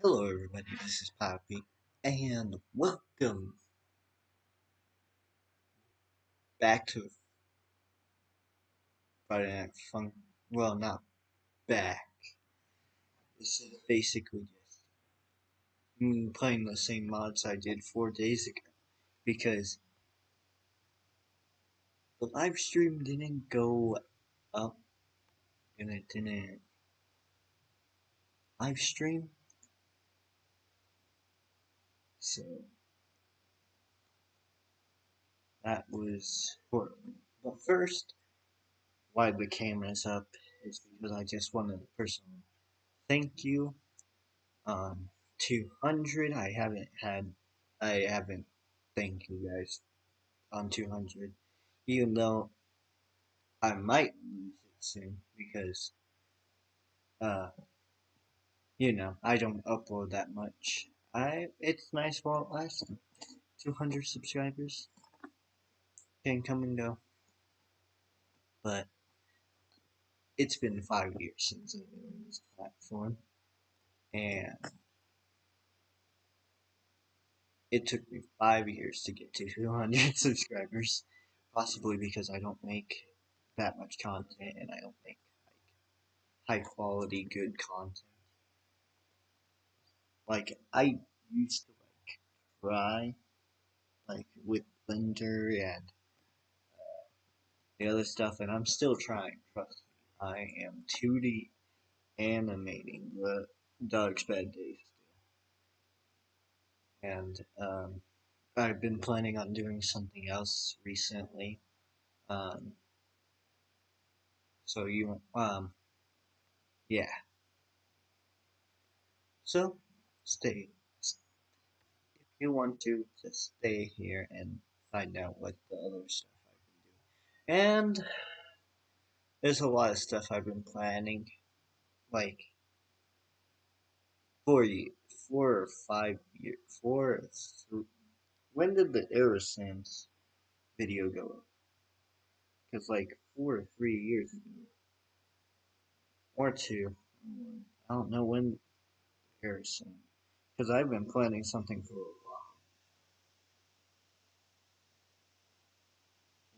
Hello everybody, this is Poppy, and welcome back to Friday Night Fun. Well, not back. This is basically just me playing the same mods I did 4 days ago, because the live stream didn't go up, and it didn't live stream, so that was horrible. But first, why the camera's up is because I just wanted to personally thank you. 200. I haven't thanked you guys on 200, even though I might lose it soon because, uh, I don't upload that much. It's nice while it lasts. 200 subscribers can come and go, but it's been 5 years since I've been on this platform, and it took me 5 years to get to 200 subscribers, possibly because I don't make that much content and I don't make high quality, good content. Like, I used to try, with Blender and the other stuff, and I'm still trying. Trust me, I am 2D animating the Dog's Bad Days, and I've been planning on doing something else recently. Um, so yeah. So stay. If you want to, just stay here and find out what the other stuff I've been doing. And there's a lot of stuff I've been planning, like 4 years, 4 or 5 years, when did the Aerosense video go up? Because like 4 or 3 years ago, or two, I don't know when Aerosense, because I've been planning something for a while.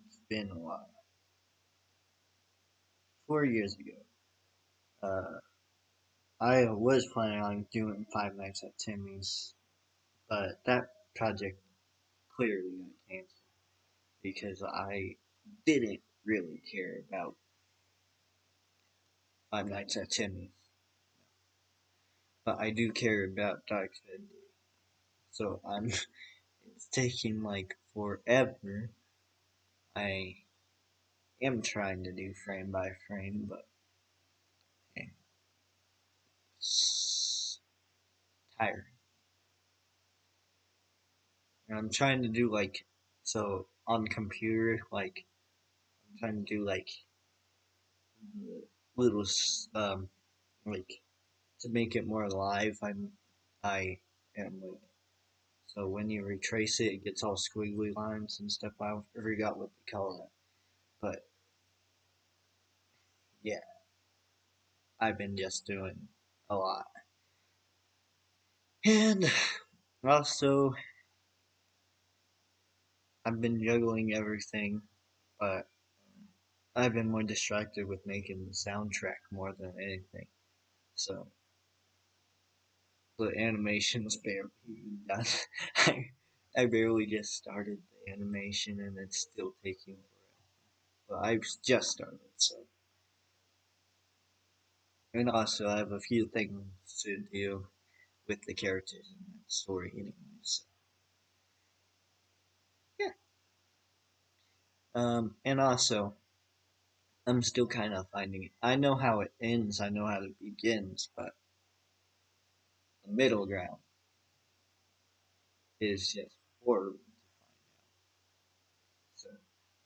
It's been a while. 4 years ago, uh, I was planning on doing Five Nights at Timmy's, but that project clearly got canceled because I didn't really care about Five Nights at Timmy's, but I do care about Dark Side. So it's taking like forever. I am trying to do frame by frame, but it's tiring. And I'm trying to do so on computer, I'm trying to do little, like, to make it more alive. I am so when you retrace it, it gets all squiggly lines and stuff. I forgot what they call that, but yeah, I've been just doing a lot, and also I've been juggling everything, but I've been more distracted with making the soundtrack more than anything. So the animation's barely even done. I barely just started the animation and it's still taking forever. But I've just started, so. And also, I have a few things to do with the characters in that story anyway, so. Yeah. And also, I'm still kind of finding it. I know how it ends, I know how it begins, but the middle ground is just horrible to find out. So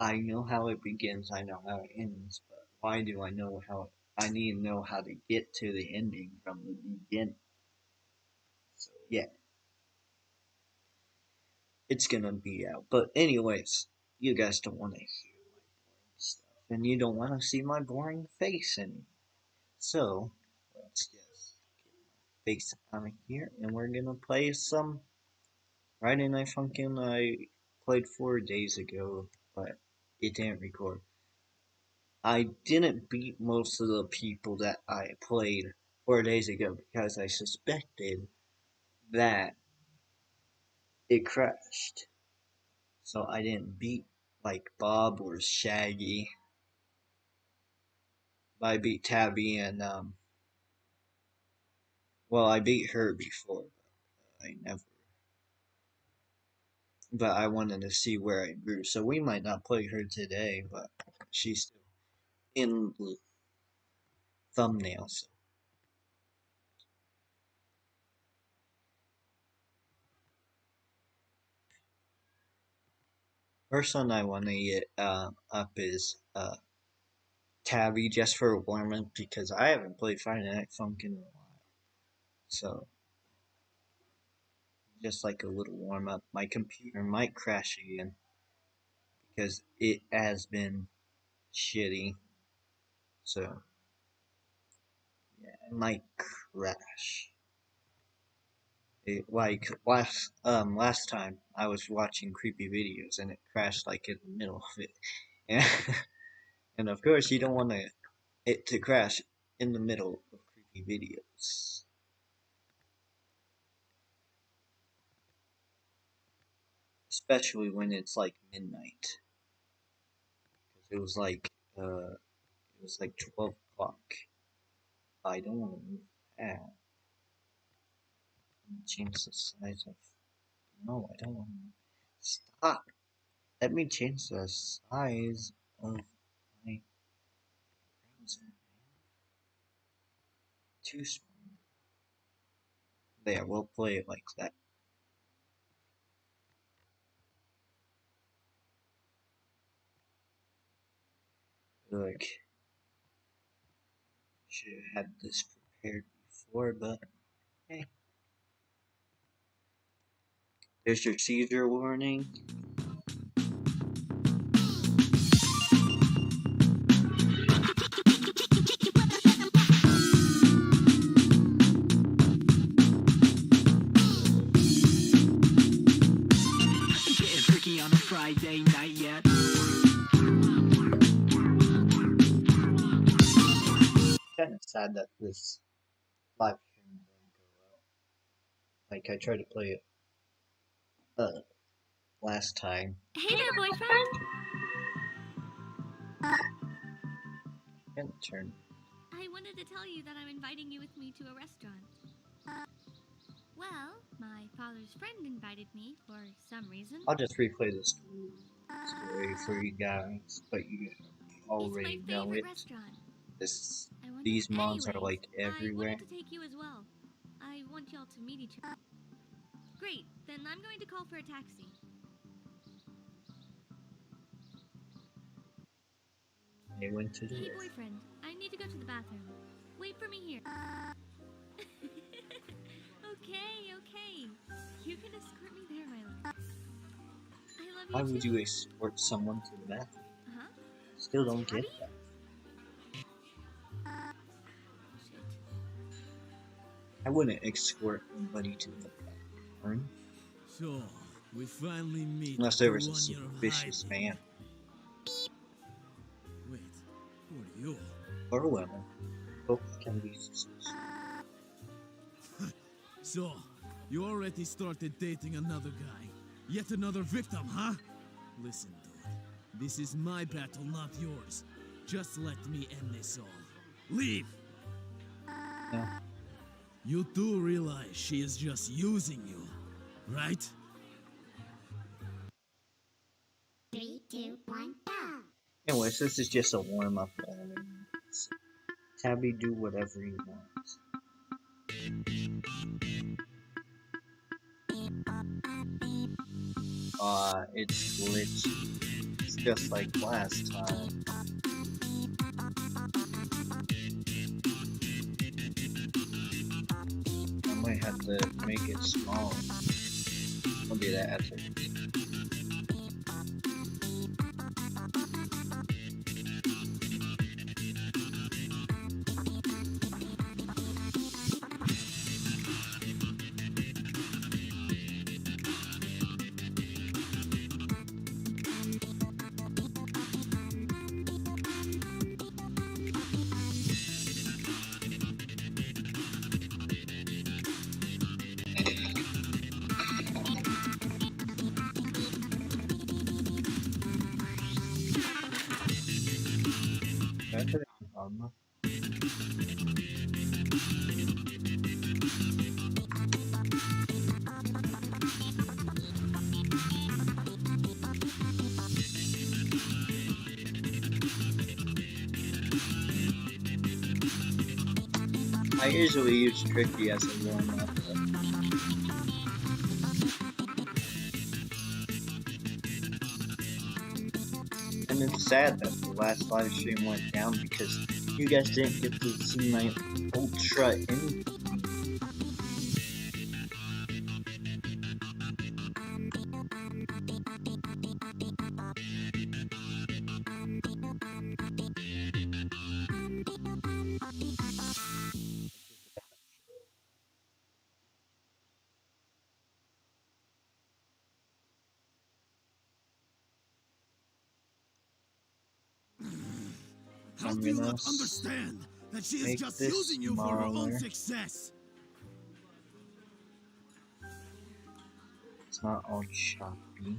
I know how it begins, I know how it ends, but why do I know how I need to know how to get to the ending from the beginning. So yeah, it's gonna be out. But anyways, you guys don't want to hear my boring stuff, and you don't want to see my boring face anymore. So let's just face on here, and we're gonna play some Friday Night Funkin' I played 4 days ago, but it didn't record. I didn't beat most of the people that I played 4 days ago because I suspected that it crashed. So I didn't beat like Bob or Shaggy. But I beat Tabby and well, I beat her before, but I never. But I wanted to see where I grew, so we might not play her today, but she's still in the thumbnail. So. First one I want to get up is Tabby, just for a warm up because I haven't played Friday Night Funkin' in a while. So just like a little warm up. My computer might crash again because it has been shitty. So yeah, it might crash. Like last time I was watching creepy videos and it crashed like in the middle of it. And, and of course you don't want it to crash in the middle of creepy videos. Especially when it's like midnight. It was like 12 o'clock. I don't want to move that. Change the size of. No, I don't want to. Stop. Let me change the size of my browser. Too small. There, we'll play it like that. Look, should have had this prepared before, but hey. There's your seizure warning. Getting freaky on a Friday night yet. Kind of sad that this live stream didn't go out. Like I tried to play it last time. Hey there, boyfriend. And turn. I wanted to tell you that I'm inviting you with me to a restaurant. Well, my father's friend invited me for some reason. I'll just replay the story for you guys, but you already It's my know favorite it. restaurant. These mods are like everywhere. I wanted to take you as well. I want y'all to meet each other. Great, then I'm going to call for a taxi. They went to do Hey, it. boyfriend, I need to go to the bathroom. Wait for me here. Okay. You can escort me there, my love. I love you Why would too. you escort someone to the bathroom? Uh-huh. Still don't get Tabby? that. Shit. I wouldn't escort anybody to the bathroom So, we finally meet unless there the was a one you're suspicious hiding. man Wait, who are you? or woman. Both can be suspicious. So, you already started dating another guy. Yet another victim, huh? Listen, dude. This is my battle, not yours. Just let me end this all. Leave! No. You do realize she is just using you, right? 3, 2, 1, go! Anyways, this is just a warm up. Tabby do whatever he wants. It's glitchy. It's just like last time. I might have to make it smaller. I'll do that after. armor. I usually use Tricky as a warm-up. And it's sad that the last live stream went down because you guys didn't get to see my ultra in. How I'm do you gonna not understand that she is make just this using you for her own smaller. success? It's not all choppy.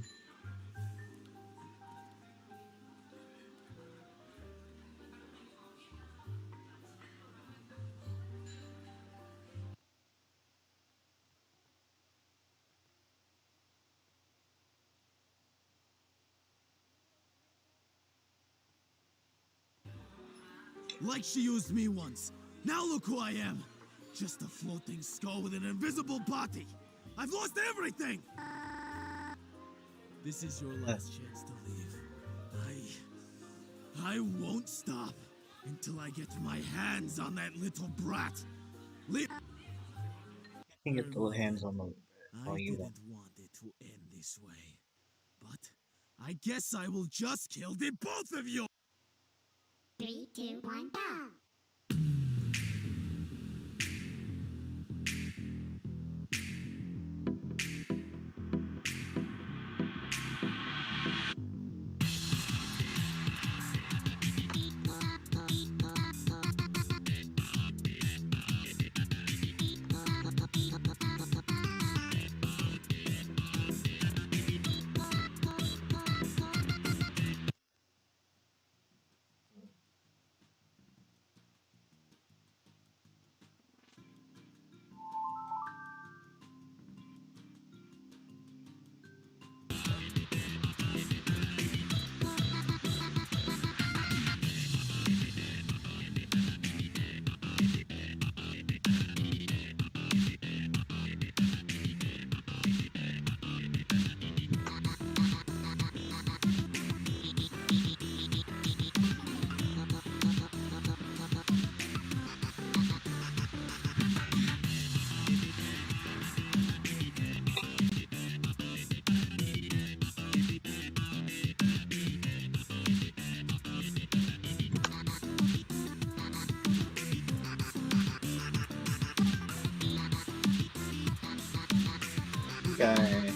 Like she used me once. Now look who I am. Just a floating skull with an invisible body. I've lost everything! This is your last chance to leave. I won't stop until I get my hands on that little brat. You can get the hands on the I all you didn't want. want it to end this way. But I guess I will just kill the both of you! 3, 2, 1, go! Okay.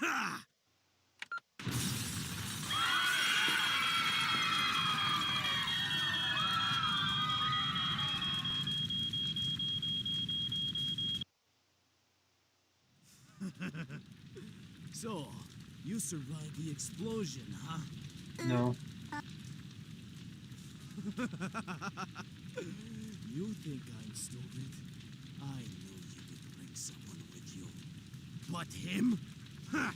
Ha! So, you survived the explosion, huh? No. You think I'm stupid? I knew you would bring someone with you. But him? Ha!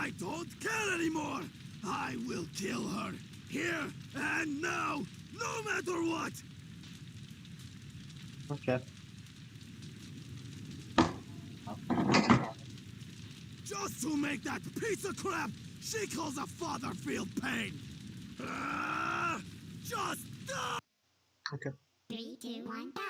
I don't care anymore! I will kill her, here and now, no matter what! Okay. Just to make that piece of crap she calls a father feel pain! Just die! Okay. 3, 2, 1, go!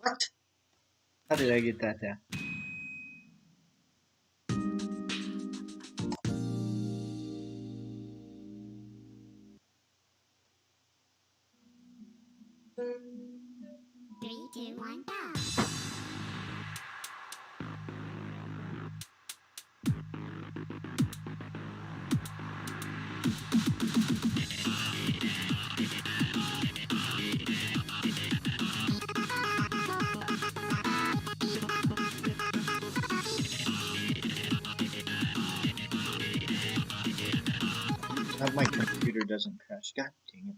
What? How did I get that down? 3, 2, 1, go! Hope my computer doesn't crash. God dang it.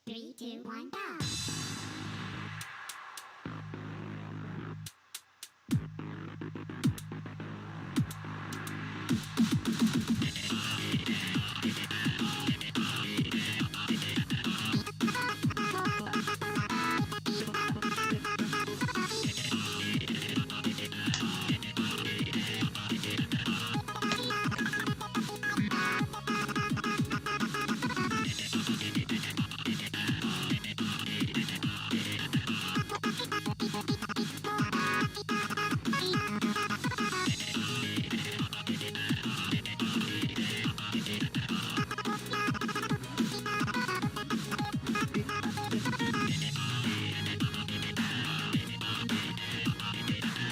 3, 2, 1, go!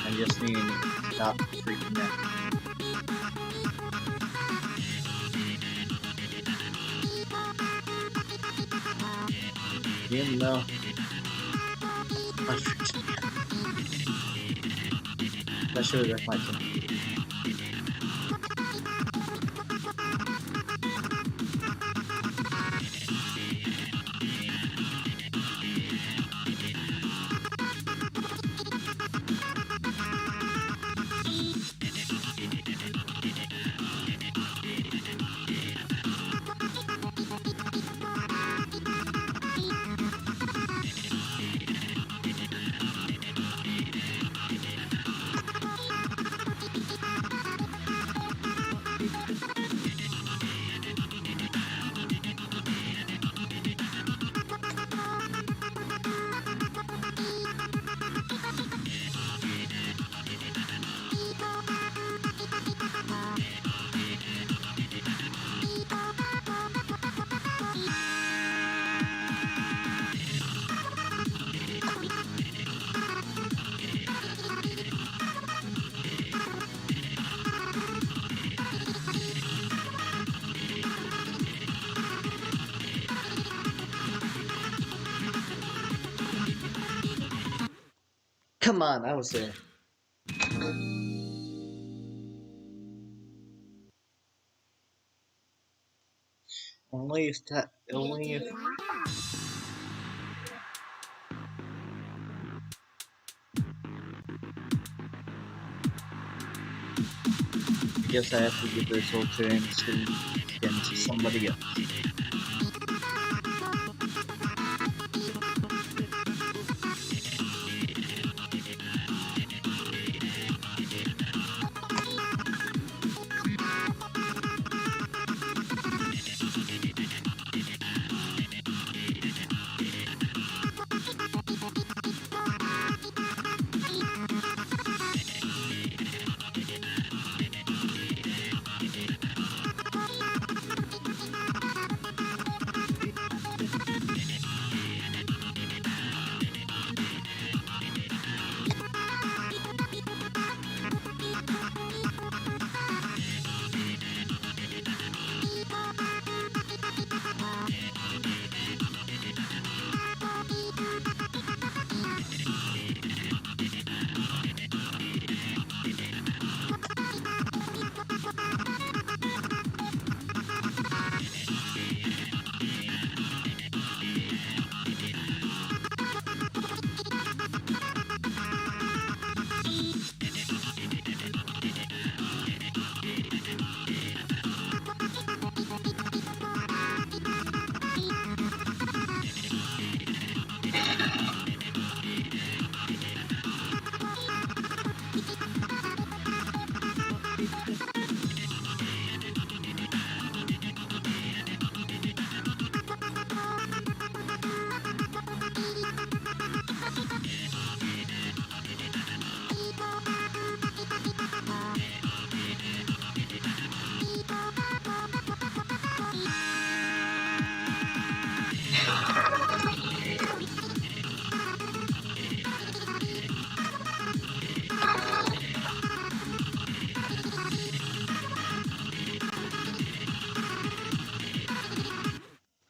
I just need to stop freaking out. Even though I freaking out. I should have left my computer. Come on, I was there. Only if that. Only if. I guess I have to give this whole turn to somebody else.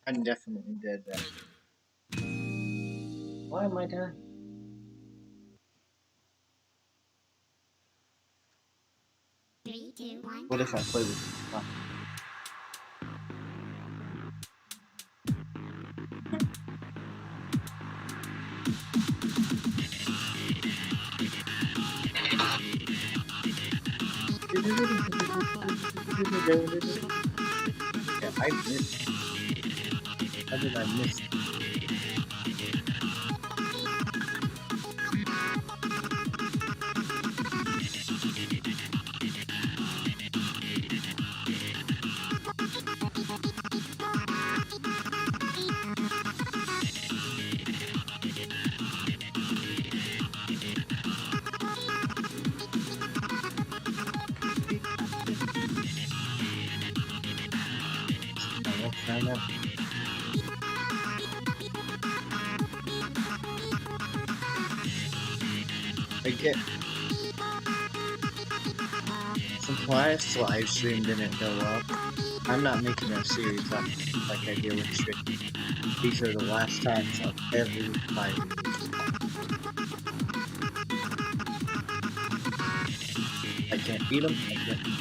I definitely did that. Why am I done? Three, two, one, What go. if I play with this? Huh. Yeah, I missed. How did I miss? I won't find out. I get since last live stream didn't go up. I'm not making a series up like I do with Tricky. These are the last times I'll ever play. I can't beat them. I can't.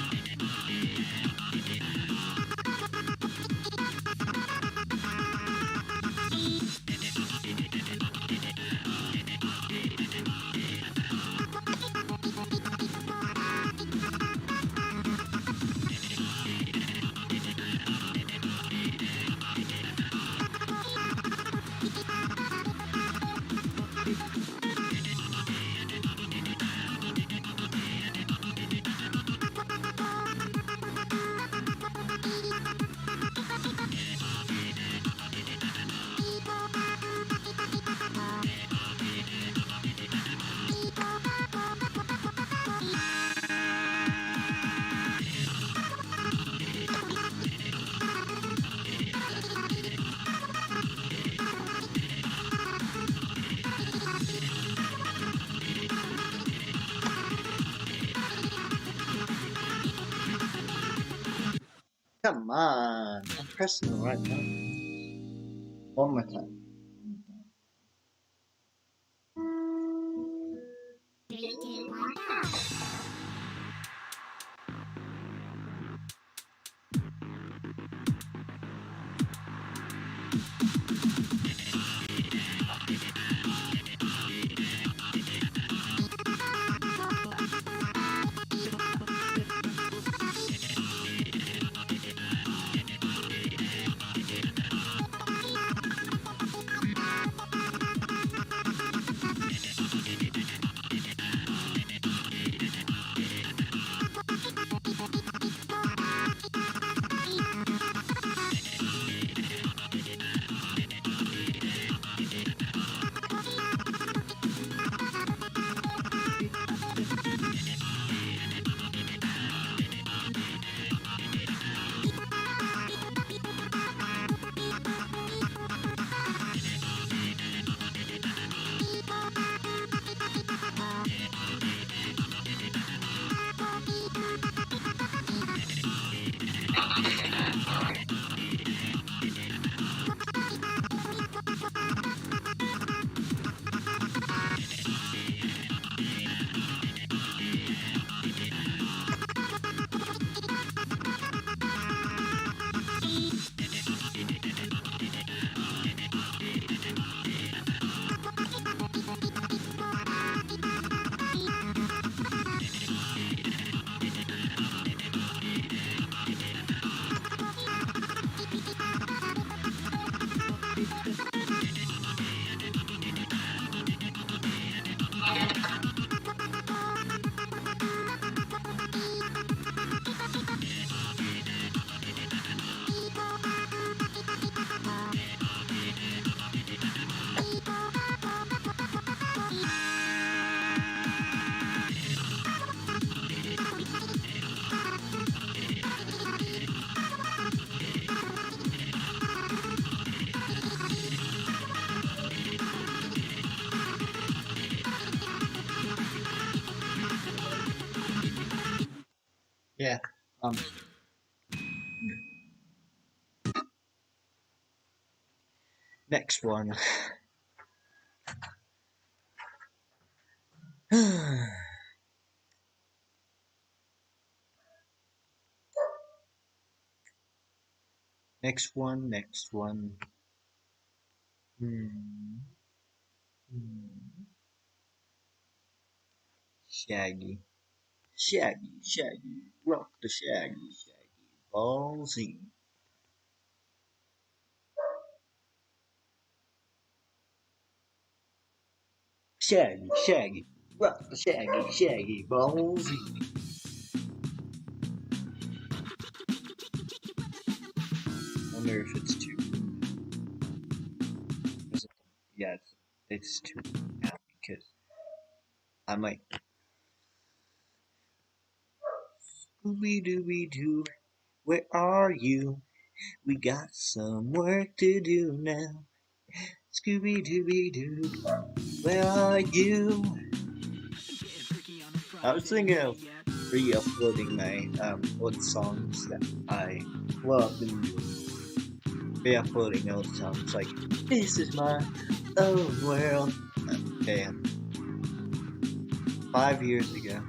Come on, I'm pressing the right button. One more time. Yeah. Next one. Next one. Next one. Hmm. Shaggy. Shaggy. Rock the Shaggy. Ballsy. Shaggy. Rock the Shaggy. Ballsy. I wonder if it's two. Is it, yeah, it's two now because I might. Scooby Dooby Doo, where are you? We got some work to do now. Scooby Dooby Doo, where are you? I was thinking of re-uploading my old songs that I love and re-uploading old songs like "This Is My Own World." Damn, 5 years ago.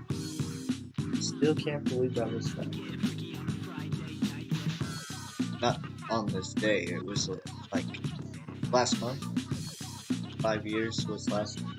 Still can't believe that was fun. Not on this day. It was like last month. 5 years was last month.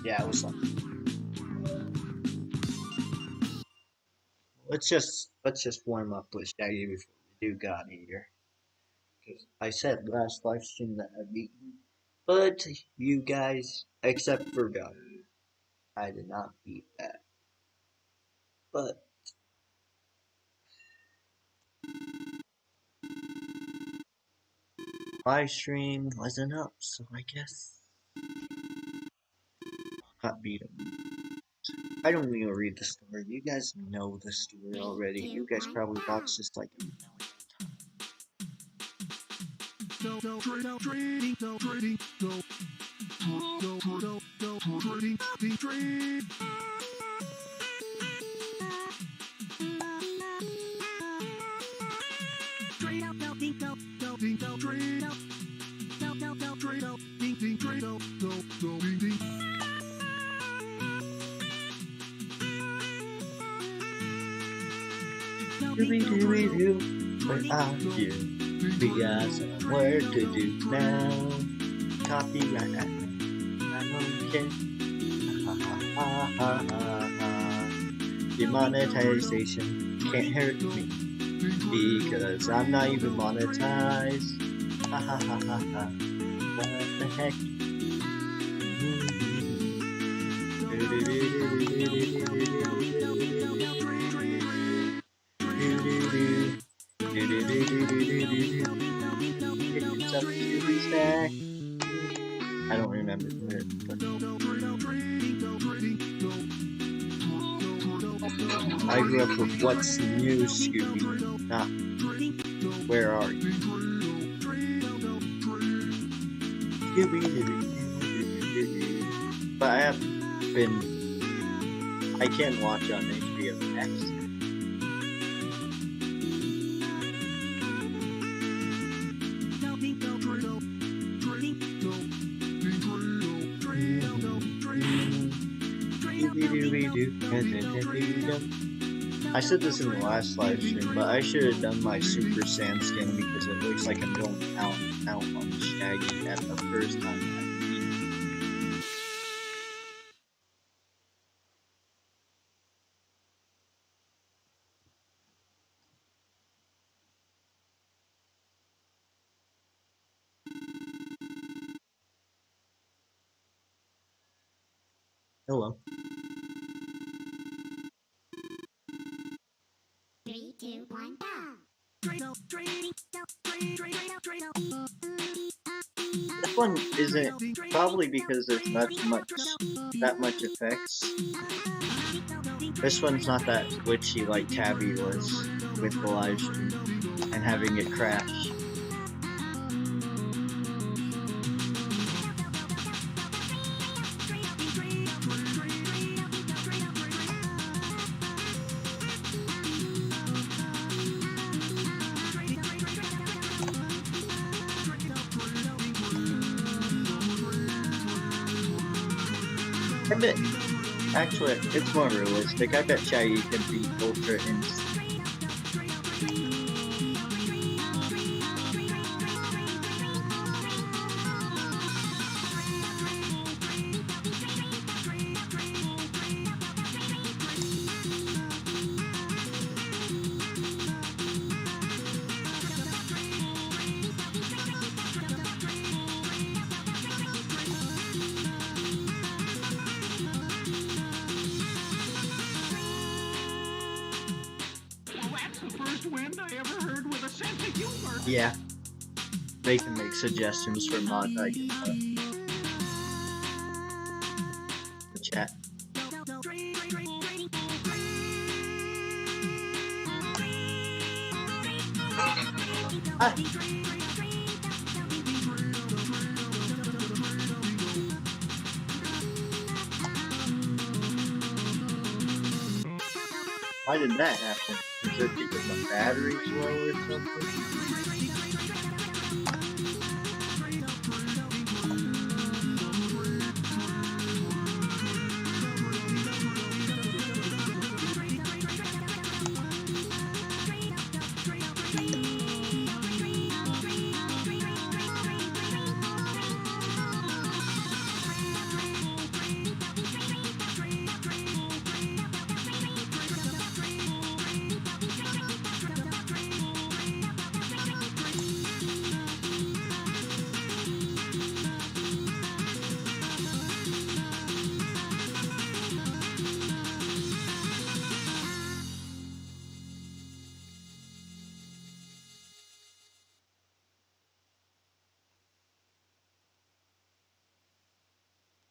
Yeah, it was something. Let's just warm up with Shaggy before we do God Eater. Because I said last live stream that I'd beaten, but you guys, except for God Eater, I did not beat that. But live stream wasn't up, so I guess not beat him. I don't even read the story. You guys know the story already. You guys probably watched this like Dooby-dooby-doo, where are you? We got some work to do now. Copyright, I don't care. Ha ha ha ha ha ha. Demonetization can't hurt me because I'm not even monetized. Ha ha ha ha ha. What the heck? It's up to the stack. I don't remember the lyrics, but I grew up with What's New, Scooby, not Where Are You? Scooby-Doo. But I have been, I can watch on HBO Max. I said this in the last live stream, but I should have done my Super Saiyan skin because it looks like I'm going out on Shaggy at the first time I beat him. Hello. 3, 2, 1, go! one isn't, probably because there's not that much effects. This one's not that glitchy like Tabby was with the live stream and having it crash. I bet, actually, it's more realistic. I bet Shaggy can beat Ultra Instinct. Yeah, they can make suggestions for mods. I get that. The chat. Ah. Why did that happen? Is it because my battery's low or something?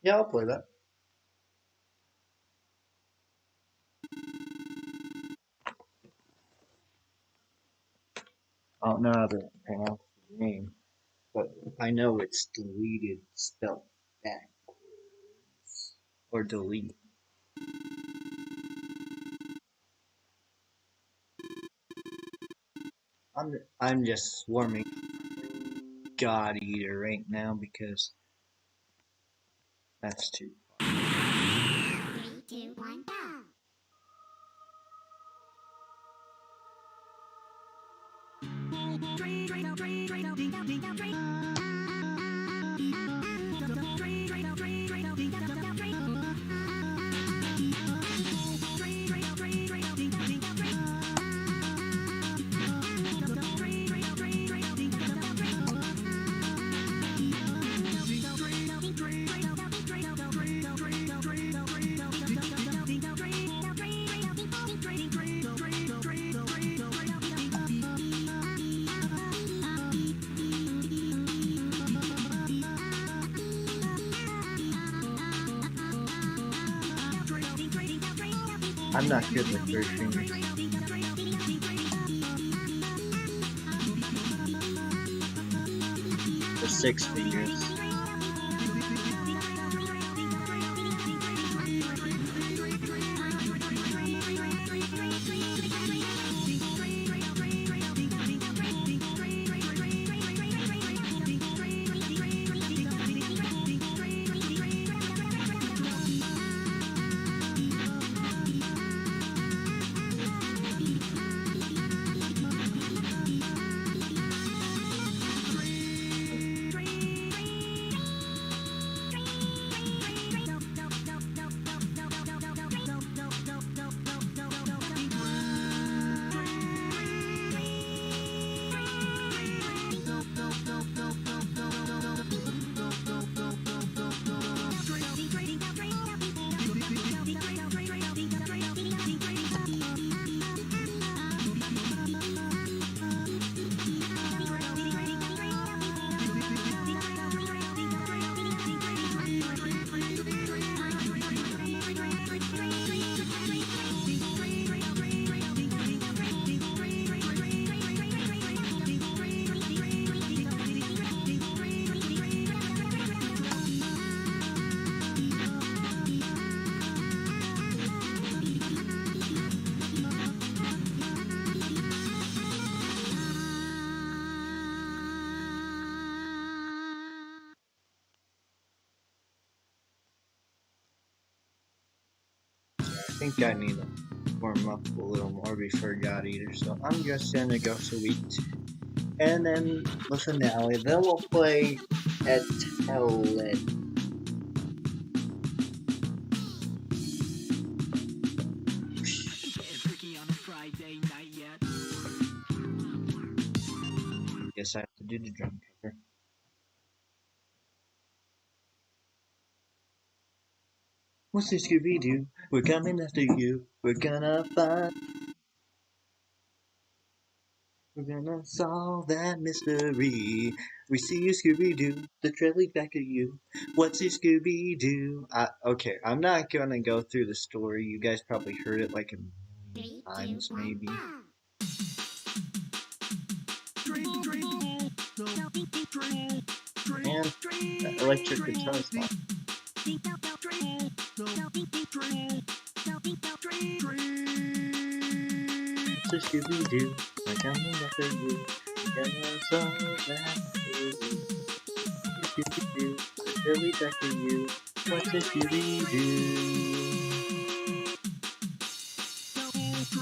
Yeah, I'll play that. I don't know how to pronounce the name, but I know it's deleted spelled backwards. Or delete. I'm just swarming God Eater right now because that's too. 3, 2, 1, go! I'm not good with 3 fingers. Or 6 fingers. think I need to warm up a little more before God Eater, so I'm just gonna go to week 2. And then the finale, then we'll play at LIVI. Tricky on a Friday night yet. Guess I have to do the drum cover. What's this Scooby-Doo? We're coming after you. We're gonna find. We're gonna solve that mystery. We see you, Scooby-Doo. The trail's back at you. What's your Scooby-Doo? Okay, I'm not gonna go through the story. You guys probably heard it like a million 3, 2, times, 1, maybe. go. And that electric guitar is fun. What's your Scooby-Doo? We're coming after you. We're gonna solve that mystery. Scooby-Doo, the trail's back at you. What's your Scooby-Doo?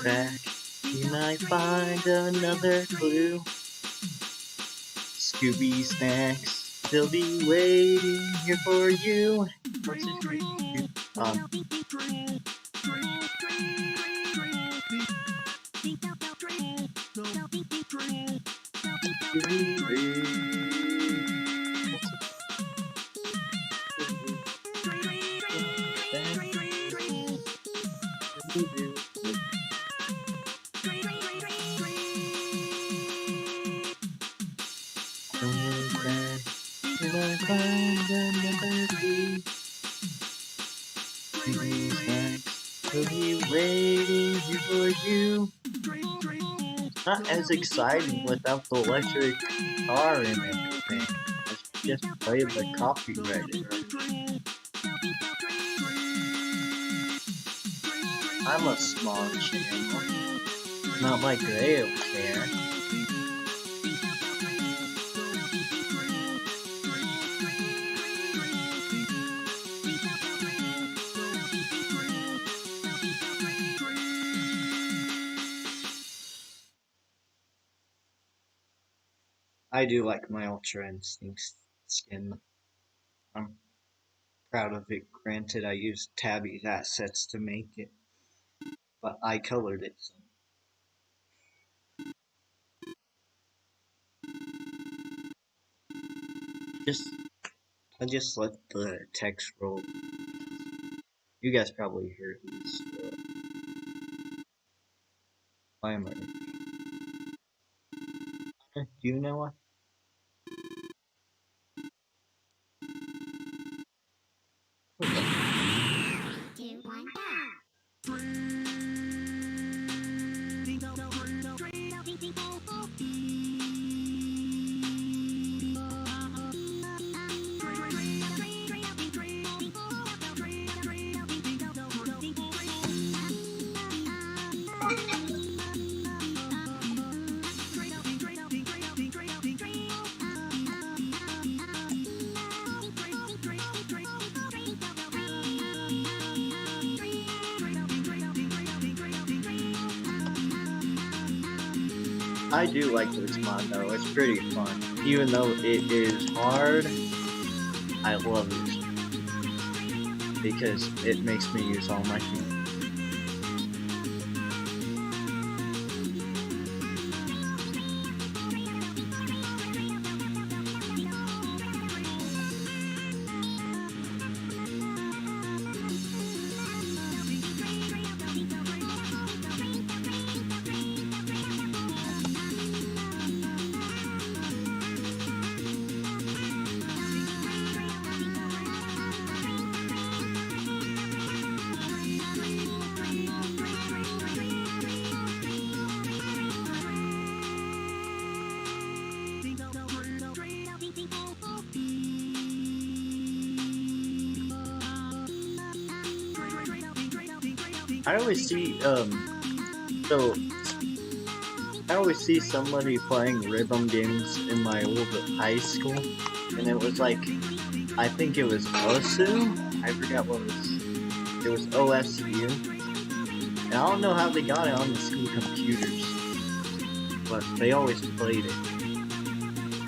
Back, you might find another clue. Scooby snacks, they'll be waiting here for you. What's your Scooby-Doo? We'll be waiting here for you. Not as exciting without the electric guitar and everything. Let's just play the copyrighted version. I'm a small channel. Not like they don't care. I do like my Ultra Instinct skin. I'm proud of it. Granted, I used Tabby's assets to make it, but I colored it. So. I just let the text roll. You guys probably heard this. Why am I? Do you know what? 3, 2, 1, go. I do like this mod though, it's pretty fun. Even though it is hard, I love it. Because it makes me use all my feet. I always see I always see somebody playing rhythm games in my old high school, and it was like, I think it was OSU. I forgot what it was. It was OSU, And I don't know how they got it on the school computers, but they always played it.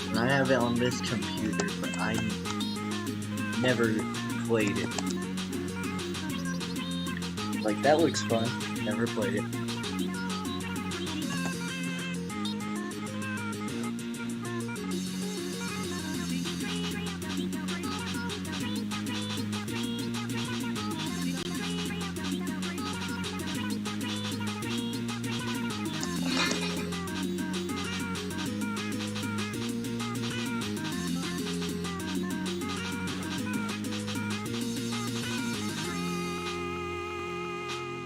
And I have it on this computer, but I never played it. Like, that looks fun. Never played it.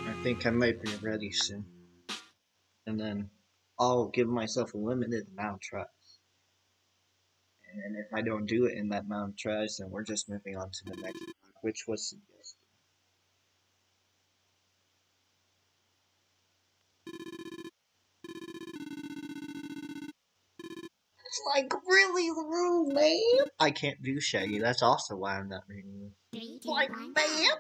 I think I might be ready soon. And then I'll give myself a limited amount of tries. And if I don't do it in that amount of tries, then we're just moving on to the next one, which was suggested. It's like, really, Rue, man? I can't do Shaggy. That's also why I'm not reading this. 3, 2, Like, 1, man?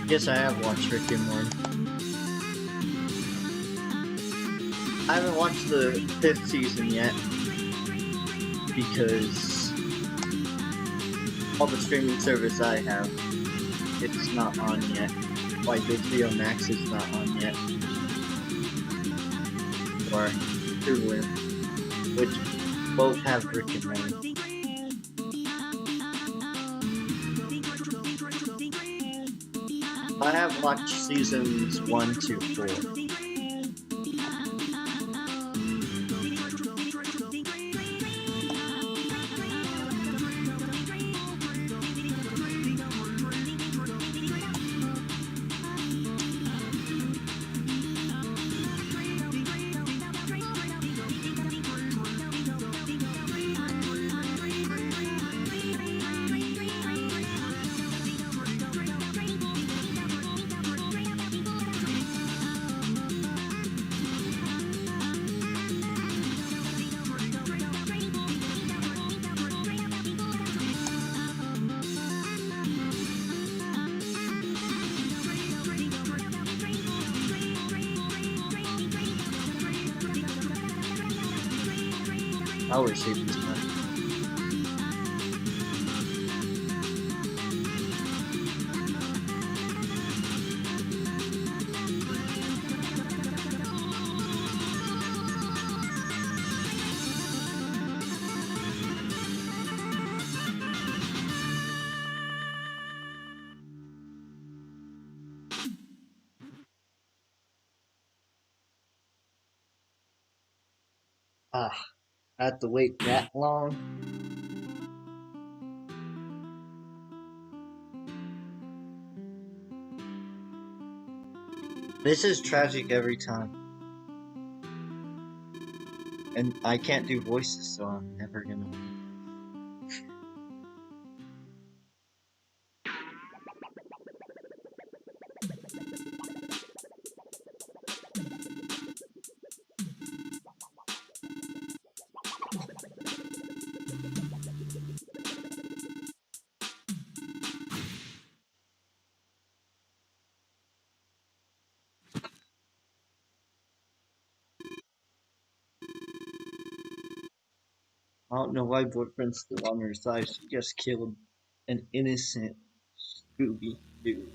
Yes, I have watched Rick and Morty. I haven't watched the 5th season yet because all the streaming service I have, it's not on yet. Like HBO Max is not on yet. Or Hulu, which both have Rick and Morty. I have watched seasons 1 to 4. I'll receive this money. Ah, I have to wait that long? This is tragic every time. And I can't do voices, so I'm never gonna win. I don't know why boyfriend's still on her side. She just killed an innocent Scooby dude.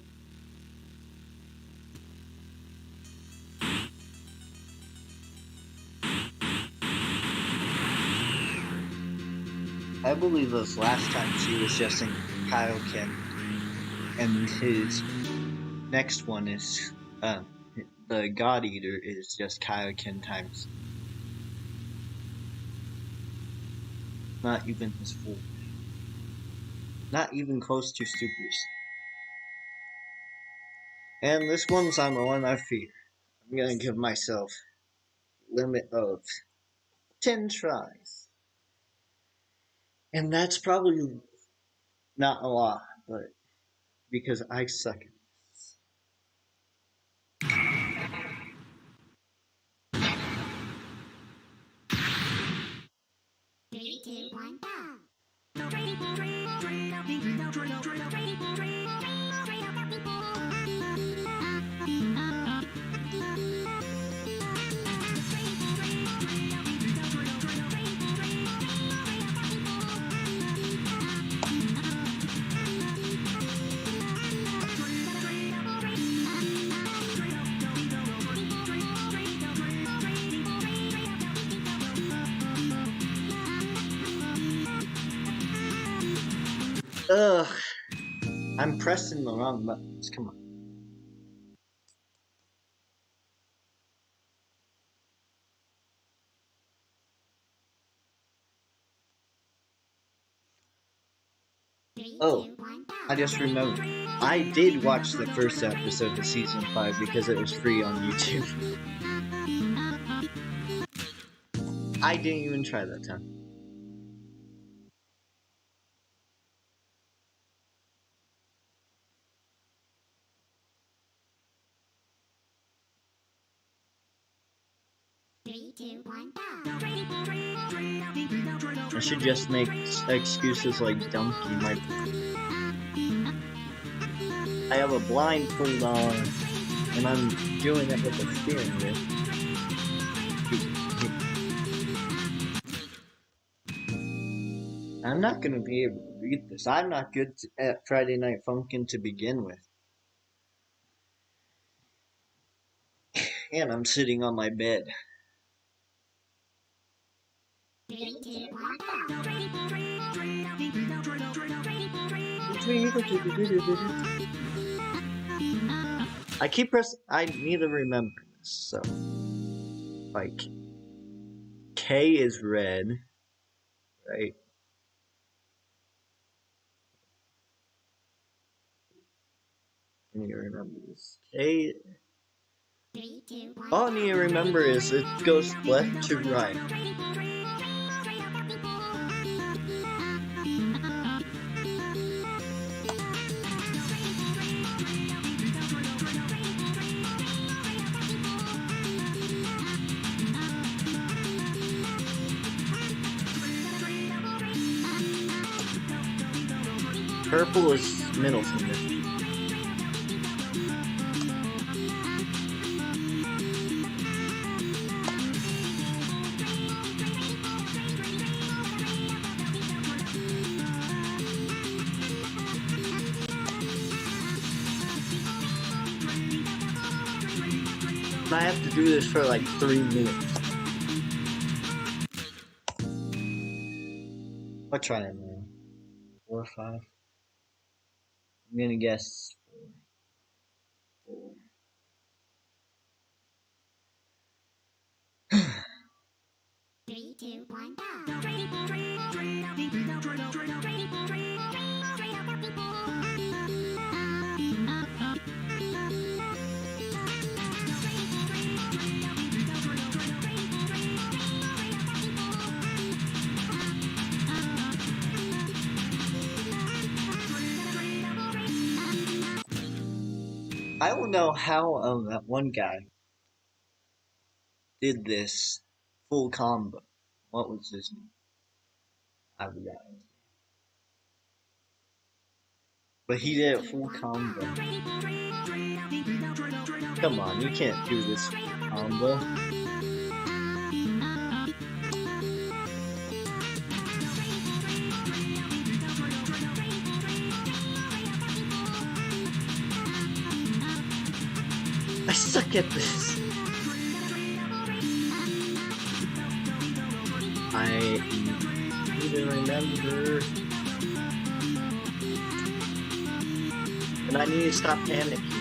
I believe this last time she was just in Kaioken, and his next one is the God Eater is just Kaioken times. not even his full. Not even close to Super Saiyan. And this one's on the one I fear. I'm gonna give myself a limit of 10 tries. And that's probably not a lot, but because I suck at this. Three, two, one, go. Ugh. I'm pressing the wrong buttons. Come on. Three, Oh, two, one, go. I just remembered. I did watch the first episode of season 5 because it was free on YouTube. I didn't even try that time. Three, two, one, go. I should just make excuses like Donkey might. I have a blindfold on, and I'm doing it with the steering wheel. I'm not gonna be able to read this. I'm not good at Friday Night Funkin' to begin with. And I'm sitting on my bed. Three, two, one, go. I keep pressing. I need to remember this. So, like, K is red, right? I need to remember this. K. Three, two, one, All I need to remember is it goes left to right. Purple is middle finger. I have to do this for like 3 minutes. I'll try it, man. 4 or 5. I'm gonna guess 4. Three, two, one, go. I don't know how that one guy did this full combo. What was his name? I forgot. But he did a full combo. Come on, you can't do this combo. I suck at this. I need to remember. And I need to stop panicking.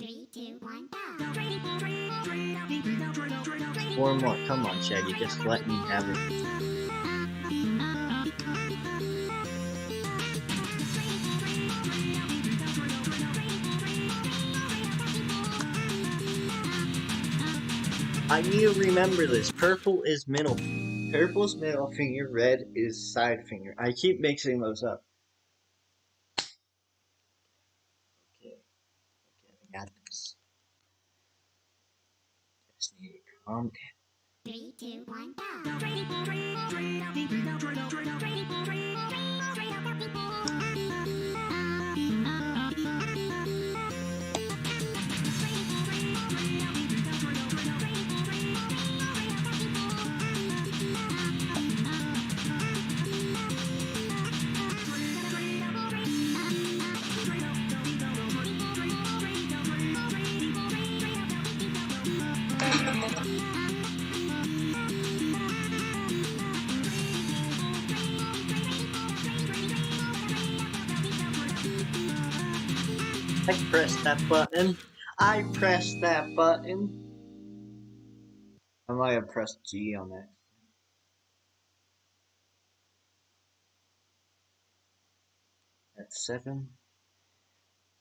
3, 2, 1, go. 4 more. Come on, Shaggy. Just let me have it. I need to remember this. Purple is middle. Purple is middle finger. Red is side finger. I keep mixing those up. Okay, I got this. Just need to calm down. 3, 2, 1, go. I pressed that button. I pressed that button. I might have pressed G on that. That's 7.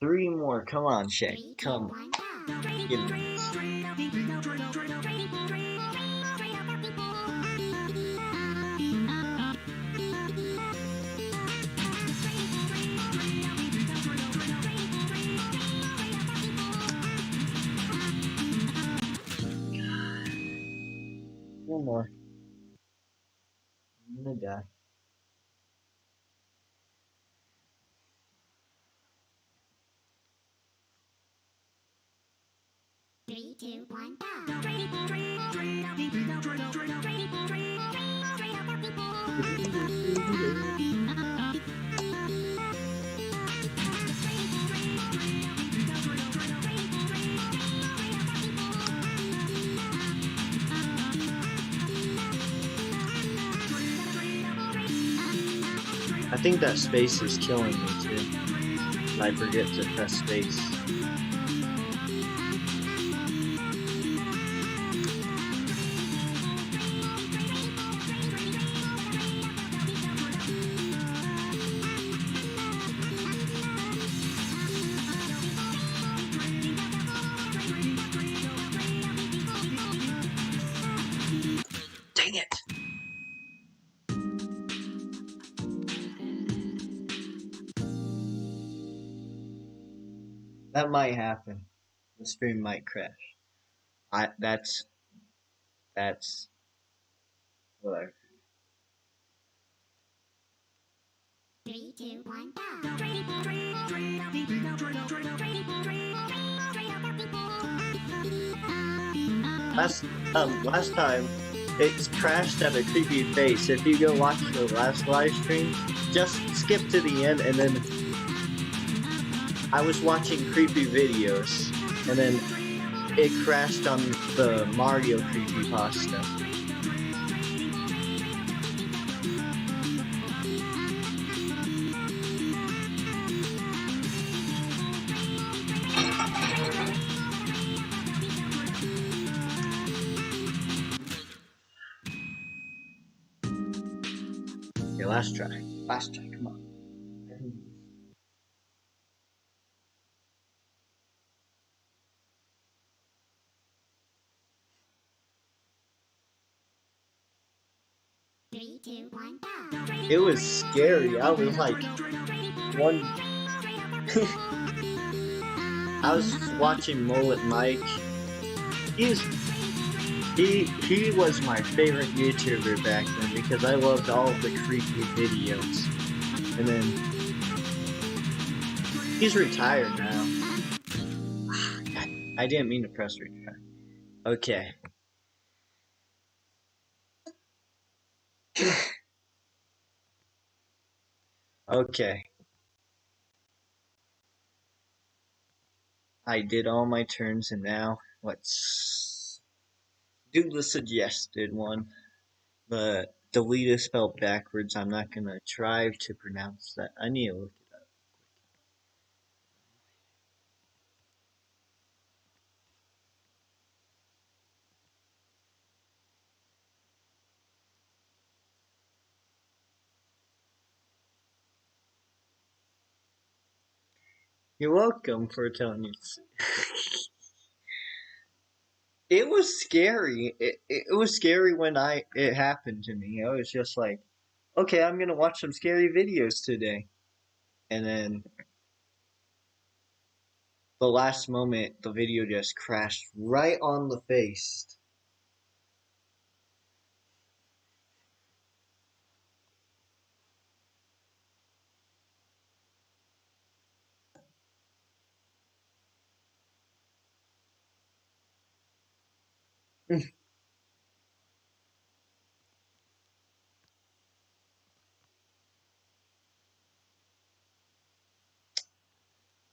3 more. Come on, Shaq. 3, 2, Come 1, go. give me this. One more. I'm gonna die. Three, two, one, go. I think that space is killing me too. I forget to press space. Dang it! That might happen. The stream might crash. That's whatever. 3, 2, 1, go. Last time it's crashed at a creepy face. If you go watch the last live stream, just skip to the end and then I was watching creepy videos and then it crashed on the Mario creepypasta. Okay, last try. Last try, come on. Three, two, one, go. It was scary. I was like one I was watching Mullet Mike. He was my favorite YouTuber back then because I loved all of the creepy videos. And then he's retired now. I didn't mean to press retire. Okay. Okay. I did all my turns and now let's do the suggested one. But delete is spelled backwards. I'm not gonna try to pronounce that. I need to look it up. You're welcome for telling me. It was scary. It was scary when it happened to me. I was just like, okay, I'm gonna watch some scary videos today, and then the last moment, the video just crashed right on the face.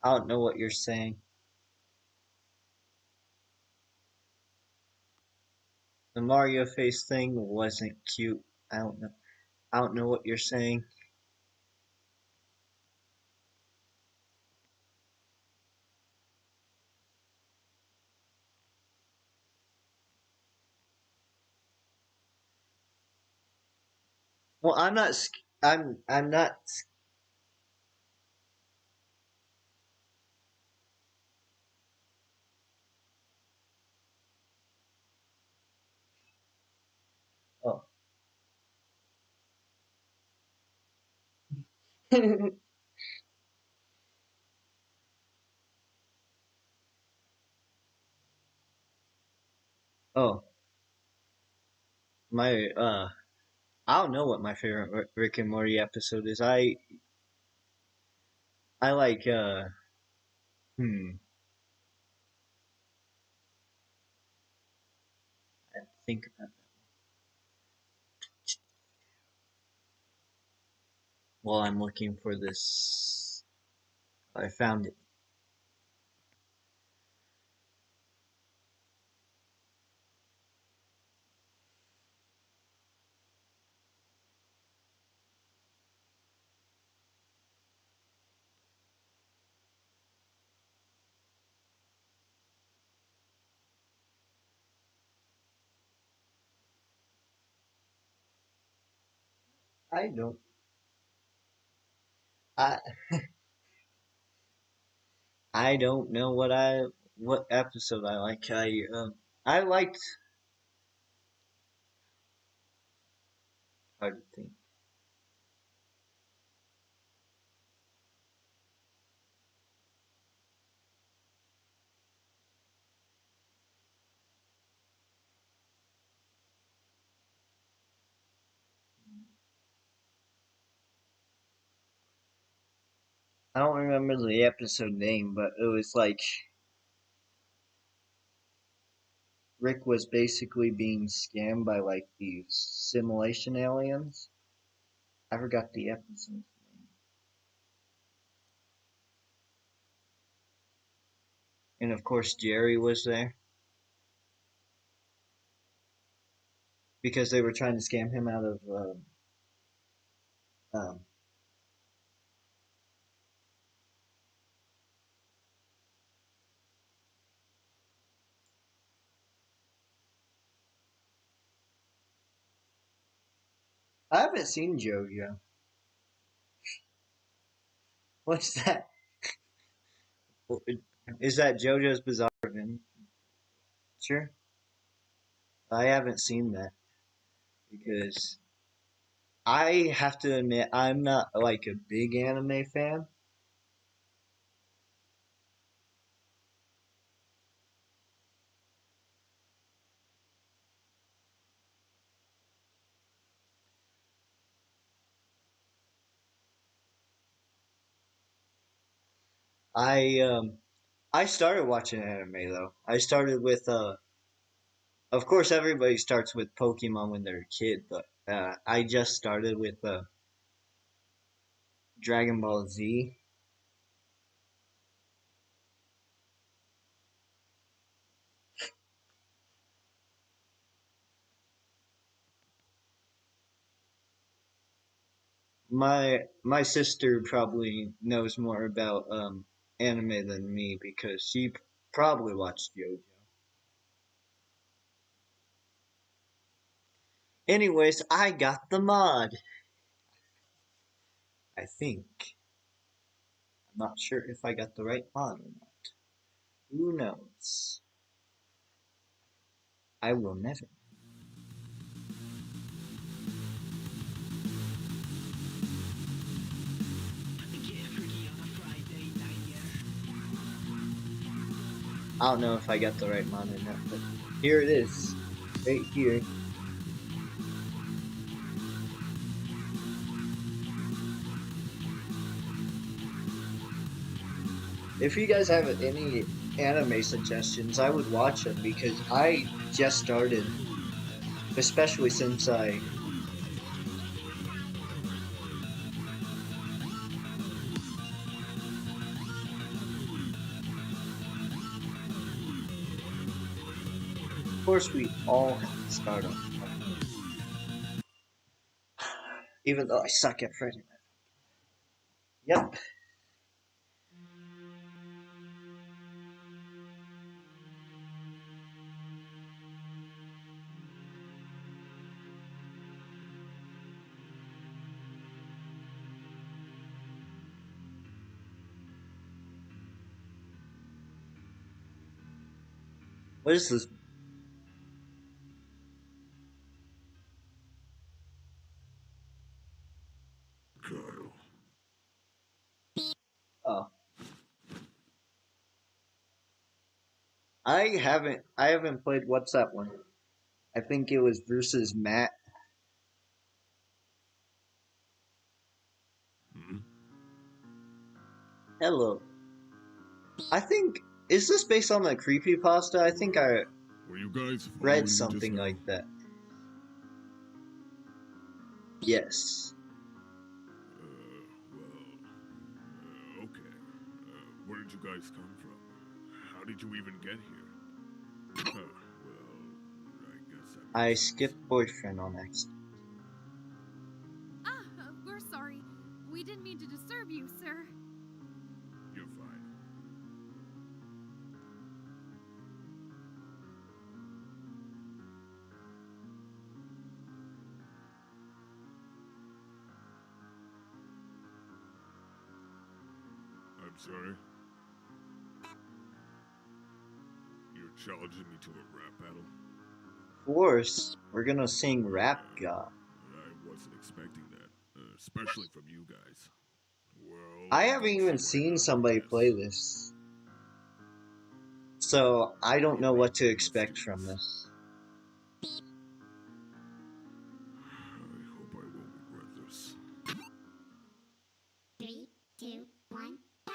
I don't know what you're saying. The Mario face thing wasn't cute. I don't know. I don't know what you're saying. Well, I'm not. I'm not. Oh. Oh, my. I don't know what my favorite Rick and Morty episode is. I like. Hmm. I think about that while I'm looking for this. I found it. I don't. I I don't know what episode I like. I liked. Hard to think. I don't remember the episode name, but it was like Rick was basically being scammed by like these simulation aliens. I forgot the episode name. And of course, Jerry was there because they were trying to scam him out of. Um, I haven't seen JoJo. What's that? Is that JoJo's Bizarre Adventure? I haven't seen that because I have to admit I'm not like a big anime fan. I um I started watching anime though. I started with of course everybody starts with Pokemon when they're a kid, but I just started with Dragon Ball Z. My sister probably knows more about anime than me because she probably watched JoJo. Anyways, I got the mod. I think. Not sure if I got the right mod or not. Who knows? I will never. I don't know if I got the right mod or not, but here it is. Right here. If you guys have any anime suggestions, I would watch them because I just started, especially since I of course we all have to start off. Even though I suck at Freddy. Yep. What is this? Kyle. Oh. I haven't played what's that one? I think it was versus Matt. Hello. I think is this based on the creepypasta? I think I Were you guys read something like that. Yes. Okay. Where did you guys come from? How did you even get here? Well, I guess I skipped boyfriend on accident. We're sorry. We didn't mean to disturb you, sir. You're fine. I'm sorry. You're challenging me to a rap battle? Of course, we're gonna sing Rap God. I wasn't expecting that, especially from you guys. Well, I haven't even seen somebody play this, so I don't know what to expect from this. I hope I won't regret this. 3, 2, 1, go!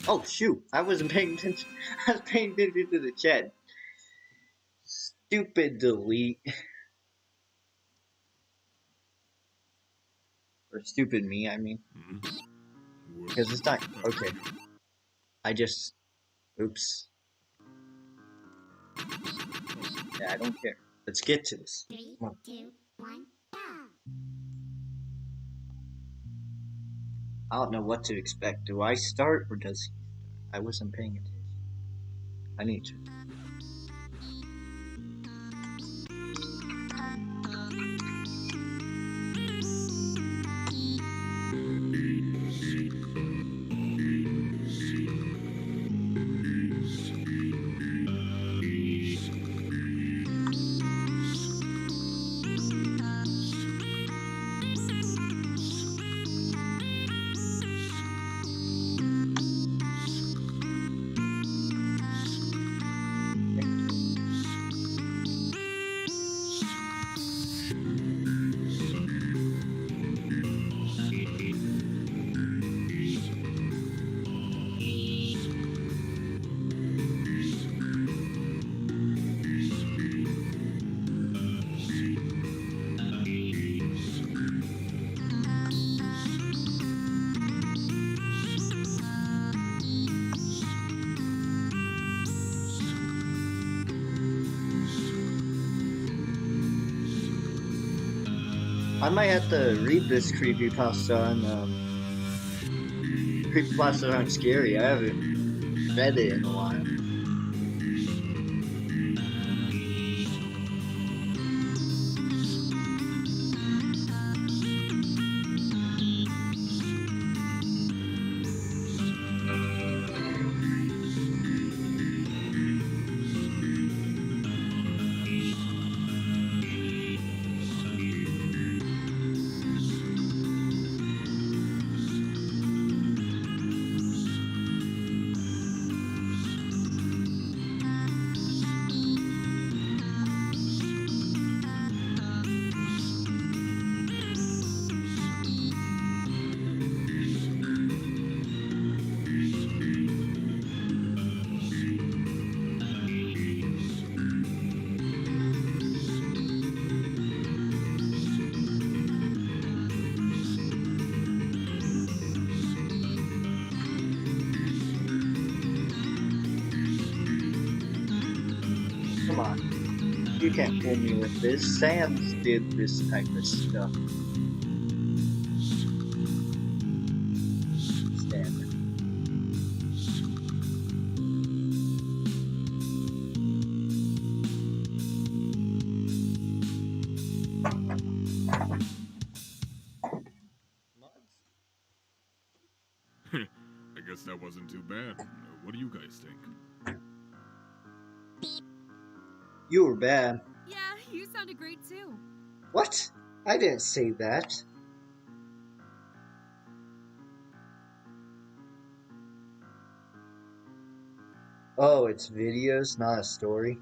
Oh shoot, I wasn't paying attention. I was paying attention to the chat. Stupid delete. Or stupid me, I mean. Because it's not. Okay. I just. Oops. Yeah, I don't care. Let's get to this. 3, Come on. 2, 1, go! I don't know what to expect. Do I start or does he start? I wasn't paying attention. I need to. I might have to read this creepypasta on creepypastas aren't scary. I haven't read it in a while. come on. You can't fool me with this. Sam's did this type of stuff. Stand. I guess that wasn't too bad. What do you guys think? You were bad. Yeah, you sounded great too. What? I didn't say that. Oh, it's videos, not a story.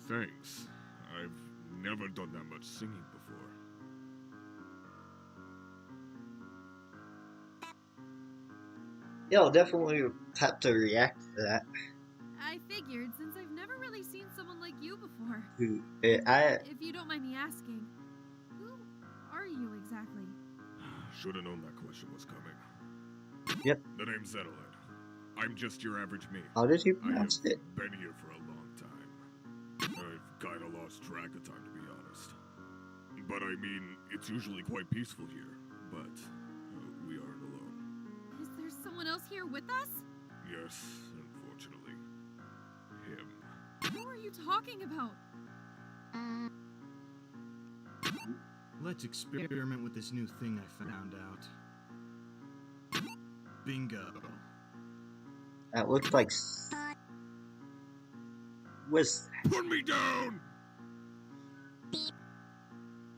Thanks. I've never done that much singing before. Yeah, I'll definitely have to react to that. I figured, since I've never really seen someone like you before. If you don't mind me asking, who are you exactly? Should have known that question was coming. Yep. The name's Adelaide. I'm just your average me. How did you I pronounce have it? been here for a long time. I've kinda lost track of time, to be honest. But I mean, it's usually quite peaceful here. But we aren't alone. Is there someone else here with us? Yes, unfortunately. Him. Who are you talking about? Let's experiment with this new thing I found out. Bingo. That looked like... Was... Put me down!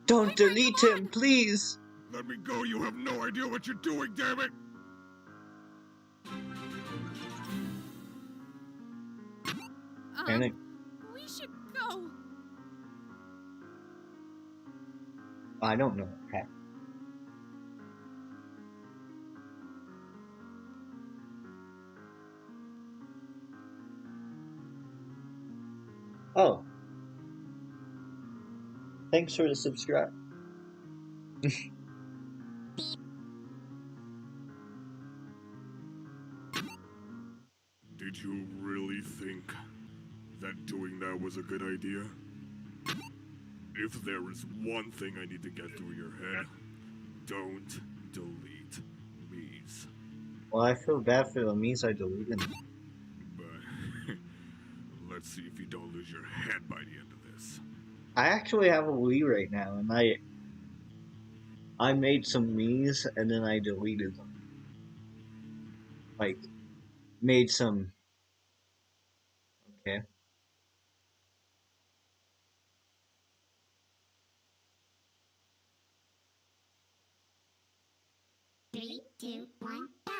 Don't Wait, delete come him, please! Let me go, you have no idea what you're doing, damn it! Panic. We should go. I don't know. Okay. Oh. Thanks for the subscribe. Did you really think that doing that was a good idea? If there is one thing I need to get through your head, don't delete me's. Well, I feel bad for the memes I deleted. But let's see if you don't lose your head by the end of this. I actually have a Wii right now, and I made some memes and then I deleted them. Like, made some. Okay. 3, 2, 1, go!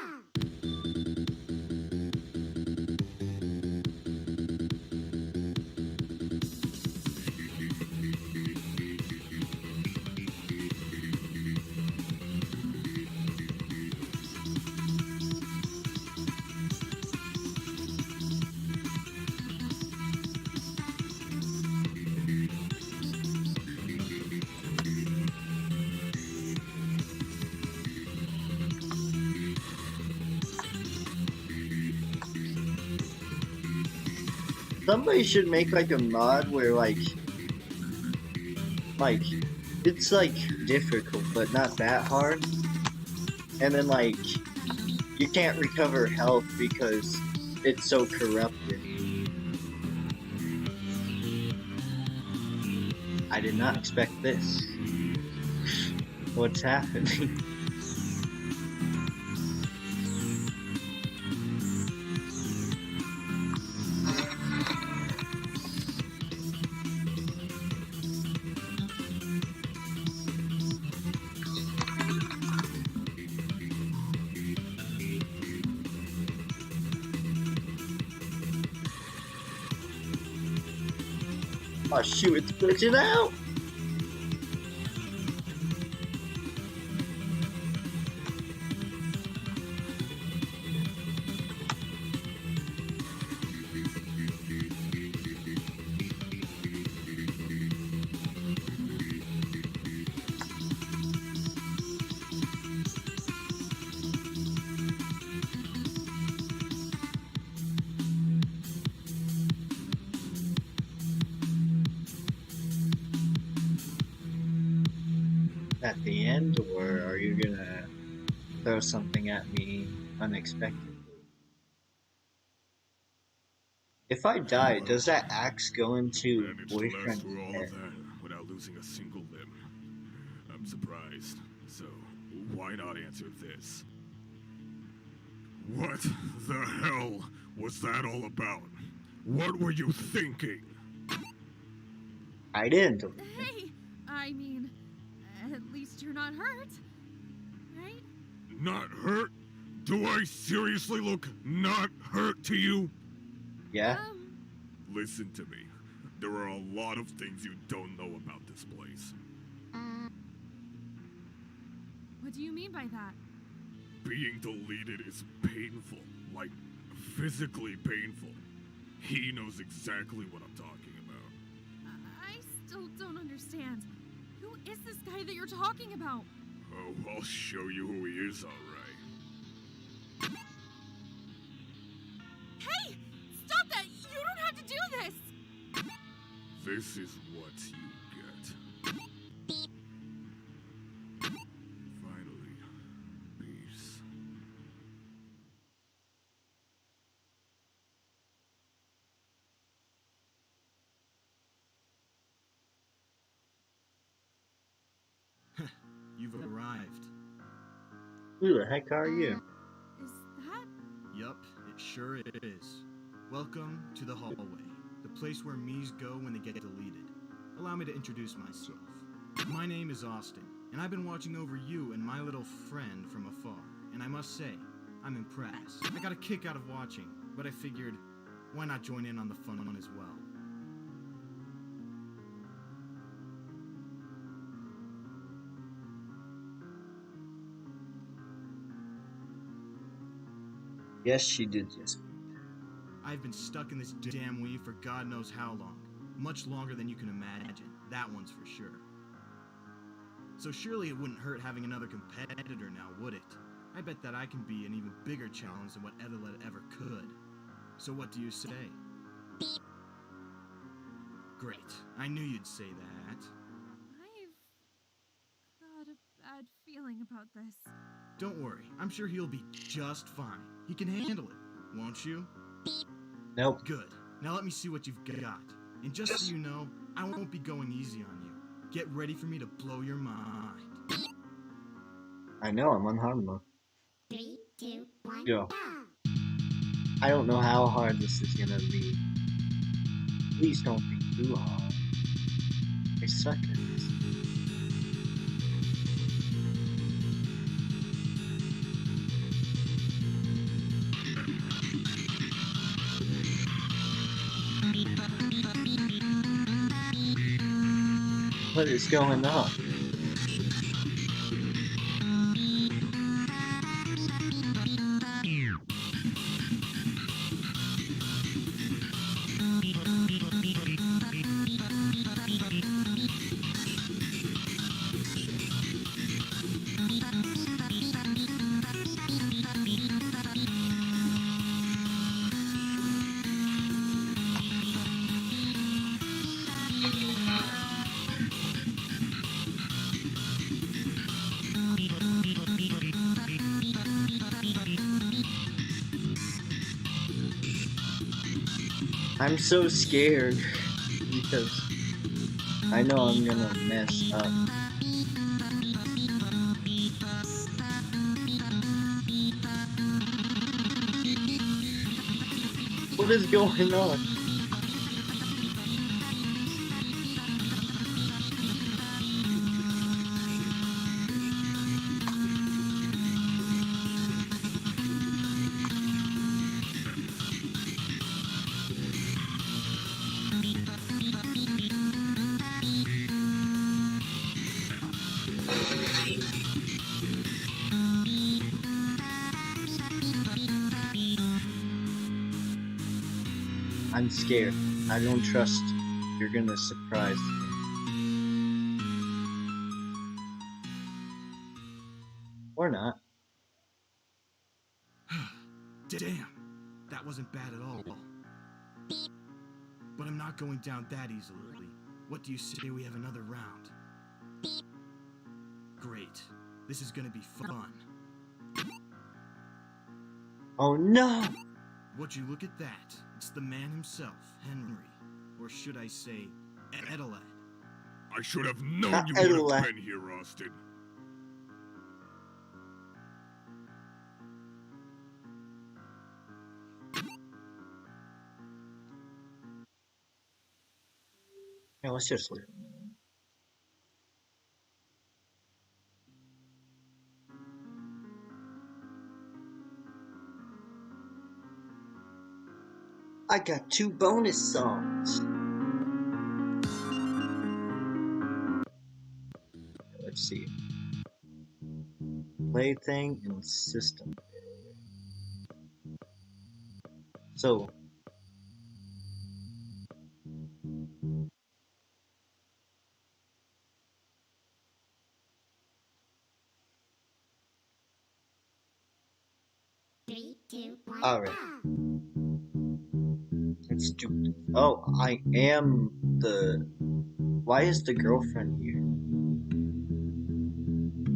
Somebody should make like a mod where like it's like difficult but not that hard, and then like you can't recover health because it's so corrupted. I did not expect this. What's happening? Oh shoot, it's glitching out! at the end, or are you gonna throw something at me unexpectedly? If I die, does that axe go into Managed to last boyfriend's through all head? of that without losing a single limb. I'm surprised. So, why not answer this? What the hell was that all about? What were you thinking? I didn't. Hey, I mean, at least you're not hurt, right? Not hurt? Do I seriously look not hurt to you? Yeah? Listen to me. There are a lot of things you don't know about this place. What do you mean by that? Being deleted is painful. Like, physically painful. He knows exactly what I'm talking about. I still don't understand. Who is this guy that you're talking about? Oh, I'll show you who he is, alright. Hey! Stop that! You don't have to do this! This is what you get. Finally, peace. You've arrived. Who the heck are you? Is that... Yup, it sure is. Welcome to the hallway, the place where me's go when they get deleted. Allow me to introduce myself. My name is Austin, and I've been watching over you and my little friend from afar, and I must say, I'm impressed. I got a kick out of watching, but I figured, why not join in on the fun as well? Yes, she did just. I've been stuck in this damn weave for God knows how long. Much longer than you can imagine. That one's for sure. So surely it wouldn't hurt having another competitor now, would it? I bet that I can be an even bigger challenge than what Edelette ever could. So what do you say? Great. I knew you'd say that. I've got a bad feeling about this. Don't worry. I'm sure he'll be just fine. He can handle it, won't you? Nope. Good. Now let me see what you've got. And just so you know, I won't be going easy on you. Get ready for me to blow your mind. I know, I'm on hard mode. 3, 2, 1, Go. go! I don't know how hard this is gonna be. Please don't be too hard. I suck at this. What is going on? I'm so scared because I know I'm gonna mess up. What is going on? I'm scared. I don't trust you're gonna surprise me. Or not. Damn, that wasn't bad at all. But I'm not going down that easily. What do you say we have another round? Great. This is gonna be fun. Oh no! Would you look at that? It's the man himself, Henry. Or should I say, Adelaide. I should have known Not you would Adelaide. have been here, Austin. Yeah, let's just leave. I got 2 bonus songs. Let's see. Plaything and system. So, Three, two, one. alright. Let's do this. Oh, I am the... Why is the girlfriend here?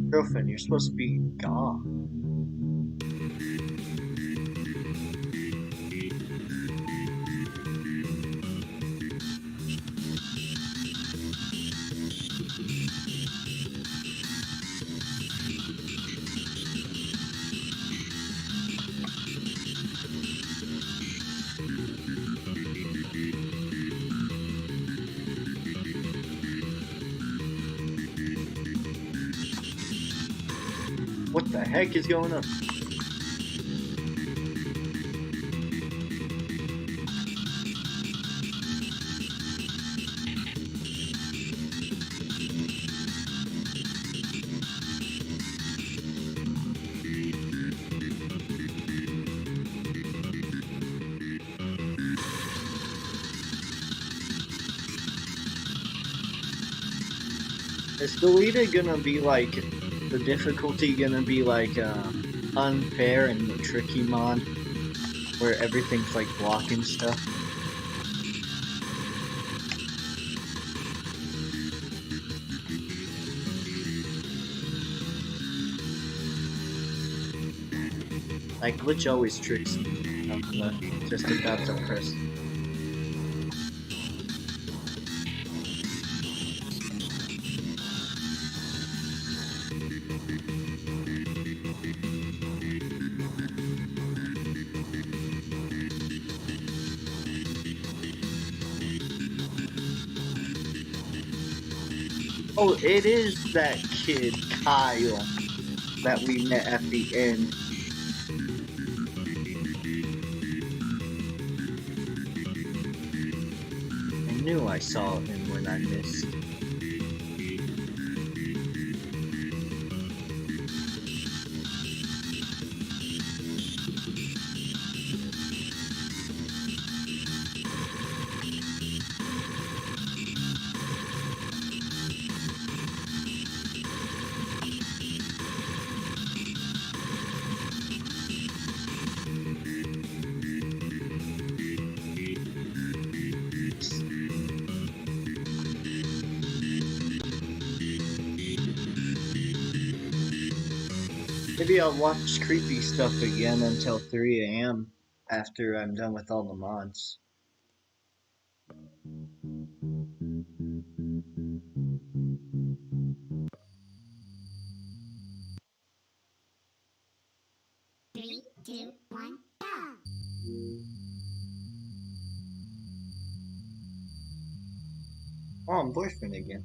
Girlfriend, you're supposed to be gone. What the heck is going on? Is Deleted gonna be like, the difficulty gonna be like unfair and the tricky mod, where everything's like blocking stuff? Like glitch always tricks me. I'm just about to press. Oh, it is that kid, Kyle, that we met at the end. I knew I saw him when I missed. Maybe I'll watch creepy stuff again until 3 AM after I'm done with all the mods. Three, two, one, go. Oh, I'm boyfriend again.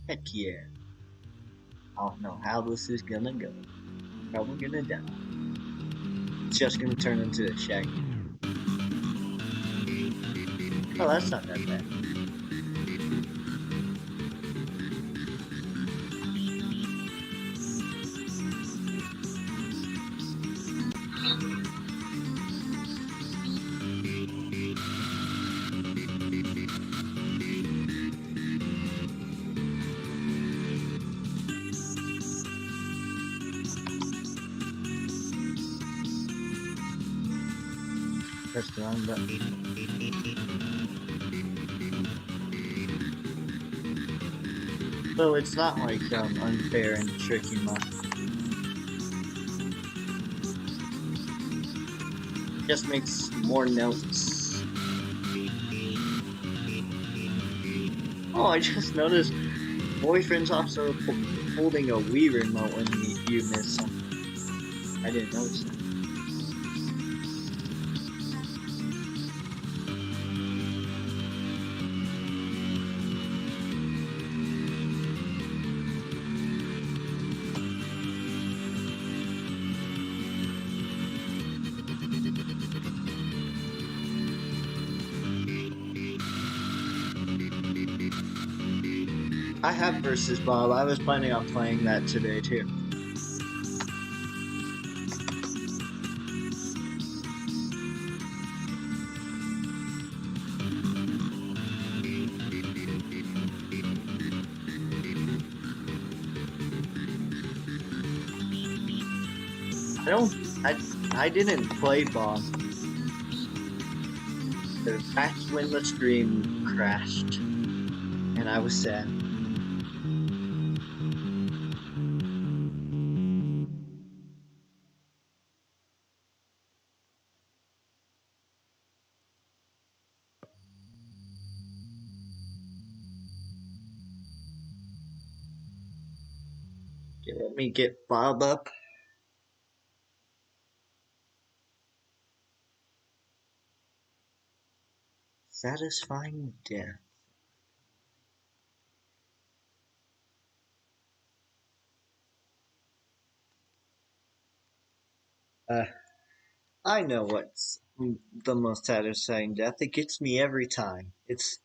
Heck yeah. I don't know how this is gonna go. Probably gonna die. It's just gonna turn into a shaggy. Oh, that's not that bad. Press the wrong button. So it's not like unfair and tricky much. Just makes more notes. Oh, I just noticed boyfriend's also holding a Wii remote when you miss something. I didn't notice that. I have versus Bob. I was planning on playing that today too. I didn't play Bob. That's when the stream crashed, and I was sad. Okay, let me get Bob up. Satisfying death. I know what's the most satisfying death. It gets me every time. It's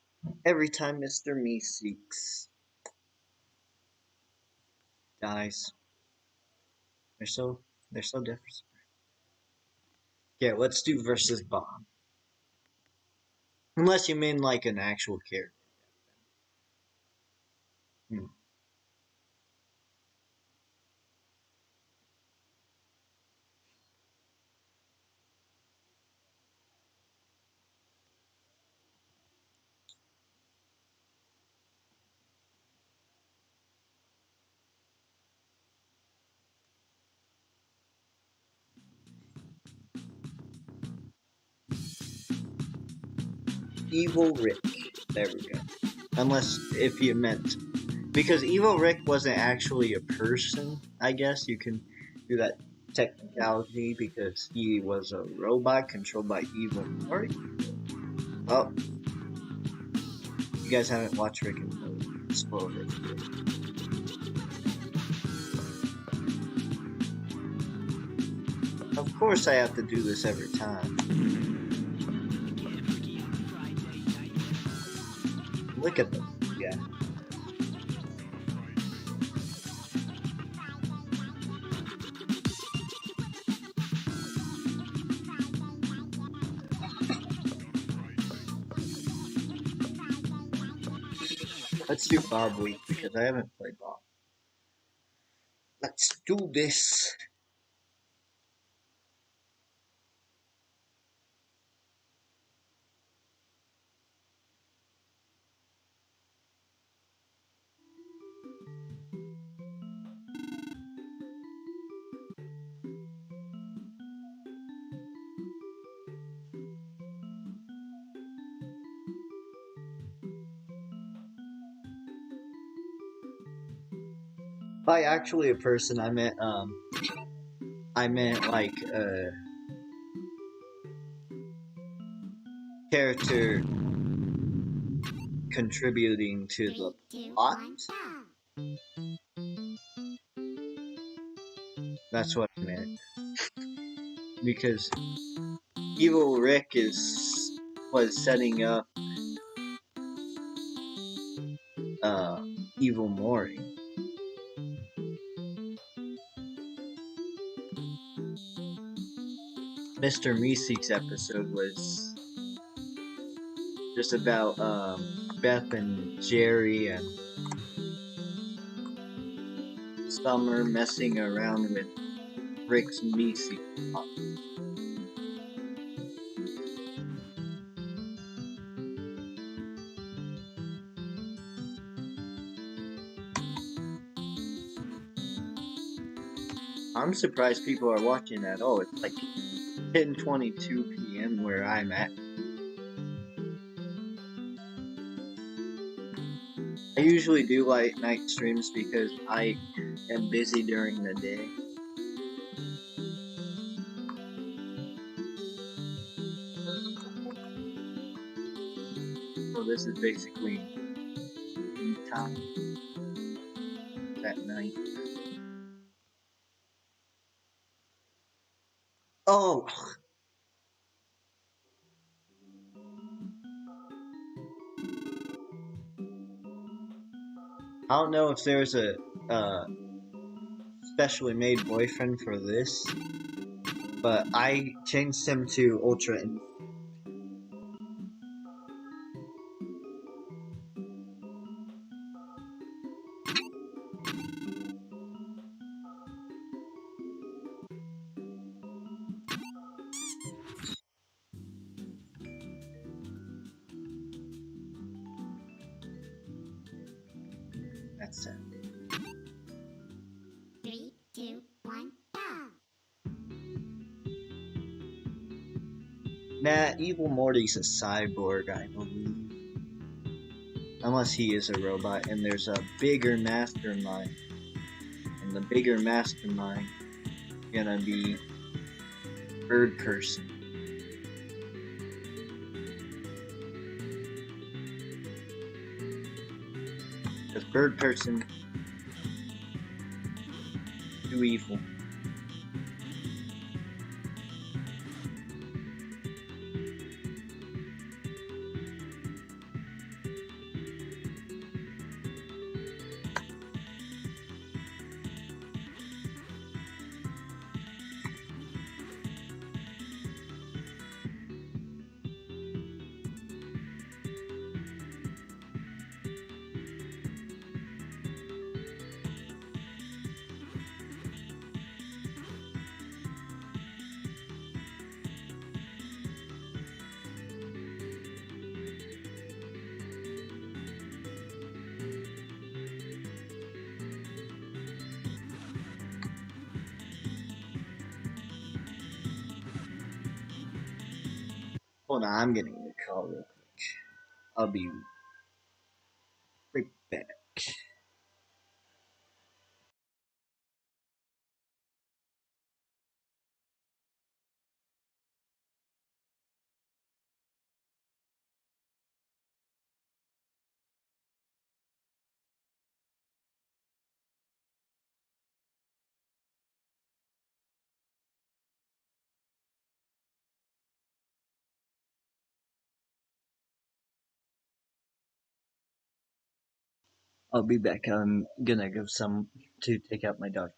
every time Mr. Meeseeks dies. They're so different. Yeah, let's do versus Bob. Unless you mean like an actual character. Evil Rick. There we go. Unless if you meant, because Evil Rick wasn't actually a person. I guess you can do that technicality because he was a robot controlled by Evil Mori. Oh, you guys haven't watched Rick and Morty. Spoiled it. Of course I have to do this every time. Look at them. Yeah. Let's do Bob Week because I haven't played Bob. Let's do this. By actually a person, I meant like a character contributing to the 3, 2, plot. 1, go. That's what I meant. Because Evil Rick was setting up Evil Mori. Mr. Meeseeks episode was just about Beth and Jerry and Summer messing around with Rick's Meeseeks. I'm surprised people are watching at all. It's like 10:22 p.m. where I'm at. I usually do like night streams because I am busy during the day. So this is basically me time at night. Oh, I don't know if there's a specially made boyfriend for this, but I changed him to Ultra. That's it. 3, 2, 1, go! Nah, Evil Morty's a cyborg, I believe. Unless he is a robot, and there's a bigger mastermind. And the bigger mastermind gonna be Bird Person. Because Bird Person too evil. Hold on, I'm getting a call real quick. I'll be right back. I'll be back. I'm gonna go to take out my dog.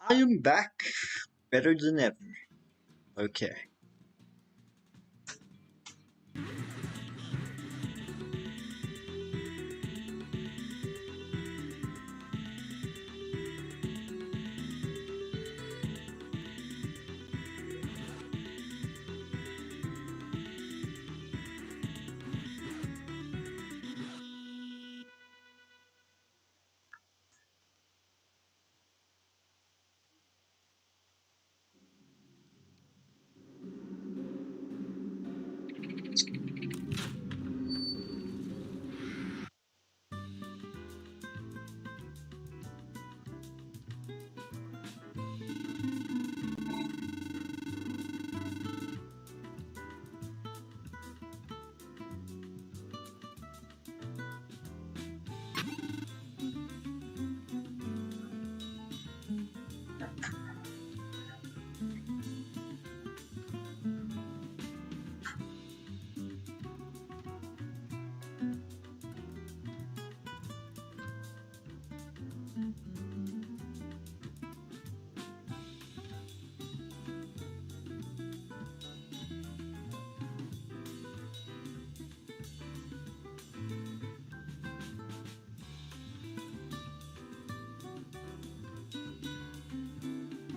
I am back, better than ever. Okay.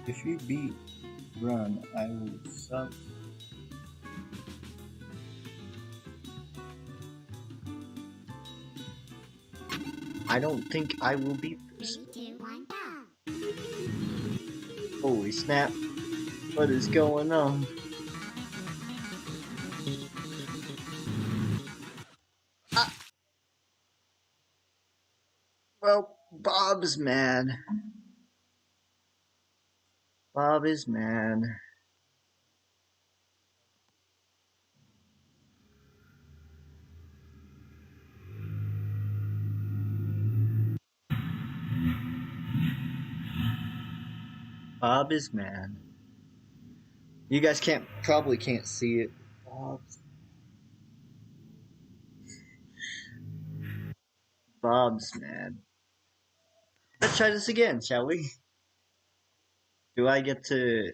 If you beat Run, I will sub. I don't think I will beat this. 3, 2, 1, go. Holy snap. What is going on? Ah, well, Bob's mad. Bob is mad. Bob is mad. You guys probably can't see it. Bob's mad. Let's try this again, shall we? Do I get to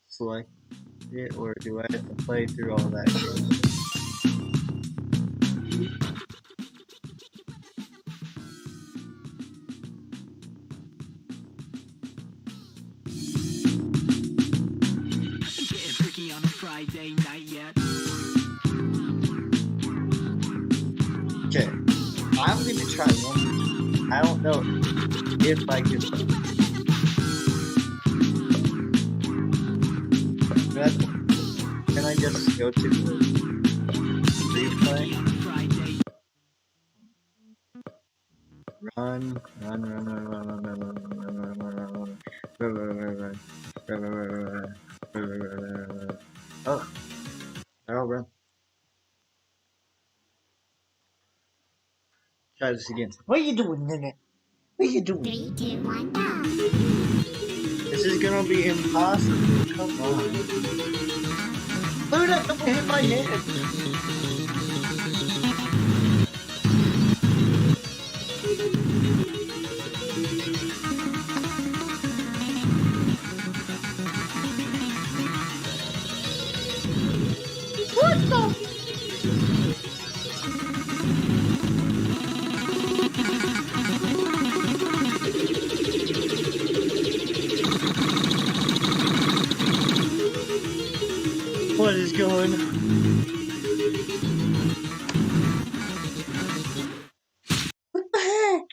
select it, or do I have to play through all that shit? Getting freaky on a Friday night yet. Okay, I'm going to try one. I don't know if I can. Can I just go to the replay? Run. Oh, I'll run. Try this again. What are you doing, Nene? What are you doing? 3, 2, 1, go. This is gonna be impossible. Come on. Dude, don't hit my head. What the? What is going on? What the heck?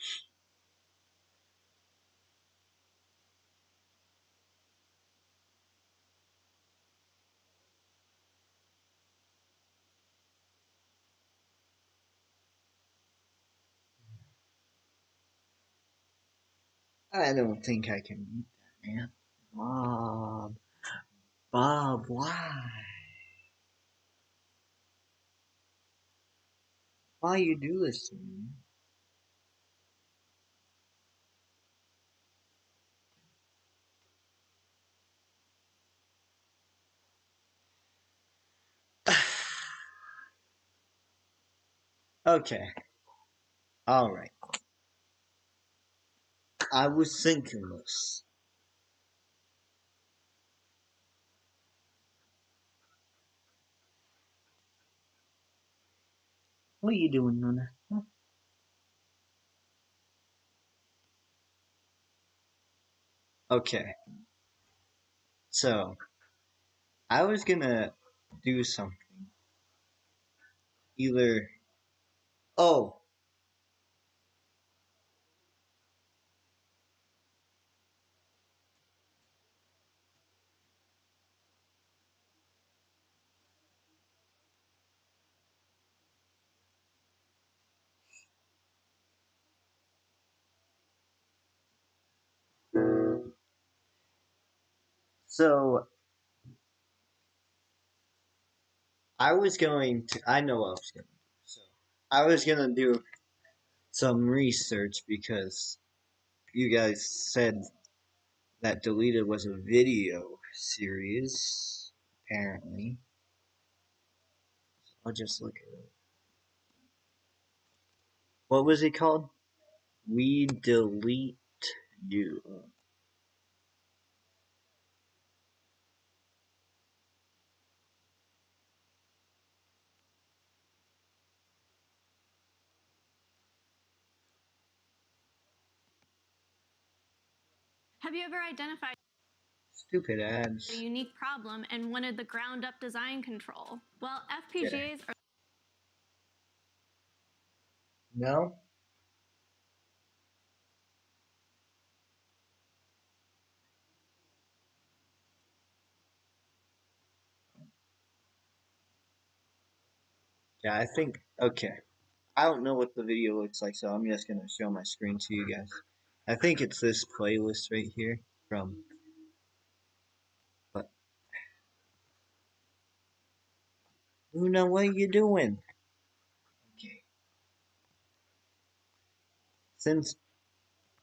I don't think I can beat that, man. Bob, why? Why you do this to me? Okay. Alright. I was thinking this. What are you doing, Nana? Huh? Okay, so I was gonna do something. Either oh, so I was going to. I know what I was gonna do. So I was gonna do some research because you guys said that Deleted was a video series. Apparently, I'll just look at it. What was it called? We Delete You. Have you ever identified Stupid ads. a unique problem and wanted the ground-up design control? Well, FPGAs are... No? Yeah, I think. Okay. I don't know what the video looks like, so I'm just gonna show my screen to you guys. I think it's this playlist right here from. But Luna, what are you doing? Okay. Since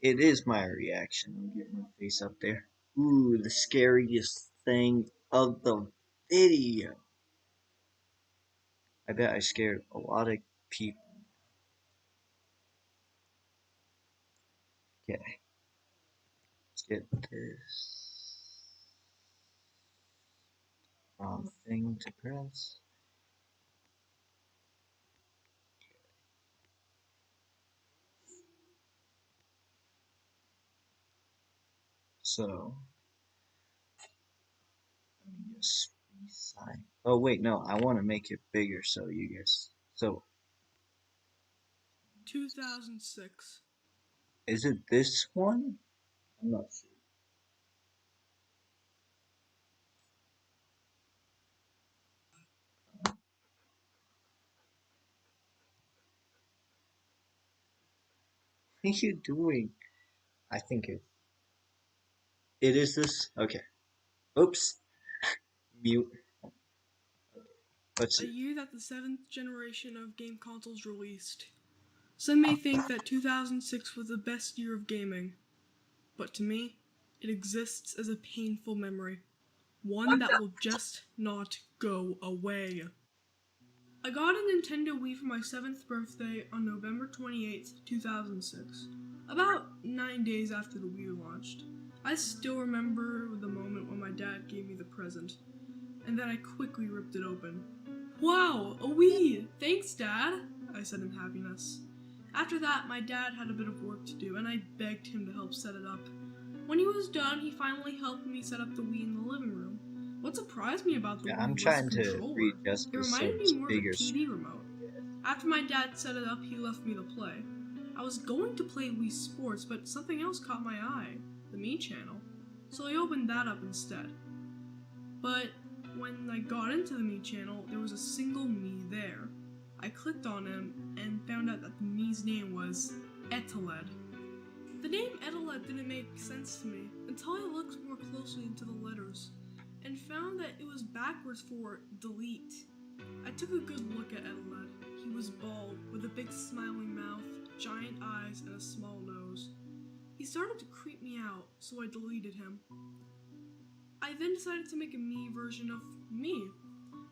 it is my reaction, I'll get my face up there. Ooh, the scariest thing of the video. I bet I scared a lot of people. Okay. Let's get this wrong thing to press. So let me just resize. Oh wait, no, I want to make it bigger so you guys. So 2006. is it this one? I'm not sure. What are you doing? I think it is this. Okay. Oops. Mute. Let's A see. year that the 7th generation of game consoles released. Some may think that 2006 was the best year of gaming, but to me, it exists as a painful memory. One that will just not go away. I got a Nintendo Wii for my 7th birthday on November 28th, 2006. About 9 days after the Wii launched. I still remember the moment when my dad gave me the present, and then I quickly ripped it open. Wow, a Wii! Thanks, Dad, I said in happiness. After that, my dad had a bit of work to do, and I begged him to help set it up. When he was done, he finally helped me set up the Wii in the living room. What surprised me about the Yeah, Wii I'm was trying the to controller. readjust It this so reminded it's me more of a bigger. TV remote. After my dad set it up, he left me to play. I was going to play Wii Sports, but something else caught my eye, the Me channel. So I opened that up instead. But when I got into the Me channel, there was a single Me there. I clicked on him and found out that the Me's name was Eteled. The name Eteled didn't make sense to me until I looked more closely into the letters and found that it was backwards for delete. I took a good look at Eteled. He was bald, with a big smiling mouth, giant eyes, and a small nose. He started to creep me out, so I deleted him. I then decided to make a Me version of me.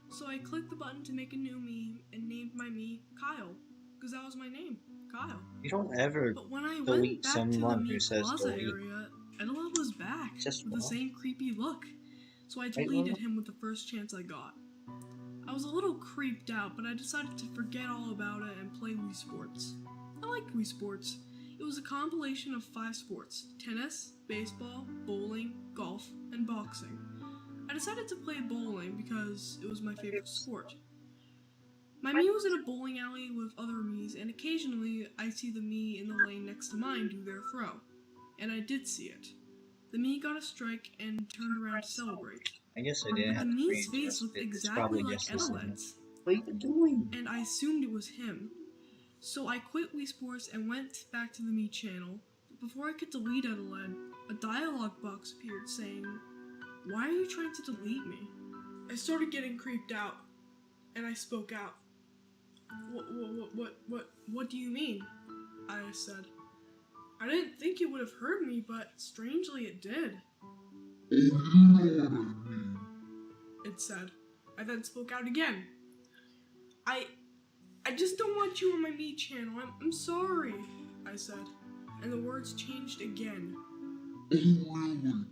So I clicked the button to make a new Me and named my Me Kyle, because that was my name, Kyle. You don't ever But when I went delete back to the someone Me who says Plaza delete. area, Eteled was back Just with the wrong. same creepy look. So I Right, deleted Luna? him with the first chance I got. I was a little creeped out, but I decided to forget all about it and play Wii Sports. I liked Wii Sports. It was a compilation of 5 sports: tennis, baseball, bowling, golf, and boxing. I decided to play bowling because it was my favorite sport. My Mii was in a bowling alley with other Miis, and occasionally I see the Mii in the lane next to mine do their throw. And I did see it. The Mii got a strike and turned around to celebrate. I guess I didn't have The to Mii's readjust face looked it. It's exactly probably like just the same. Edeled's, What are you doing? and I assumed it was him. So I quit Wii Sports and went back to the Mii channel. But before I could delete Edeled, a dialogue box appeared saying, "Why are you trying to delete me?" I started getting creeped out, and I spoke out. What do you mean?" I said. "I didn't think it would have hurt me, but strangely it did." Oh, you know what I mean. It said. I then spoke out again. I just don't want you on my Mii channel. I'm sorry," I said. And the words changed again. Oh, really?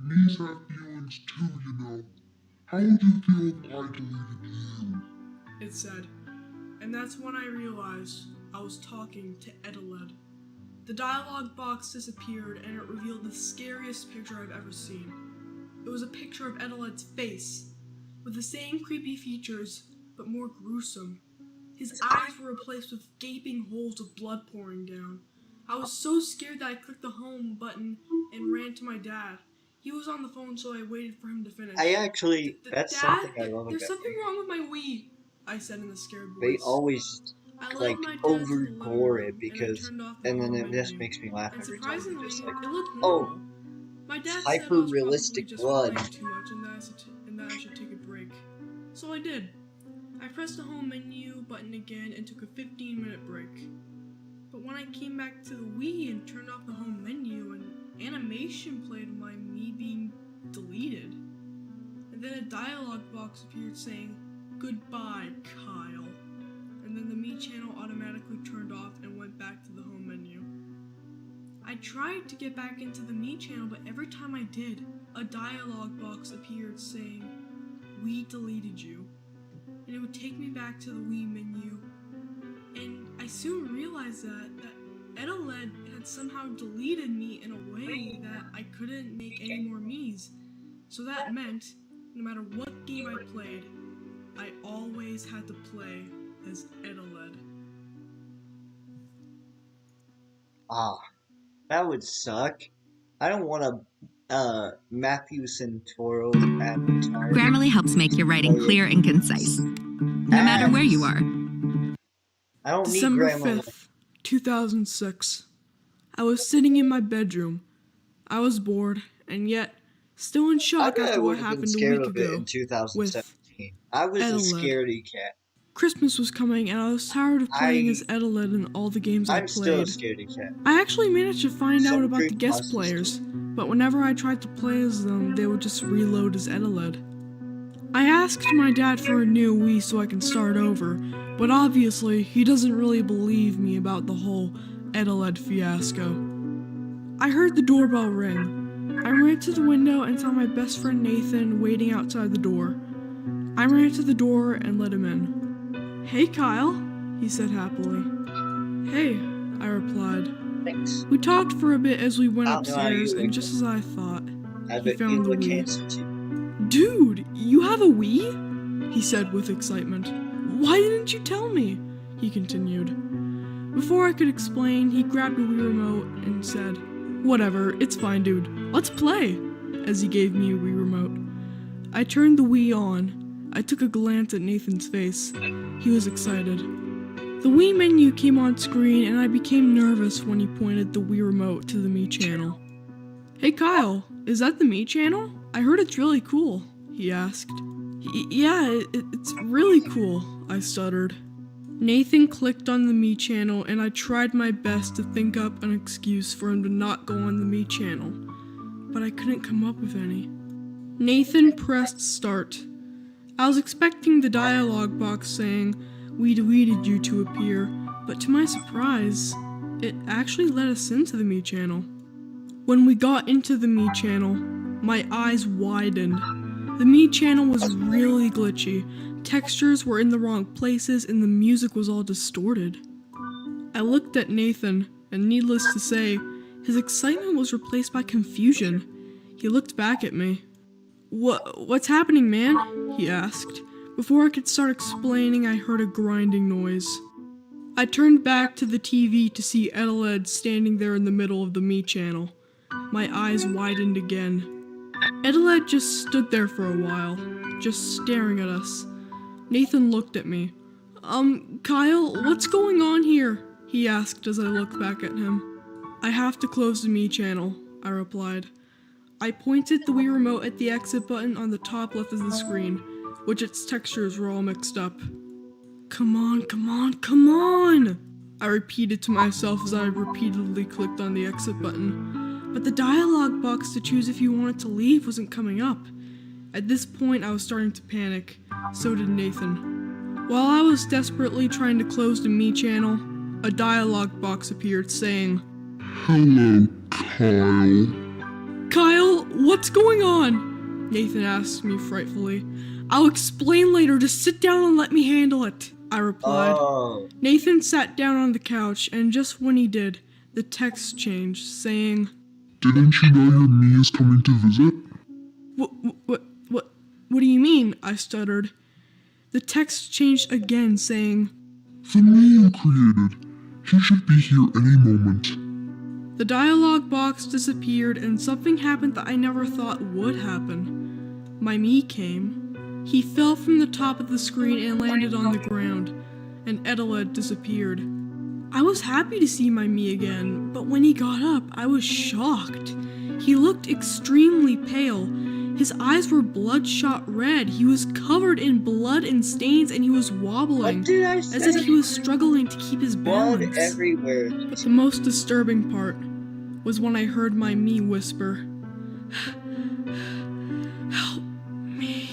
Mii's have feelings too, you know. How would you feel if I deleted you? It said. And that's when I realized I was talking to Edeled. The dialogue box disappeared and it revealed the scariest picture I've ever seen. It was a picture of Edeled's face, with the same creepy features, but more gruesome. His eyes were replaced with gaping holes of blood pouring down. I was so scared that I clicked the home button and ran to my dad. He was on the phone, so I waited for him to finish. That's Dad, something I love there's about something you. wrong with my Wii, I said in a scared voice. They always I led like my dad to the living over room, it because, and I turned off the and then home it just menu. makes me laugh And every time. surprisingly, Just like, it looked oh, normal. My dad said I was hyper-realistic probably just blood. playing too much and that I should take a break. So I did. I pressed the home menu button again and took a 15-minute break. But when I came back to the Wii and turned off the home menu, an animation played of my Mii being deleted. And then a dialogue box appeared saying, "Goodbye, Kyle." And then the Mii channel automatically turned off and went back to the home menu. I tried to get back into the Mii channel, but every time I did, a dialogue box appeared saying, "We deleted you." And it would take me back to the Wii menu. And I soon realized that Edeled had somehow deleted me in a way that I couldn't make any more Miis. So that meant, no matter what game I played, I always had to play as Edeled. Ah, that would suck. I don't want a Matthew Santoro avatar. Grammarly helps make your writing clear and concise, no matter where you are. I don't December need Grammarly. 5th, 2006. I was sitting in my bedroom. I was bored, and yet still in I shock bet I after what would have been happened a scared week of it ago. in 2017. I was a Edeled. scaredy cat. Christmas was coming, and I was tired of playing I- as Edeled in all the games I I'm still a played. scaredy cat. I actually managed to find out Some about the drink guest pastas players, but whenever I tried to play as them, they would just reload as Edeled. I asked my dad for a new Wii so I can start over, but obviously he doesn't really believe me about the whole Edeled fiasco. I heard the doorbell ring. I ran to the window and saw my best friend Nathan waiting outside the door. I ran to the door and let him in. "Hey Kyle," he said happily. "Hey," I replied. Thanks. We talked for a bit as we went I don't know how upstairs, you and would- just as I thought, I he bet you found the would Wii. cancel too. "Dude, you have a Wii?" he said with excitement. "Why didn't you tell me?" he continued. Before I could explain, he grabbed a Wii remote and said, "Whatever, it's fine, dude. Let's play," as he gave me a Wii remote. I turned the Wii on. I took a glance at Nathan's face. He was excited. The Wii menu came on screen, and I became nervous when he pointed the Wii remote to the Mii channel. "Hey Kyle, is that the Mii channel? I heard it's really cool," he asked. Yeah, it's really cool," I stuttered. Nathan clicked on the Mii channel, and I tried my best to think up an excuse for him to not go on the Mii channel, but I couldn't come up with any. Nathan pressed start. I was expecting the dialogue box saying, "We deleted you" to appear, but to my surprise, it actually let us into the Mii channel. When we got into the Mii channel, my eyes widened. The Mii channel was really glitchy. Textures were in the wrong places and the music was all distorted. I looked at Nathan, and needless to say, his excitement was replaced by confusion. He looked back at me. What's happening, man?" he asked. Before I could start explaining, I heard a grinding noise. I turned back to the TV to see Edeled standing there in the middle of the Me channel. My eyes widened again. Edeled just stood there for a while, just staring at us. Nathan looked at me. Kyle, what's going on here?" he asked as I looked back at him. "I have to close the Me channel," I replied. I pointed the Wii remote at the exit button on the top left of the screen, which its textures were all mixed up. Come on, come on, come on!" I repeated to myself as I repeatedly clicked on the exit button. But the dialogue box to choose if you wanted to leave wasn't coming up. At this point, I was starting to panic. So did Nathan. While I was desperately trying to close the Me channel, a dialogue box appeared saying, Hello, Kyle. "Kyle, what's going on?" Nathan asked me frightfully. "I'll explain later, just sit down and let me handle it," I replied. Oh. Nathan sat down on the couch, and just when he did, the text changed, saying, Didn't you know your me is coming to visit? What do you mean?" I stuttered. The text changed again, saying, The me you created. He should be here any moment. The dialogue box disappeared, and something happened that I never thought would happen. My me came. He fell from the top of the screen and landed on the ground, and Edeled disappeared. I was happy to see my me again, but when he got up, I was shocked. He looked extremely pale. His eyes were bloodshot red. He was covered in blood and stains, and he was wobbling, What did I say? as if he was struggling to keep his Blood balance. everywhere. But the most disturbing part was when I heard my me whisper, "Help me."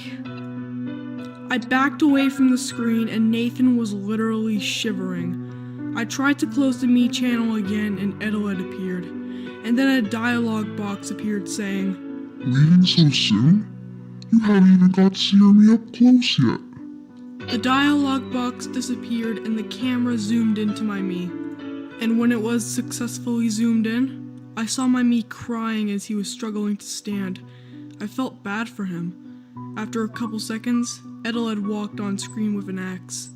I backed away from the screen, and Nathan was literally shivering. I tried to close the Me channel again, and Edeled appeared. And then a dialogue box appeared saying, Leaving so soon? You haven't even got to see me up close yet. The dialogue box disappeared and the camera zoomed into my me. And when it was successfully zoomed in, I saw my me crying as he was struggling to stand. I felt bad for him. After a couple seconds, Edeled walked on screen with an axe.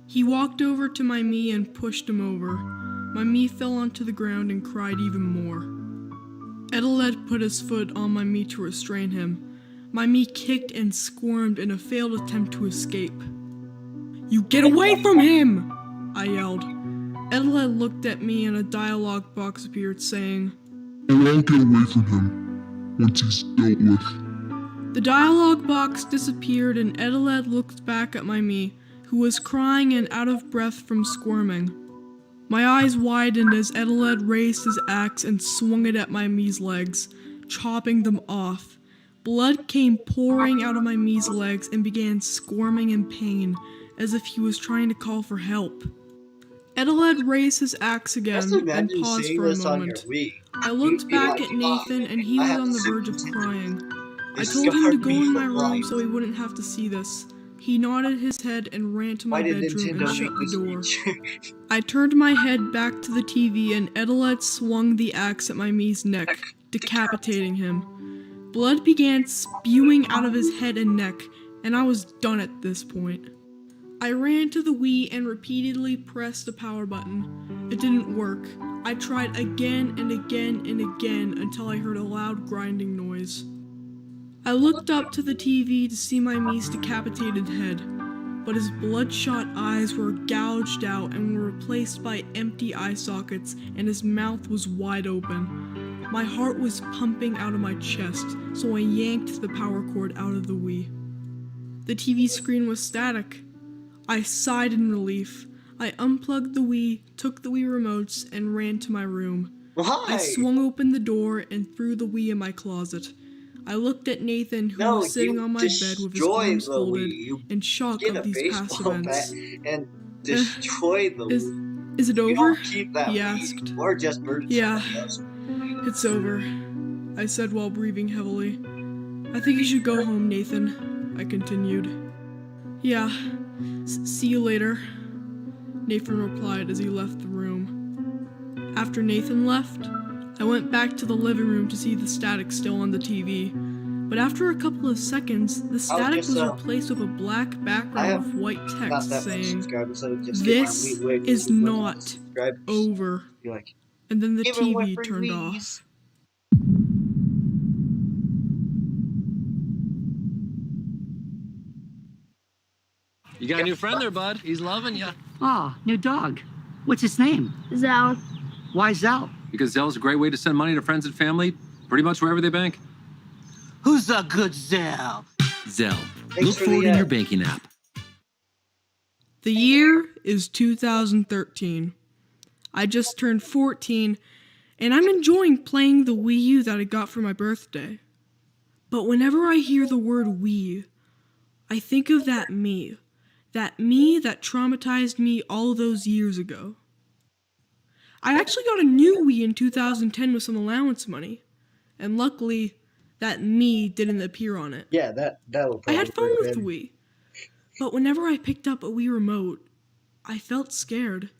He walked over to my me and pushed him over. My me fell onto the ground and cried even more. Edeled put his foot on my me to restrain him. My me kicked and squirmed in a failed attempt to escape. "You get away from him!" I yelled. Edeled looked at me and a dialogue box appeared saying, I'll get away from him once he's dealt with. The dialogue box disappeared and Edeled looked back at my me, who was crying and out of breath from squirming. My eyes widened as Edeled raised his axe and swung it at my me's legs, chopping them off. Blood came pouring out of my me's legs and began squirming in pain, as if he was trying to call for help. Edeled raised his axe again Just and imagine paused seeing for a this on your moment. Wii. I looked You'd be back like, at Nathan and he I was have on the to verge of sit crying. I This told him to scarred go me in for my room life. so he wouldn't have to see this. He nodded his head and ran to my Why did bedroom and Nintendo shut make the this door. feature? I turned my head back to the TV and Edeled swung the axe at my me's neck, decapitating him. Blood began spewing out of his head and neck, and I was done at this point. I ran to the Wii and repeatedly pressed the power button. It didn't work. I tried again and again and again until I heard a loud grinding noise. I looked up to the TV to see my me's decapitated head, but his bloodshot eyes were gouged out and were replaced by empty eye sockets, and his mouth was wide open. My heart was pumping out of my chest, so I yanked the power cord out of the Wii. The TV screen was static. I sighed in relief. I unplugged the Wii, took the Wii remotes, and ran to my room. Why? I swung open the door and threw the Wii in my closet. I looked at Nathan, who was sitting on my bed with his arms folded in shock of these past events. And destroy the Wii. Is it You over? don't keep that He Wii, asked. or just burn Yeah, somebody else. it's over, I said while breathing heavily. I think you should go home, Nathan, I continued. Yeah, see you later, Nathan replied as he left the room. After Nathan left, I went back to the living room to see the static still on the TV, but after a couple of seconds, the static was replaced with a black background with white text saying, "This is not over." And then the TV turned off. You got a new friend there, bud. He's loving you. Ah, new dog. What's his name? Zell. Why Zell? Because Zelle's a great way to send money to friends and family, pretty much wherever they bank. Who's a good Zell? Zelle. Look for it in your banking app. The year is 2013. I just turned 14, and I'm enjoying playing the Wii U that I got for my birthday. But whenever I hear the word Wii, I think of that me that traumatized me all those years ago. I actually got a new Wii in 2010 with some allowance money, and luckily, that me didn't appear on it. Yeah, that'll probably I had fun with the Wii, but whenever I picked up a Wii remote, I felt scared.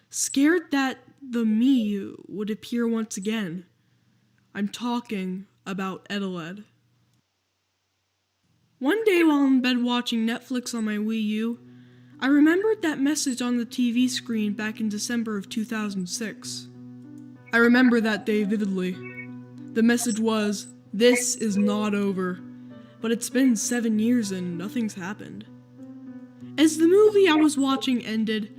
Scared that the me would appear once again. I'm talking about Edeled. One day while in bed watching Netflix on my Wii U, I remembered that message on the TV screen back in December of 2006. I remember that day vividly. The message was, "This is not over," but it's been 7 years and nothing's happened. As the movie I was watching ended,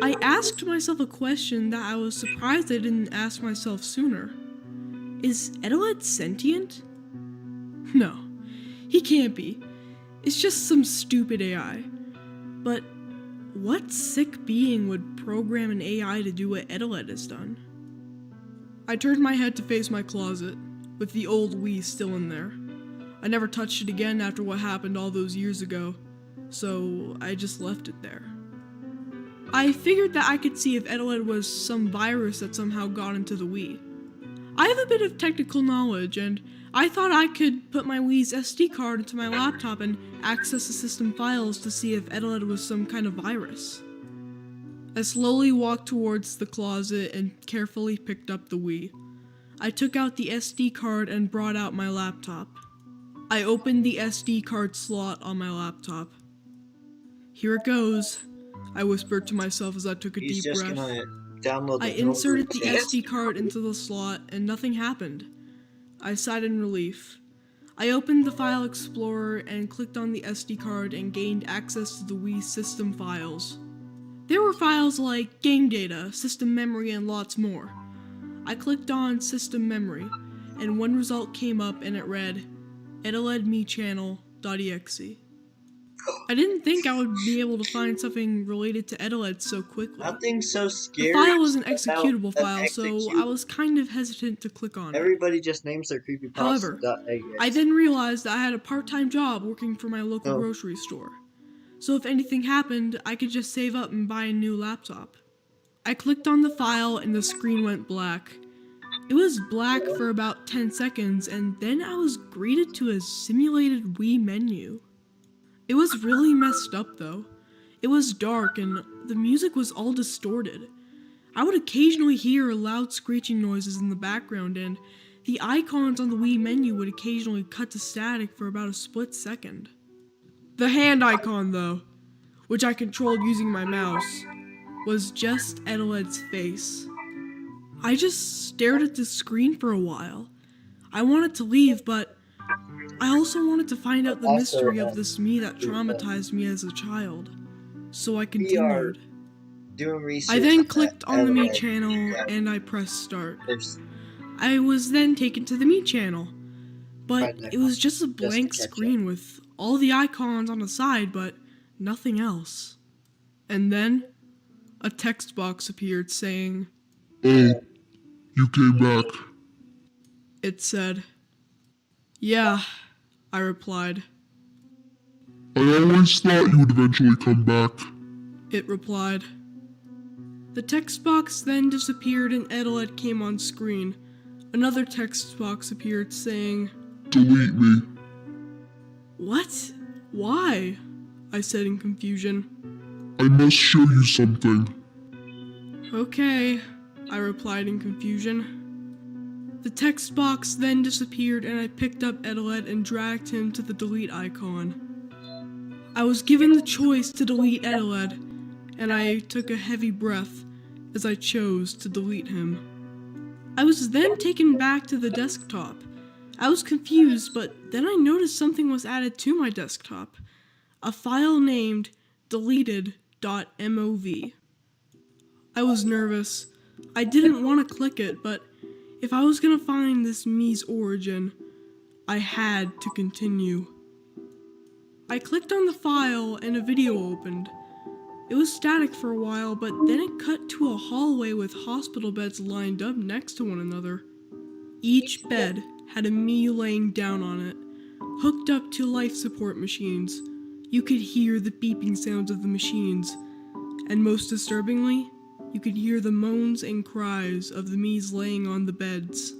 I asked myself a question that I was surprised I didn't ask myself sooner. Is Edeled sentient? No, he can't be. It's just some stupid AI. But what sick being would program an AI to do what Edeled has done? I turned my head to face my closet, with the old Wii still in there. I never touched it again after what happened all those years ago, so I just left it there. I figured that I could see if Edeled was some virus that somehow got into the Wii. I have a bit of technical knowledge, and I thought I could put my Wii's SD card into my laptop and access the system files to see if Edeled was some kind of virus. I slowly walked towards the closet and carefully picked up the Wii. I took out the SD card and brought out my laptop. I opened the SD card slot on my laptop. "Here it goes," I whispered to myself as I took a deep breath. I inserted the SD card into the slot and nothing happened. I sighed in relief. I opened the File Explorer and clicked on the SD card and gained access to the Wii system files. There were files like game data, system memory, and lots more. I clicked on system memory, and one result came up and it read, edeledmechannel.exe. I didn't think I would be able to find something related to Edeled so quickly. Nothing so scary. The file was an executable file, so I was kind of hesitant to click on it. Everybody just names their creepypasta. However, I then realized that I had a part-time job working for my local grocery store. So if anything happened, I could just save up and buy a new laptop. I clicked on the file and the screen went black. It was black for about 10 seconds, and then I was greeted to a simulated Wii menu. It was really messed up though. It was dark and the music was all distorted. I would occasionally hear loud screeching noises in the background, and the icons on the Wii menu would occasionally cut to static for about a split second. The hand icon though, which I controlled using my mouse, was just Edeled's face. I just stared at the screen for a while. I wanted to leave, but I also wanted to find out the mystery of this me that traumatized me as a child. So I continued. I then clicked on the Me channel and I pressed start. I was then taken to the Me channel, but it was just a blank screen with all the icons on the side but nothing else. And then a text box appeared saying, "Oh, you came back." It said, "Yeah," I replied. "I always thought you would eventually come back." It replied. The text box then disappeared and Edeled came on screen. Another text box appeared saying, "Delete me." "What? Why?" I said in confusion. I must show you something. Okay, I replied in confusion. The text box then disappeared and I picked up Edeled and dragged him to the delete icon. I was given the choice to delete Edeled, and I took a heavy breath as I chose to delete him. I was then taken back to the desktop. I was confused, but then I noticed something was added to my desktop. A file named deleted.mov. I was nervous. I didn't want to click it, but if I was gonna find this Mii's origin, I had to continue. I clicked on the file and a video opened. It was static for a while, but then it cut to a hallway with hospital beds lined up next to one another. Each bed had a Mii laying down on it, hooked up to life support machines. You could hear the beeping sounds of the machines, and most disturbingly, you could hear the moans and cries of the Miis laying on the beds.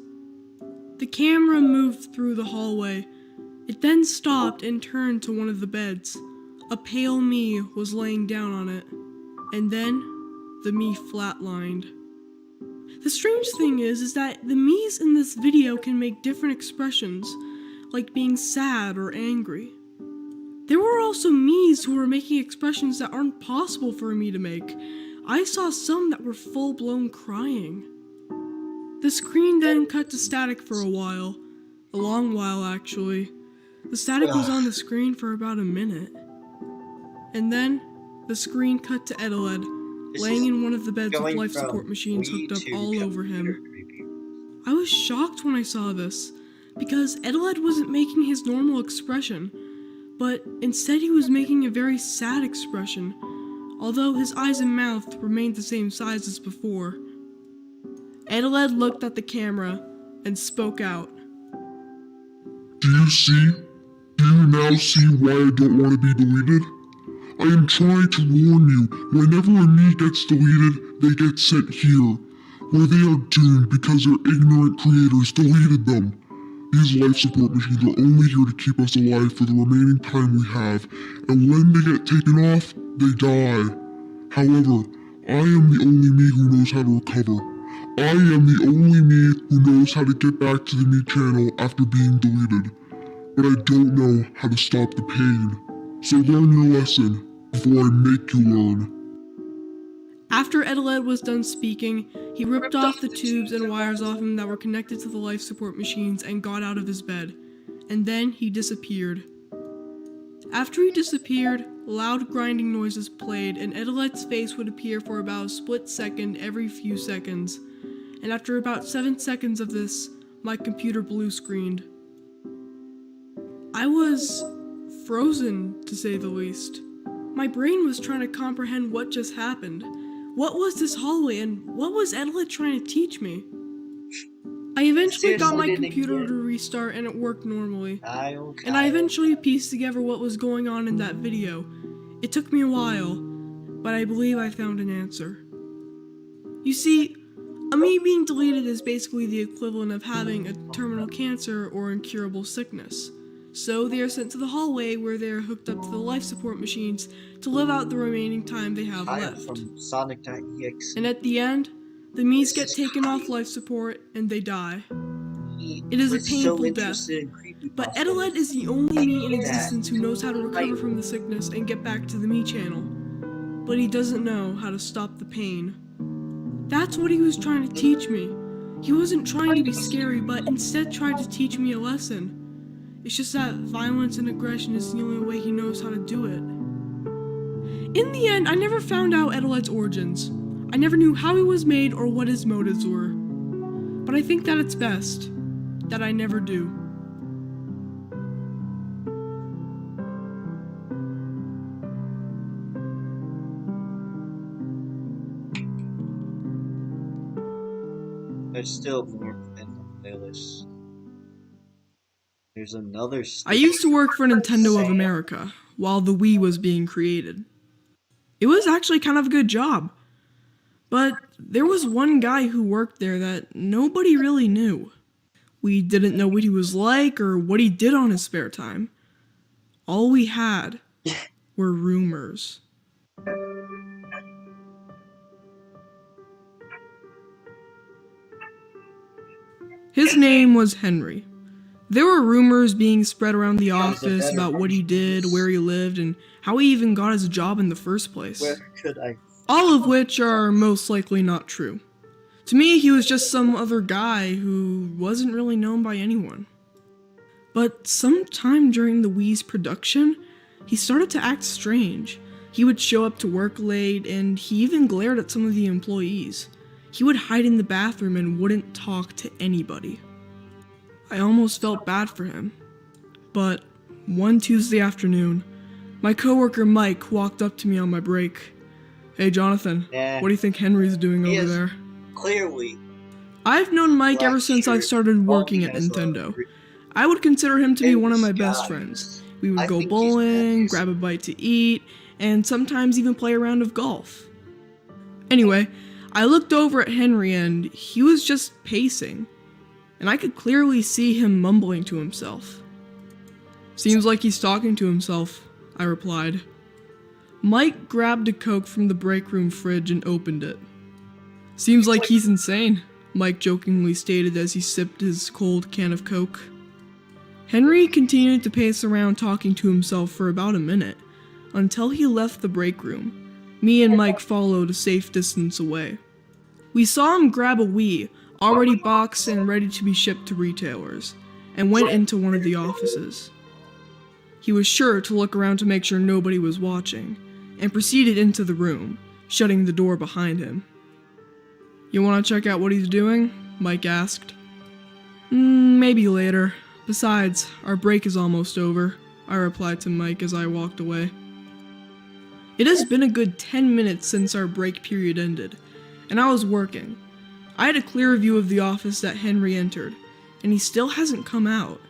The camera moved through the hallway. It then stopped and turned to one of the beds. A pale Mii was laying down on it, and then the Mii flatlined. The strange thing is that the Miis in this video can make different expressions, like being sad or angry. There were also Miis who were making expressions that aren't possible for a Mii to make. I saw some that were full-blown crying. The screen then cut to static for a while. A long while, actually. The static was on the screen for about a minute. And then, the screen cut to Edeled, laying in one of the beds with life support machines hooked up all over him. I was shocked when I saw this, because Edeled wasn't making his normal expression, but instead he was making a very sad expression, although his eyes and mouth remained the same size as before. Edeled looked at the camera and spoke out. Do you see? Do you now see why I don't want to be deleted? I am trying to warn you, whenever a Mii gets deleted, they get sent here, where they are doomed because their ignorant creators deleted them. These life support machines are only here to keep us alive for the remaining time we have, and when they get taken off, they die. However, I am the only Mii who knows how to recover. I am the only Mii who knows how to get back to the Mii channel after being deleted. But I don't know how to stop the pain. So learn your lesson before I make you learn. After Edeled was done speaking, he ripped off the tubes and wires off him that were connected to the life support machines and got out of his bed. And then he disappeared. After he disappeared, loud grinding noises played and Edeled's face would appear for about a split second every few seconds. And after about 7 seconds of this, my computer blue screened. I was frozen, to say the least. My brain was trying to comprehend what just happened. What was this hallway and what was Edeled trying to teach me? I eventually got my computer to restart and it worked normally. And I eventually pieced together what was going on in that video. It took me a while, but I believe I found an answer. You see, a Mii being deleted is basically the equivalent of having a terminal cancer or incurable sickness. So they are sent to the hallway where they are hooked up to the life support machines to live out the remaining time they have left. And at the end, the Miis get taken off life support and they die. It is a painful death, but Edeled is the only Mii in existence who knows how to recover from the sickness and get back to the Mii channel. But he doesn't know how to stop the pain. That's what he was trying to teach me. He wasn't trying to be scary, but instead tried to teach me a lesson. It's just that violence and aggression is the only way he knows how to do it. In the end, I never found out Edeled's origins. I never knew how he was made or what his motives were. But I think that it's best that I never do. There's still more in the playlist. There's another. I used to work for Nintendo of America while the Wii was being created. It was actually kind of a good job. But there was one guy who worked there that nobody really knew. We didn't know what he was like or what he did on his spare time. All we had were rumors. His name was Henry. There were rumors being spread around the office about what he did, where he lived, and how he even got his job in the first place. Where could I? All of which are most likely not true. To me, he was just some other guy who wasn't really known by anyone. But sometime during the Wii's production, he started to act strange. He would show up to work late, and he even glared at some of the employees. He would hide in the bathroom and wouldn't talk to anybody. I almost felt bad for him. But one Tuesday afternoon, my coworker Mike walked up to me on my break. "Hey Jonathan, what do you think Henry's doing over there?" Clearly. I've known Mike ever since I started working at Nintendo. I would consider him to be one of my best friends. We would go bowling, grab a bite to eat, and sometimes even play a round of golf. Anyway, I looked over at Henry and he was just pacing, and I could clearly see him mumbling to himself. "Seems like he's talking to himself," I replied. Mike grabbed a Coke from the break room fridge and opened it. "Seems like he's insane," Mike jokingly stated as he sipped his cold can of Coke. Henry continued to pace around talking to himself for about a minute, until he left the break room. Me and Mike followed a safe distance away. We saw him grab a Wii, already boxed and ready to be shipped to retailers, and went into one of the offices. He was sure to look around to make sure nobody was watching, and proceeded into the room, shutting the door behind him. "You want to check out what he's doing?" Mike asked. Maybe later. Besides, our break is almost over," I replied to Mike as I walked away. It has been a good 10 minutes since our break period ended, and I was working. I had a clear view of the office that Henry entered, and he still hasn't come out.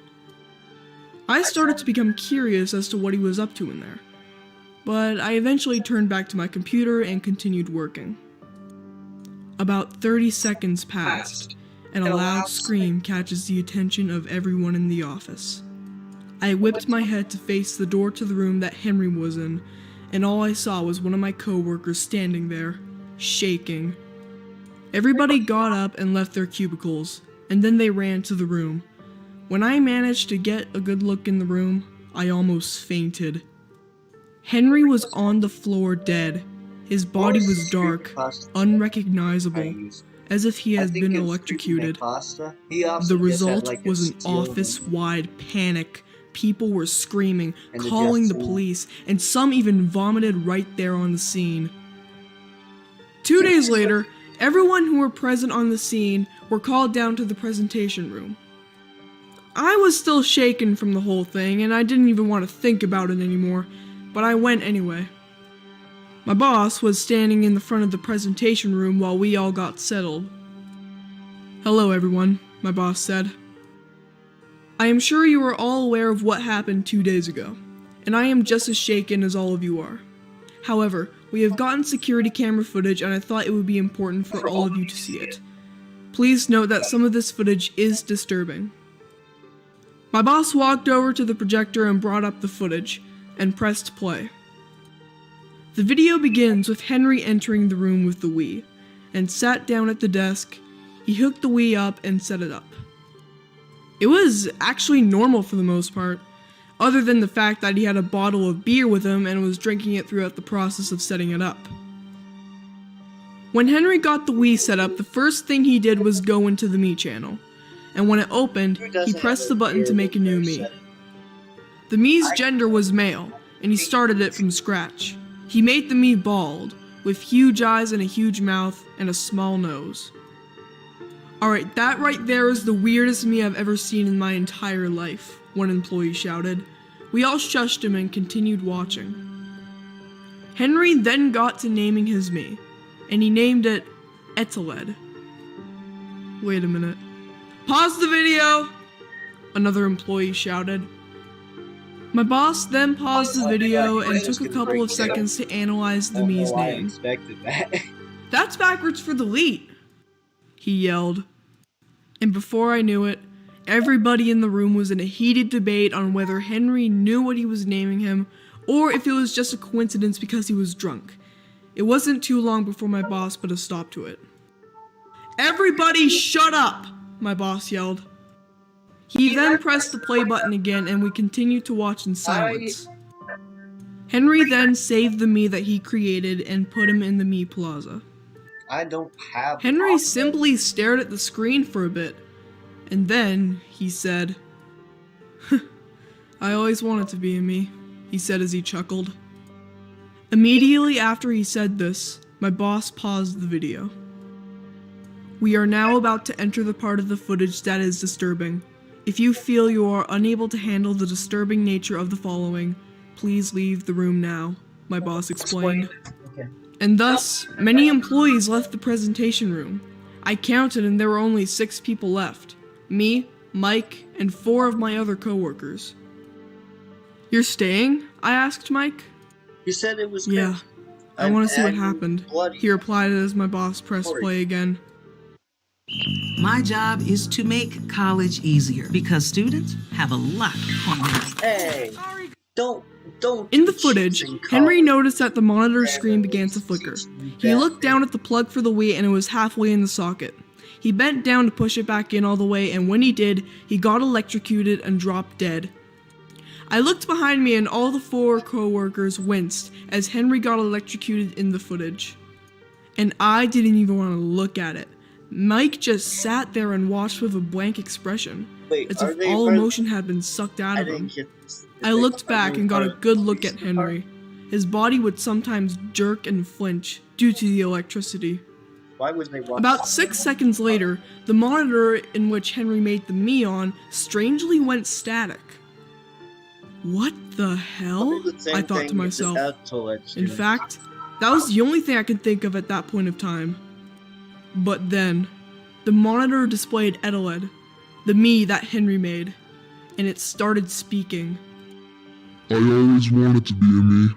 I started to become curious as to what he was up to in there, but I eventually turned back to my computer and continued working. About 30 seconds passed, and a loud scream catches the attention of everyone in the office. I whipped my head to face the door to the room that Henry was in, and all I saw was one of my coworkers standing there, shaking. Everybody got up and left their cubicles, and then they ran to the room. When I managed to get a good look in the room, I almost fainted. Henry was on the floor dead. His body was dark, unrecognizable, as if he had been electrocuted. The result was an office-wide panic. People were screaming, calling the police, and some even vomited right there on the scene. 2 days later, everyone who were present on the scene were called down to the presentation room. I was still shaken from the whole thing, and I didn't even want to think about it anymore, but I went anyway. My boss was standing in the front of the presentation room while we all got settled. "Hello everyone," my boss said. "I am sure you are all aware of what happened 2 days ago, and I am just as shaken as all of you are. However, we have gotten security camera footage and I thought it would be important for all of you to see it. Please note that some of this footage is disturbing." My boss walked over to the projector and brought up the footage, and pressed play. The video begins with Henry entering the room with the Wii, and sat down at the desk. He hooked the Wii up and set it up. It was actually normal for the most part, other than the fact that he had a bottle of beer with him and was drinking it throughout the process of setting it up. When Henry got the Wii set up, the first thing he did was go into the Mii channel, and when it opened, he pressed the button to make a new Mii. The Mii's gender was male, and he started it from scratch. He made the Mii bald, with huge eyes and a huge mouth and a small nose. Alright, that right there is the weirdest Mii I've ever seen in my entire life, one employee shouted. We all shushed him and continued watching. Henry then got to naming his Mii, and he named it Eteled. Wait a minute. Pause the video! Another employee shouted. My boss then paused the video and took a couple of seconds to analyze the Mii's name. I expected that. That's backwards for the lead, he yelled. And before I knew it, everybody in the room was in a heated debate on whether Henry knew what he was naming him or if it was just a coincidence because he was drunk. It wasn't too long before my boss put a stop to it. "Everybody shut up!" my boss yelled. He then pressed the play button again and we continued to watch in silence. Henry then saved the me that he created and put him in the me plaza. I don't have. Henry simply stared at the screen for a bit, and then he said, "I always wanted to be a me," he said as he chuckled. Immediately after he said this, my boss paused the video. "We are now about to enter the part of the footage that is disturbing. If you feel you are unable to handle the disturbing nature of the following, please leave the room now," my boss explained. Okay. And thus, many employees left the presentation room. I counted and there were only 6 people left. Me, Mike, and 4 of my other coworkers. "You're staying?" I asked Mike. You said it was. "Yeah. I want to see what happened," bloody. he replied as my boss pressed play again. My job is to make college easier because students have a lot on their plate. Hey, don't. In the footage, Henry noticed that the monitor screen began to flicker. He looked down at the plug for the Wii and it was halfway in the socket. He bent down to push it back in all the way, and when he did, he got electrocuted and dropped dead. I looked behind me and all the 4 co-workers winced as Henry got electrocuted in the footage. And I didn't even want to look at it. Mike just sat there and watched with a blank expression, as if all emotion had been sucked out of him. I looked back and got a good look at Henry. His body would sometimes jerk and flinch due to the electricity. Why would they watch? About 6 seconds later, the monitor in which Henry made the me on strangely went static. What the hell? I thought to myself. In fact, that was the only thing I could think of at that point of time. But then, the monitor displayed Edeled, the me that Henry made, and it started speaking. I always wanted to be a me.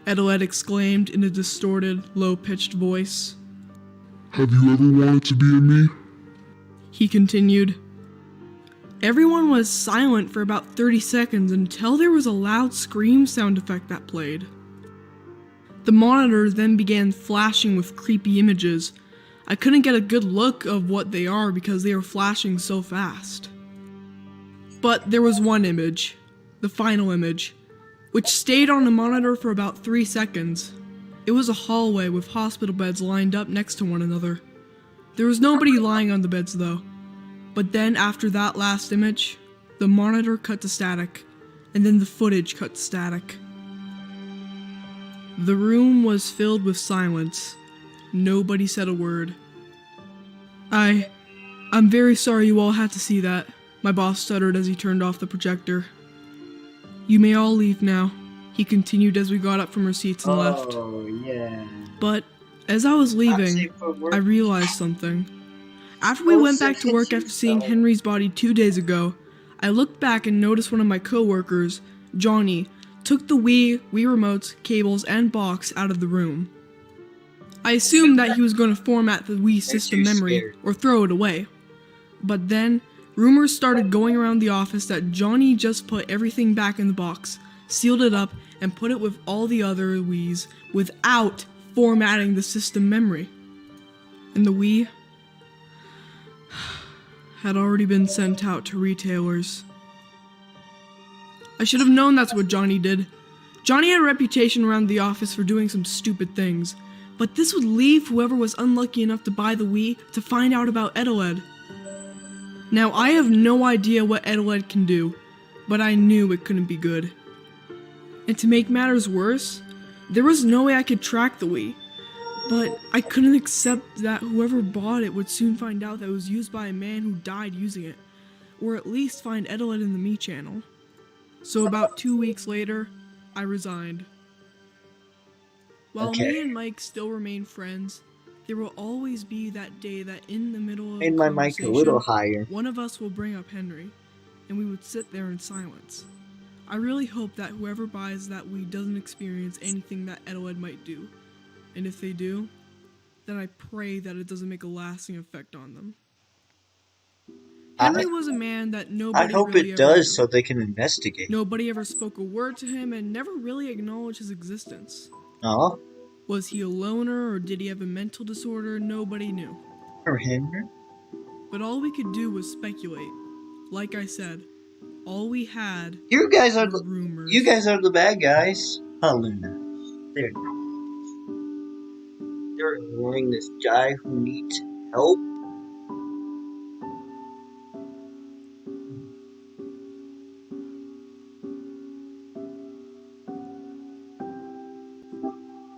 Edeled exclaimed in a distorted, low-pitched voice. Have you ever wanted to be a me? He continued. Everyone was silent for about 30 seconds until there was a loud scream sound effect that played. The monitor then began flashing with creepy images. I couldn't get a good look of what they are because they were flashing so fast. But there was one image, the final image, which stayed on the monitor for about 3 seconds. It was a hallway with hospital beds lined up next to one another. There was nobody lying on the beds though. But then after that last image, the monitor cut to static, and then the footage cut to static. The room was filled with silence. Nobody said a word. I'm very sorry you all had to see that, my boss stuttered as he turned off the projector. You may all leave now, he continued as we got up from our seats and left. Oh, yeah. But as I was leaving, I realized something. After we went back to work after seeing Henry's body 2 days ago, I looked back and noticed one of my co-workers, Johnny, took the Wii remotes, cables, and box out of the room. I assumed that he was going to format the Wii system memory or throw it away. But then, rumors started going around the office that Johnny just put everything back in the box, sealed it up, and put it with all the other Wiis without formatting the system memory. And the Wii had already been sent out to retailers. I should have known that's what Johnny did. Johnny had a reputation around the office for doing some stupid things, but this would leave whoever was unlucky enough to buy the Wii to find out about Edeled. Now I have no idea what Edeled can do, but I knew it couldn't be good. And to make matters worse, there was no way I could track the Wii, but I couldn't accept that whoever bought it would soon find out that it was used by a man who died using it, or at least find Edeled in the Me channel. So about 2 weeks later, I resigned. While me and Mike still remain friends, there will always be that day that in the middle of Made my mic a little higher. one of us will bring up Henry, and we would sit there in silence. I really hope that whoever buys that Wii doesn't experience anything that Edeled might do, and if they do, then I pray that it doesn't make a lasting effect on them. Henry was a man that I nobody hope really it ever does knew. so they can investigate. Nobody ever spoke a word to him and never really acknowledged his existence. Aw, Was he a loner or did he have a mental disorder? Nobody knew. or Henry. But all we could do was speculate. Like I said, all we had You guys are were rumors. You guys are the bad guys. Huh, Luna? They're ignoring this guy who needs help.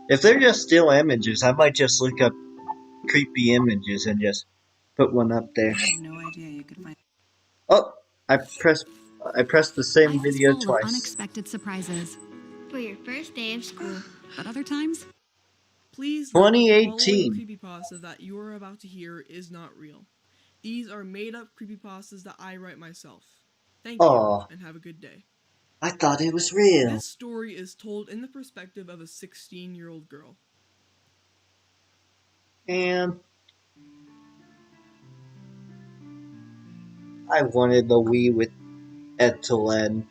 If they're just still images, I might just look up creepy images and just put one up there. I had no idea you could find. Oh, I pressed the same Life is video full twice. of unexpected surprises, For your first day of school. but other times, Please note that the 2018. following creepypasta that you are about to hear is not real. These are made-up creepypastas that I write myself. Thank Aw. you, and have a good day. I thought it was real. This story is told in the perspective of a 16-year-old girl. And I wanted the Wii with XLIVI.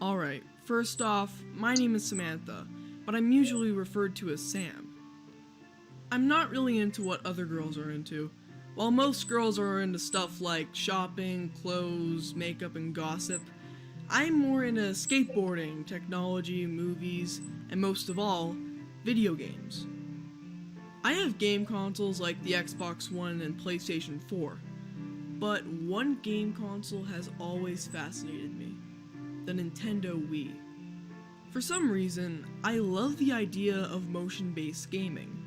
Alright, first off, my name is Samantha, but I'm usually referred to as Sam. I'm not really into what other girls are into. While most girls are into stuff like shopping, clothes, makeup, and gossip, I'm more into skateboarding, technology, movies, and most of all, video games. I have game consoles like the Xbox One and PlayStation 4, but one game console has always fascinated me: the Nintendo Wii. For some reason, I love the idea of motion-based gaming.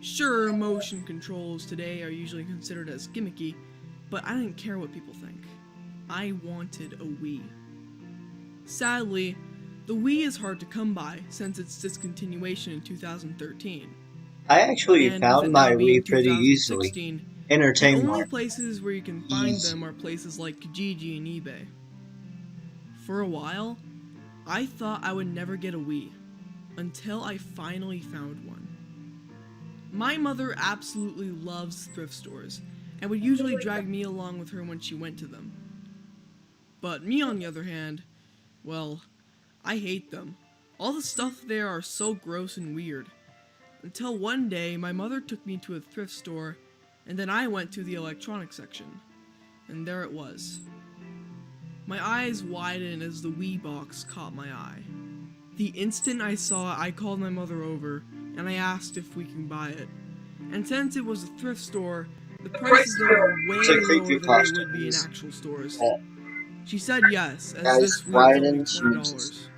Sure, motion controls today are usually considered as gimmicky, but I didn't care what people think. I wanted a Wii. Sadly, the Wii is hard to come by since its discontinuation in 2013. I actually And with found it my now being Wii pretty easily. 2016, Entertainment. the only places where you can find Easy. them are places like Kijiji and eBay. For a while, I thought I would never get a Wii, until I finally found one. My mother absolutely loves thrift stores, and would usually drag me along with her when she went to them. But me, on the other hand, well, I hate them. All the stuff there are so gross and weird. Until one day, my mother took me to a thrift store, and then I went to the electronics section. And there it was. My eyes widened as the Wii box caught my eye. The instant I saw it, I called my mother over, and I asked if we can buy it. And since it was a thrift store, the prices there were way lower than they would be in actual stores. She said yes, as this Wii was only $20.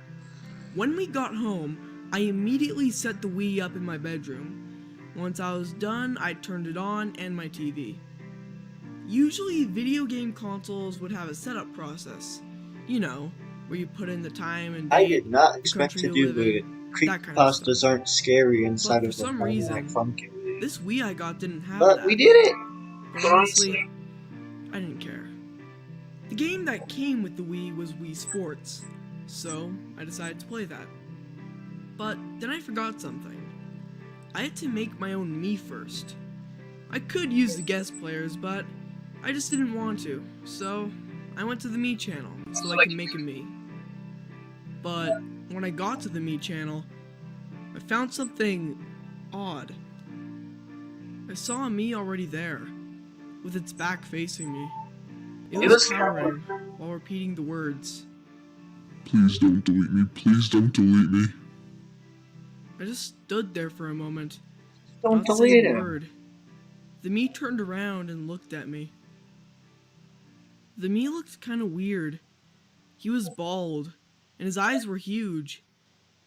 When we got home, I immediately set the Wii up in my bedroom. Once I was done, I turned it on and my TV. Usually, video game consoles would have a setup process. You know, where you put in the time and date, I did not the expect country to you do live it. in, that kind of Creepypastas stuff. aren't scary inside But of for the some phone reason, like Funky. this Wii I got didn't have But that. we did it! But honestly, I didn't care. The game that came with the Wii was Wii Sports, so I decided to play that. But then I forgot something. I had to make my own Mii first. I could use the guest players, but I just didn't want to, so I went to the Mii channel so I could make a Mii. But when I got to the Mii channel, I found something odd. I saw a Mii already there, with its back facing me. It was cowering while repeating the words. Please don't delete me. Please don't delete me. I just stood there for a moment, Don't not saying delete a him. word. The Mii turned around and looked at me. The Mii looked kind of weird. He was bald, and his eyes were huge.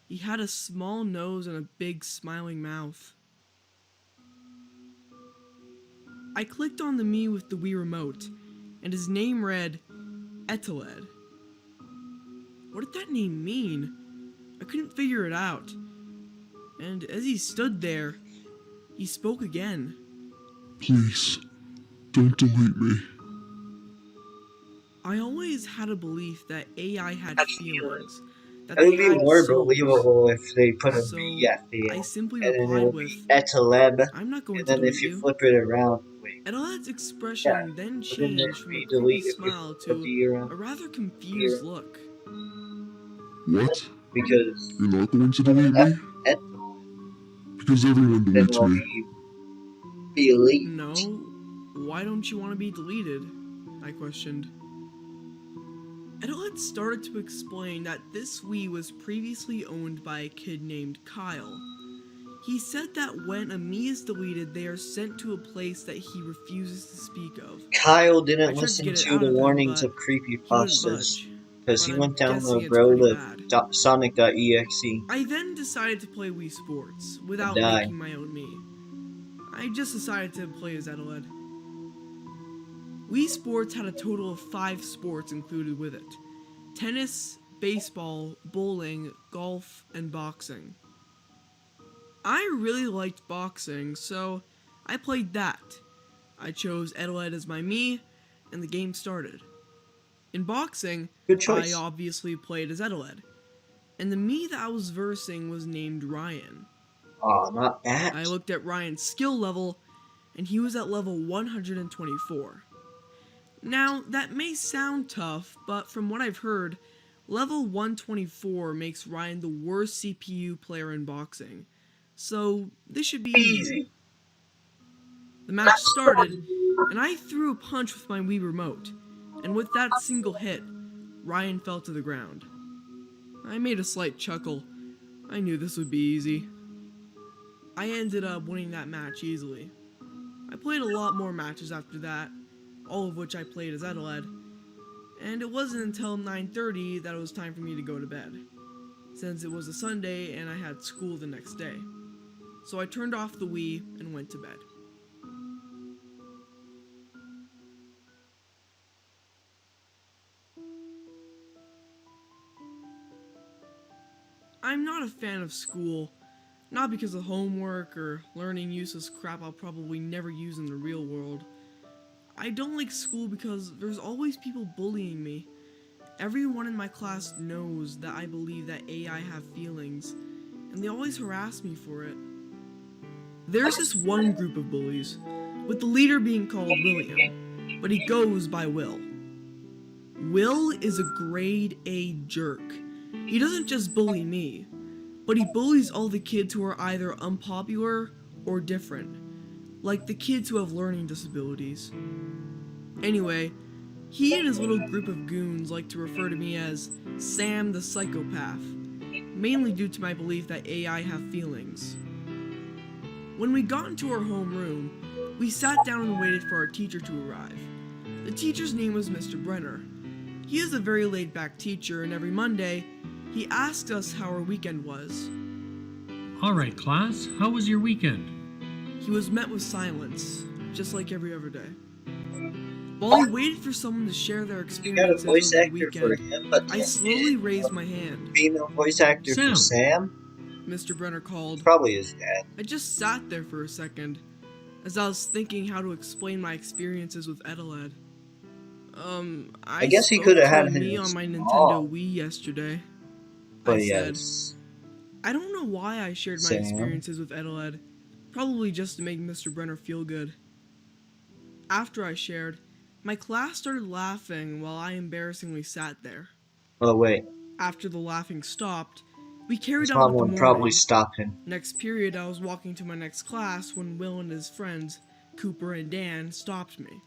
He had a small nose and a big smiling mouth. I clicked on the Mii with the Wii remote, and his name read XLIVI. What did that name mean? I couldn't figure it out. And as he stood there, he spoke again. Please, don't delete me. I always had a belief that AI had feelings, that It they would be had more souls. believable if they put a So B at the I end, simply and then it replied would with, be XLIVI, I'm not going and to then delete if you you. flip it around, wait, Edelad's yeah, expression then but then changed it'd from a be creepy delete if you smile flip a to D around a rather confused here, look. What? because You're not going to when delete F me? ends, Because everyone then deletes we'll me. be elite. No, why don't you want to be deleted? I questioned. Edelad started to explain that this Wii was previously owned by a kid named Kyle. He said that when a Mii is deleted, they are sent to a place that he refuses to speak of. Kyle I didn't tried to listen get it to out the of him, warnings but of he wouldn't creepypastas, budge. because But he I'm went down guessing the it's road pretty of bad. Sonic.exe I then decided to play Wii Sports without die. making my own Mii. I just decided to play as Edelad. Wii Sports had a total of 5 sports included with it: tennis, baseball, bowling, golf, and boxing. I really liked boxing, so I played that. I chose Edelad as my Mii, and the game started. In boxing, Good I choice. obviously played as Edelad, and the Mii that I was versing was named Ryan. Aw, not that. I looked at Ryan's skill level, and he was at level 124. Now, that may sound tough, but from what I've heard, level 124 makes Ryan the worst CPU player in boxing. So, this should be easy. The match started, and I threw a punch with my Wii remote, and with that single hit, Ryan fell to the ground. I made a slight chuckle. I knew this would be easy. I ended up winning that match easily. I played a lot more matches after that, all of which I played as Edelad, and it wasn't until 9:30 that it was time for me to go to bed, since it was a Sunday and I had school the next day. So I turned off the Wii and went to bed. I'm not a fan of school, not because of homework or learning useless crap I'll probably never use in the real world. I don't like school because there's always people bullying me. Everyone in my class knows that I believe that AI have feelings, and they always harass me for it. There's this one group of bullies, with the leader being called William, but he goes by Will. Will is a grade A jerk. He doesn't just bully me, but he bullies all the kids who are either unpopular or different, like the kids who have learning disabilities. Anyway, he and his little group of goons like to refer to me as Sam the Psychopath, mainly due to my belief that AI have feelings. When we got into our homeroom, we sat down and waited for our teacher to arrive. The teacher's name was Mr. Brenner. He is a very laid-back teacher, and every Monday, he asked us how our weekend was. Alright, class, how was your weekend? He was met with silence, just like every other day. While he waited for someone to share their experiences over the weekend, I slowly raised my hand. Female voice actor for Sam? Mr. Brenner called. Probably his dad. I just sat there for a second, as I was thinking how to explain my experiences with Edelad. I guess he could have had me his on my mom. Nintendo Wii yesterday. But I said, yes. I don't know why I shared my Sam. experiences with Edelad, probably just to make Mr. Brenner feel good. After I shared, my class started laughing while I embarrassingly sat there. Oh wait. After the laughing stopped, we carried His on mom with the would morning. probably stop him. Next period, I was walking to my next class when Will and his friends, Cooper and Dan, stopped me.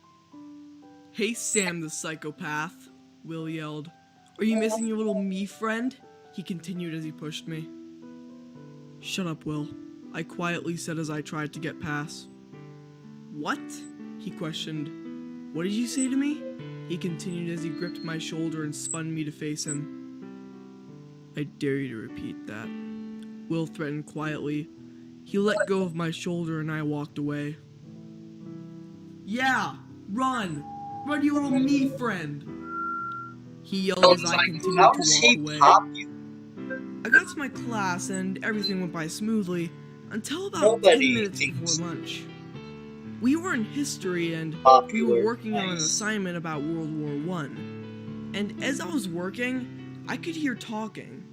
Hey Sam the Psychopath, Will yelled. Are you missing your little me friend? He continued as he pushed me. Shut up, Will, I quietly said as I tried to get past. What? He questioned. What did you say to me? He continued as he gripped my shoulder and spun me to face him. I dare you to repeat that, Will threatened quietly. He let go of my shoulder and I walked away. Yeah, run! Run, you little me friend! He yelled as I continued to walk away. I got to my class and everything went by smoothly until about 10 minutes before lunch. We were in history and we were working on an assignment about World War I. And as I was working, I could hear talking.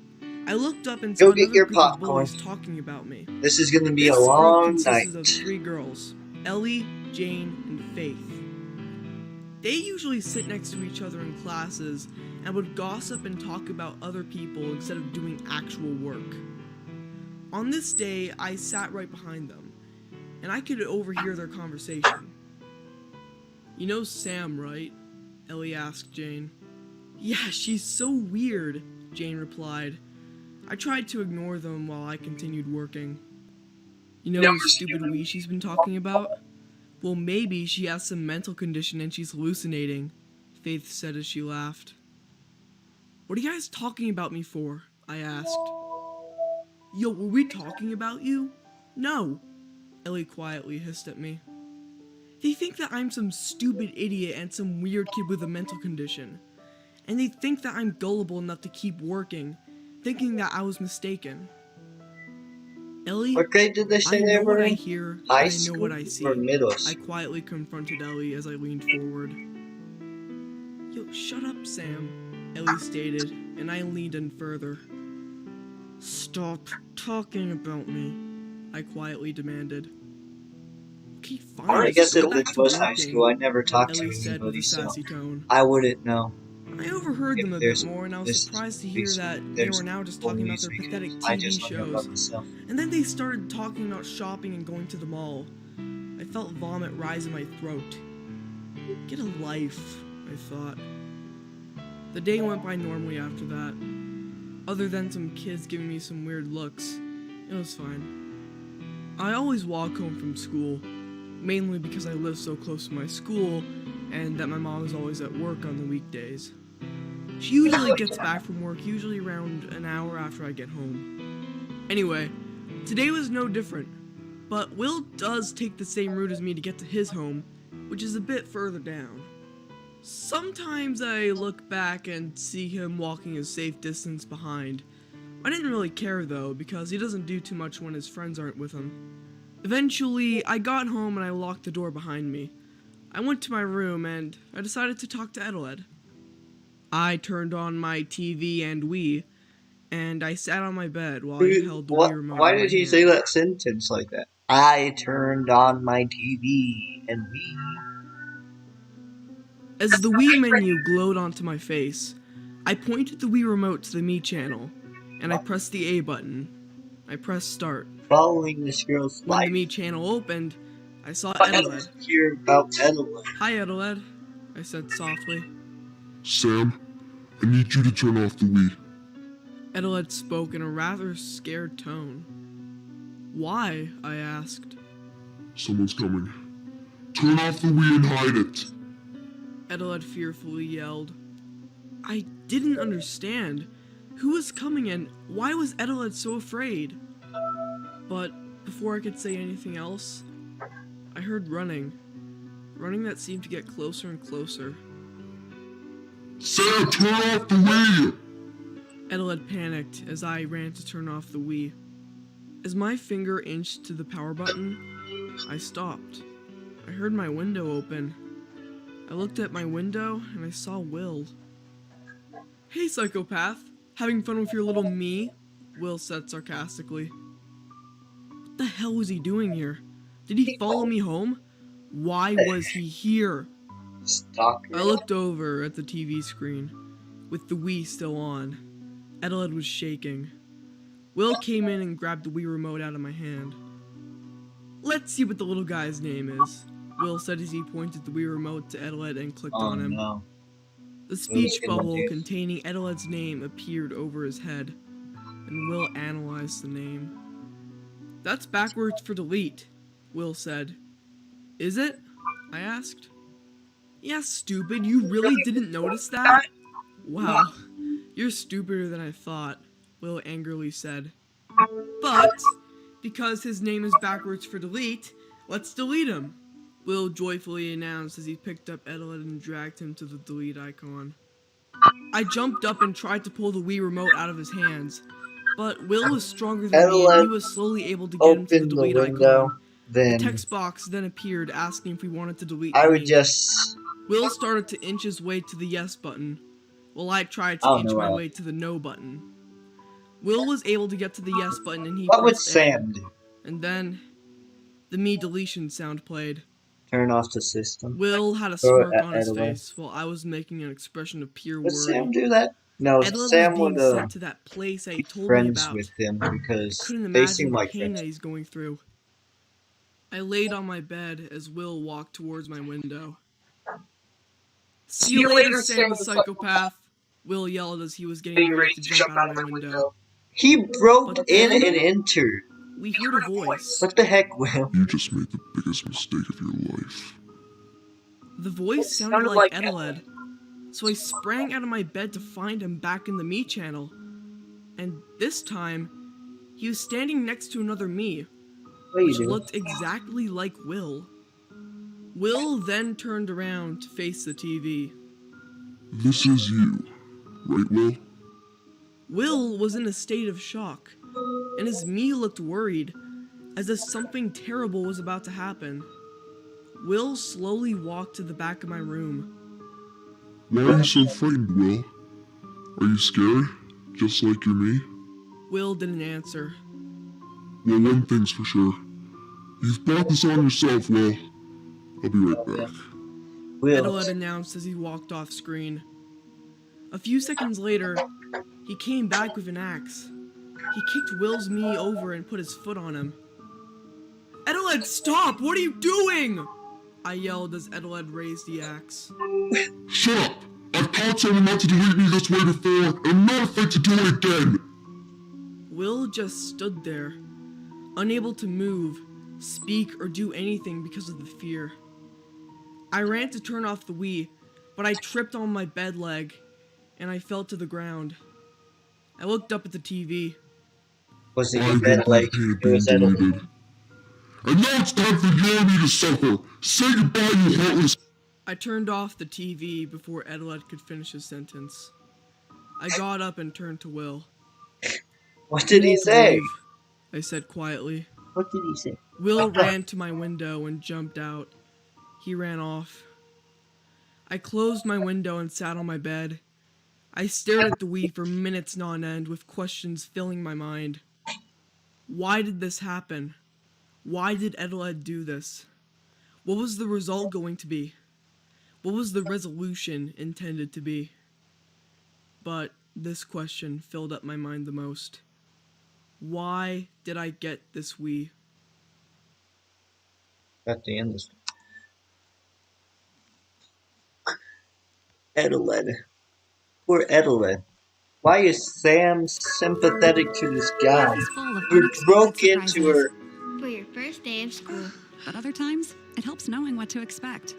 I looked up and Go saw get another your group of popcorn. bullies talking about me. This is gonna be This a group long night. consisted of 3 girls, Ellie, Jane, and Faith. They usually sit next to each other in classes and would gossip and talk about other people instead of doing actual work. On this day, I sat right behind them, and I could overhear their conversation. "You know Sam, right?" Ellie asked Jane. "Yeah, she's so weird," Jane replied. I tried to ignore them while I continued working. "You know the stupid wee she's been talking about? Well, maybe she has some mental condition and she's hallucinating," Faith said as she laughed. "What are you guys talking about me for?" I asked. "Yo, were we talking about you?" "No," Ellie quietly hissed at me. "They think that I'm some stupid idiot and some weird kid with a mental condition. And they think that I'm gullible enough to keep working, thinking that I was mistaken." "Ellie, What grade did they say I they know were what I in? hear, High and I know what I school see," or middle I school? quietly confronted Ellie as I leaned forward. "Yo, shut up, Sam," Ellie stated, and I leaned in further. "Stop talking about me," I quietly demanded. "Okay, fine, I just guess go it back to was high working," school. I never talked to Ellie said with anybody, a so sassy tone. I wouldn't know. I overheard them If a bit there's more, and I was this surprised to hear reason that they there's were now just talking about their bullies, pathetic I TV just don't know about shows. myself. And then they started talking about shopping and going to the mall. I felt vomit rise in my throat. Get a life, I thought. The day went by normally after that. Other than some kids giving me some weird looks, it was fine. I always walk home from school, mainly because I live so close to my school and that my mom is always at work on the weekdays. She usually gets back from work usually around an hour after I get home. Anyway, today was no different, but Will does take the same route as me to get to his home, which is a bit further down. Sometimes I look back and see him walking a safe distance behind. I didn't really care though, because he doesn't do too much when his friends aren't with him. Eventually, I got home and I locked the door behind me. I went to my room and I decided to talk to Adelaide. I turned on my TV and Wii, and I sat on my bed while I held the Wii remote Why in my did he hand. say that sentence like that? I turned on my TV and we. As the Wii menu glowed onto my face, I pointed the Wii remote to the Me channel, and I pressed the A button. I pressed start. Following this girl's When life. the Me channel opened, I saw I Adelaide. hear about Adelaide. "Hi, Adelaide," I said softly. Sam, I need you to turn off the Wii. Adelaide spoke in a rather scared tone. "Why?" I asked. Someone's coming. Turn off the Wii and hide it. Adelaide fearfully yelled. I didn't understand. Who was coming and why was Adelaide so afraid? But before I could say anything else, I heard running. Running that seemed to get closer and closer. Sam, turn off the Wii! Adelaide panicked as I ran to turn off the Wii. As my finger inched to the power button, I stopped. I heard my window open. I looked at my window and I saw Will. "Hey, psychopath, having fun with your little me?" Will said sarcastically. What the hell was he doing here? Did he follow me home? Why was he here? Stalker. I looked over at the TV screen, with the Wii still on. Adelaide was shaking. Will came in and grabbed the Wii remote out of my hand. "Let's see what the little guy's name is," Will said as he pointed the Wii remote to Adelaide and clicked on him. No. The speech bubble containing Adelaide's name appeared over his head, and Will analyzed the name. "That's backwards for delete," Will said. "Is it?" I asked. "Yeah, stupid, you really didn't notice that? Wow, you're stupider than I thought," Will angrily said. "But, because his name is backwards for delete, let's delete him," Will joyfully announced as he picked up Adelaide and dragged him to the delete icon. I jumped up and tried to pull the Wii remote out of his hands, but Will was stronger than me and he was slowly able to get him to the delete icon. The text box then appeared asking if we wanted to delete I the would meme. just. Will started to inch his way to the yes button, while I tried to inch my way to the no button. Will was able to get to the yes button and he What would pressed A. Sam do? And then the me deletion sound played. Turn off the system. Will had a Throw it smirk at on his Adelaide. face while I was making an expression of pure Would worry. Sam do that? No, Adelaide Sam was being would sent to that place that he be told me friends about. with him I because couldn't they imagine seem the like pain friends. that he's going through. I laid on my bed as Will walked towards my window. See you later, Sam the psychopath! Will yelled as he was getting ready to jump out of my window. He broke But in then and entered. we heard a voice. What the heck, Will? You just made the biggest mistake of your life. The voice sounded like Adelaide, so I sprang out of my bed to find him back in the me channel. And this time, he was standing next to another me, which looked exactly like Will. Will then turned around to face the TV. This is you, right, Will? Will was in a state of shock, and his me looked worried, as if something terrible was about to happen. Will slowly walked to the back of my room. Why are you so frightened, Will? Are you scared, just like you're me? Will didn't answer. Well, one thing's for sure. You've brought this on yourself, Will. I'll be right back. Adelaide announced as he walked off screen. A few seconds later, he came back with an axe. He kicked Will's me over and put his foot on him. Adelaide, stop! What are you doing? I yelled as Adelaide raised the axe. Shut up! I've taught someone not to delete me this way before, and I'm not afraid to do it again! Will just stood there, unable to move, speak, or do anything because of the fear. I ran to turn off the Wii, but I tripped on my bed leg, and I fell to the ground. I looked up at the TV. Was it your bed leg? It was Adelaide. And now it's time for you and me to suffer. Say goodbye, you heartless. I turned off the TV before Adelaide could finish his sentence. I got up and turned to Will. What did he say? I said quietly. What did he say? Will ran to my window and jumped out. He ran off. I closed my window and sat on my bed. I stared at the Wii for minutes on end with questions filling my mind. Why did this happen? Why did Adelaide do this? What was the result going to be? What was the resolution intended to be? But this question filled up my mind the most. Why did I get this Wii? At the end of Adelaide. Poor Adelaide. Why is Sam sympathetic to this guy who broke into her? For your first day of school. But other times, it helps knowing what to expect.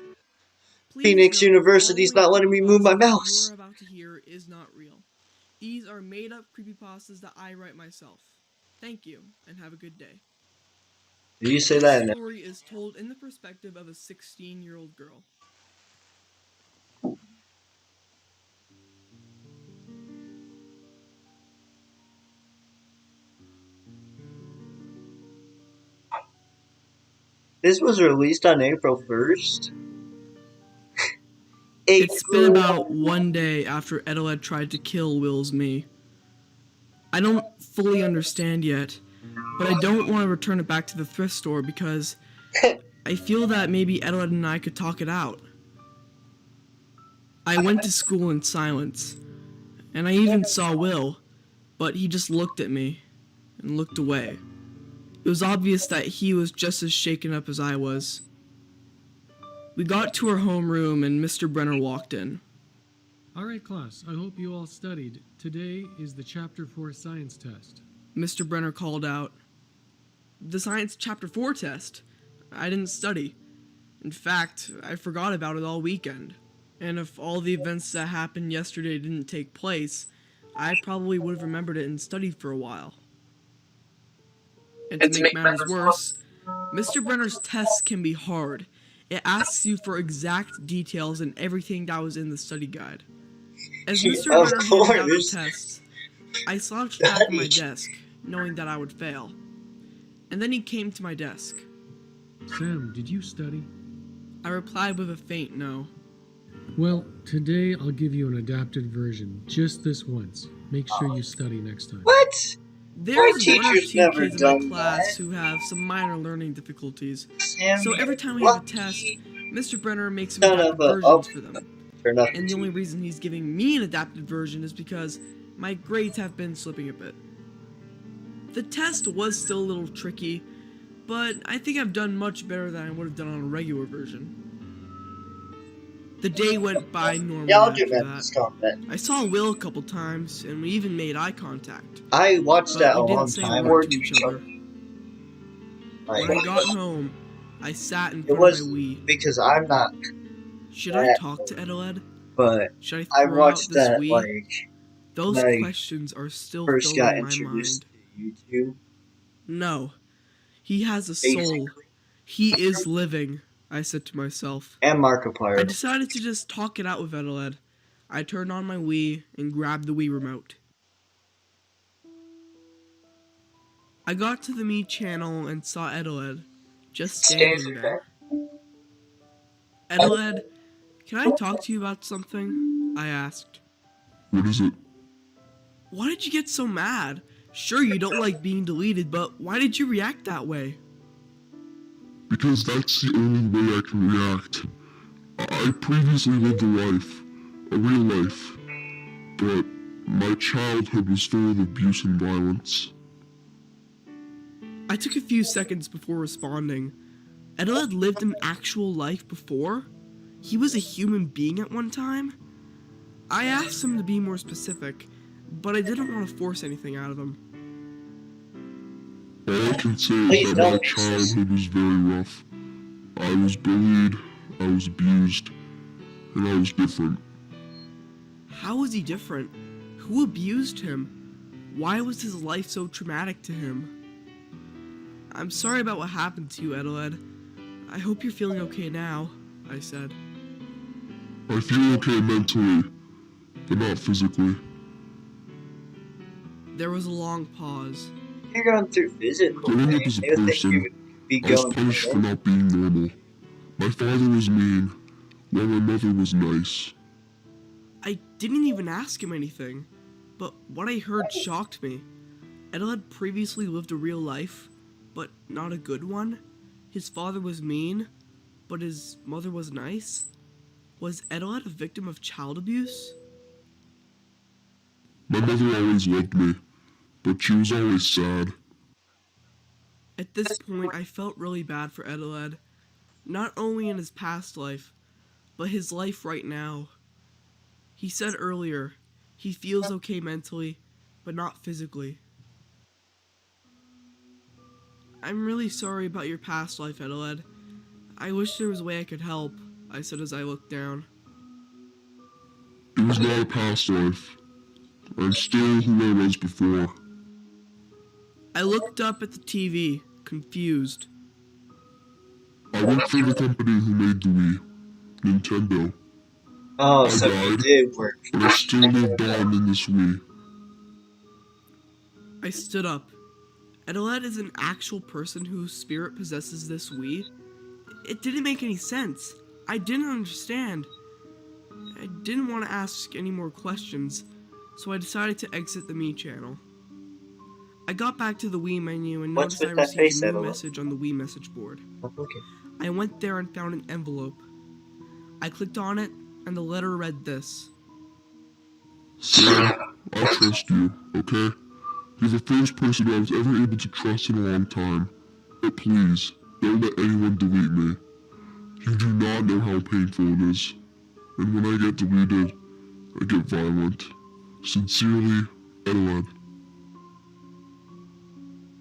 Phoenix University's not letting me move my mouse. What you're about to hear is not real. These are made-up creepypastas that I write myself. Thank you, and have a good day. Did you say that? This story is told in the perspective of a 16-year-old girl. This was released on April 1st. It's been about 1 day after Adelaide tried to kill Will's me. I don't fully understand yet, but I don't want to return it back to the thrift store because I feel that maybe Adelaide and I could talk it out. I went to school in silence, and I even saw Will, but he just looked at me and looked away. It was obvious that he was just as shaken up as I was. We got to our homeroom and Mr. Brenner walked in. Alright class, I hope you all studied. Today is the Chapter 4 science test. Mr. Brenner called out, "The science Chapter 4 test? I didn't study. In fact, I forgot about it all weekend. And if all the events that happened yesterday didn't take place, I probably would have remembered it and studied for a while." And to make matters worse, Mr. Brenner's tests can be hard. It asks you for exact details and everything that was in the study guide. As Mr. Brenner handed out the tests, I slouched back at my desk, knowing that I would fail. And then he came to my desk. Sam, did you study? I replied with a faint no. Well, today I'll give you an adapted version, just this once. Make sure you study next time. What? There's My one or teacher's two never kids in my done class that. who have some minor learning difficulties. Sam, So every you're time we have a test, lucky. Mr. Brenner makes some Son of adapted a... versions Oh, for them. turn off And the the only TV. reason he's giving me an adapted version is because my grades have been slipping a bit. The test was still a little tricky, but I think I've done much better than I would have done on a regular version. The day went by normally Yeah, I'll do after Memphis that. Combat. I saw Will a couple times, and we even made eye contact. I watched But that a we didn't long say a time word ago. to each other. When I got home, I sat in It front was of my Wii. because I'm not Should I talk to Edeled? but Should I I throw out watched this that Wii? like Those when I questions are still first filling got my introduced mind. to YouTube. No. He has a soul. Basically. He is living, I said to myself. And I Markiplier. decided to just talk it out with Edeled. I turned on my Wii and grabbed the Wii remote. I got to the Me channel and saw Edeled just standing there. Edeled, can I talk to you about something? I asked. What is it? Why did you get so mad? Sure, you don't like being deleted, but why did you react that way? Because that's the only way I can react. I previously lived a life, a real life, but my childhood was full of abuse and violence. I took a few seconds before responding. Edeled lived an actual life before? He was a human being at one time? I asked him to be more specific, but I didn't want to force anything out of him. All I can say is that my childhood was very rough. I was bullied, I was abused, and I was different. How was he different? Who abused him? Why was his life so traumatic to him? I'm sorry about what happened to you, Edeled. I hope you're feeling okay now, I said. I feel okay mentally, but not physically. There was a long pause. You're going through physical Growing pain. up as a I didn't think you person, would be I was going punished through for that. not being normal. My father was mean, while my mother was nice. I didn't even ask him anything, but what I heard shocked me. Edeled previously lived a real life, but not a good one. His father was mean, but his mother was nice. Was Edeled a victim of child abuse? My mother always loved me, but she was always sad. At this point, I felt really bad for Edeled, not only in his past life, but his life right now. He said earlier, he feels okay mentally, but not physically. I'm really sorry about your past life, Edeled. I wish there was a way I could help, I said as I looked down. It was not a past life. I'm still who I was before. I looked up at the TV, confused. I worked for the company who made the Wii, Nintendo. Oh, I so you died, did work. but I still lived on in this Wii. I stood up. Edeled is an actual person whose spirit possesses this Wii? It didn't make any sense. I didn't understand. I didn't want to ask any more questions, so I decided to exit the Me channel. I got back to the Wii menu and What's noticed I with that received a face, new Edeled? message on the Wii message board. Okay. I went there and found an envelope. I clicked on it, and the letter read this. Sam, I trust you, okay? You're the first person I was ever able to trust in a long time. But please, don't let anyone delete me. You do not know how painful it is. And when I get deleted, I get violent. Sincerely, Edeled.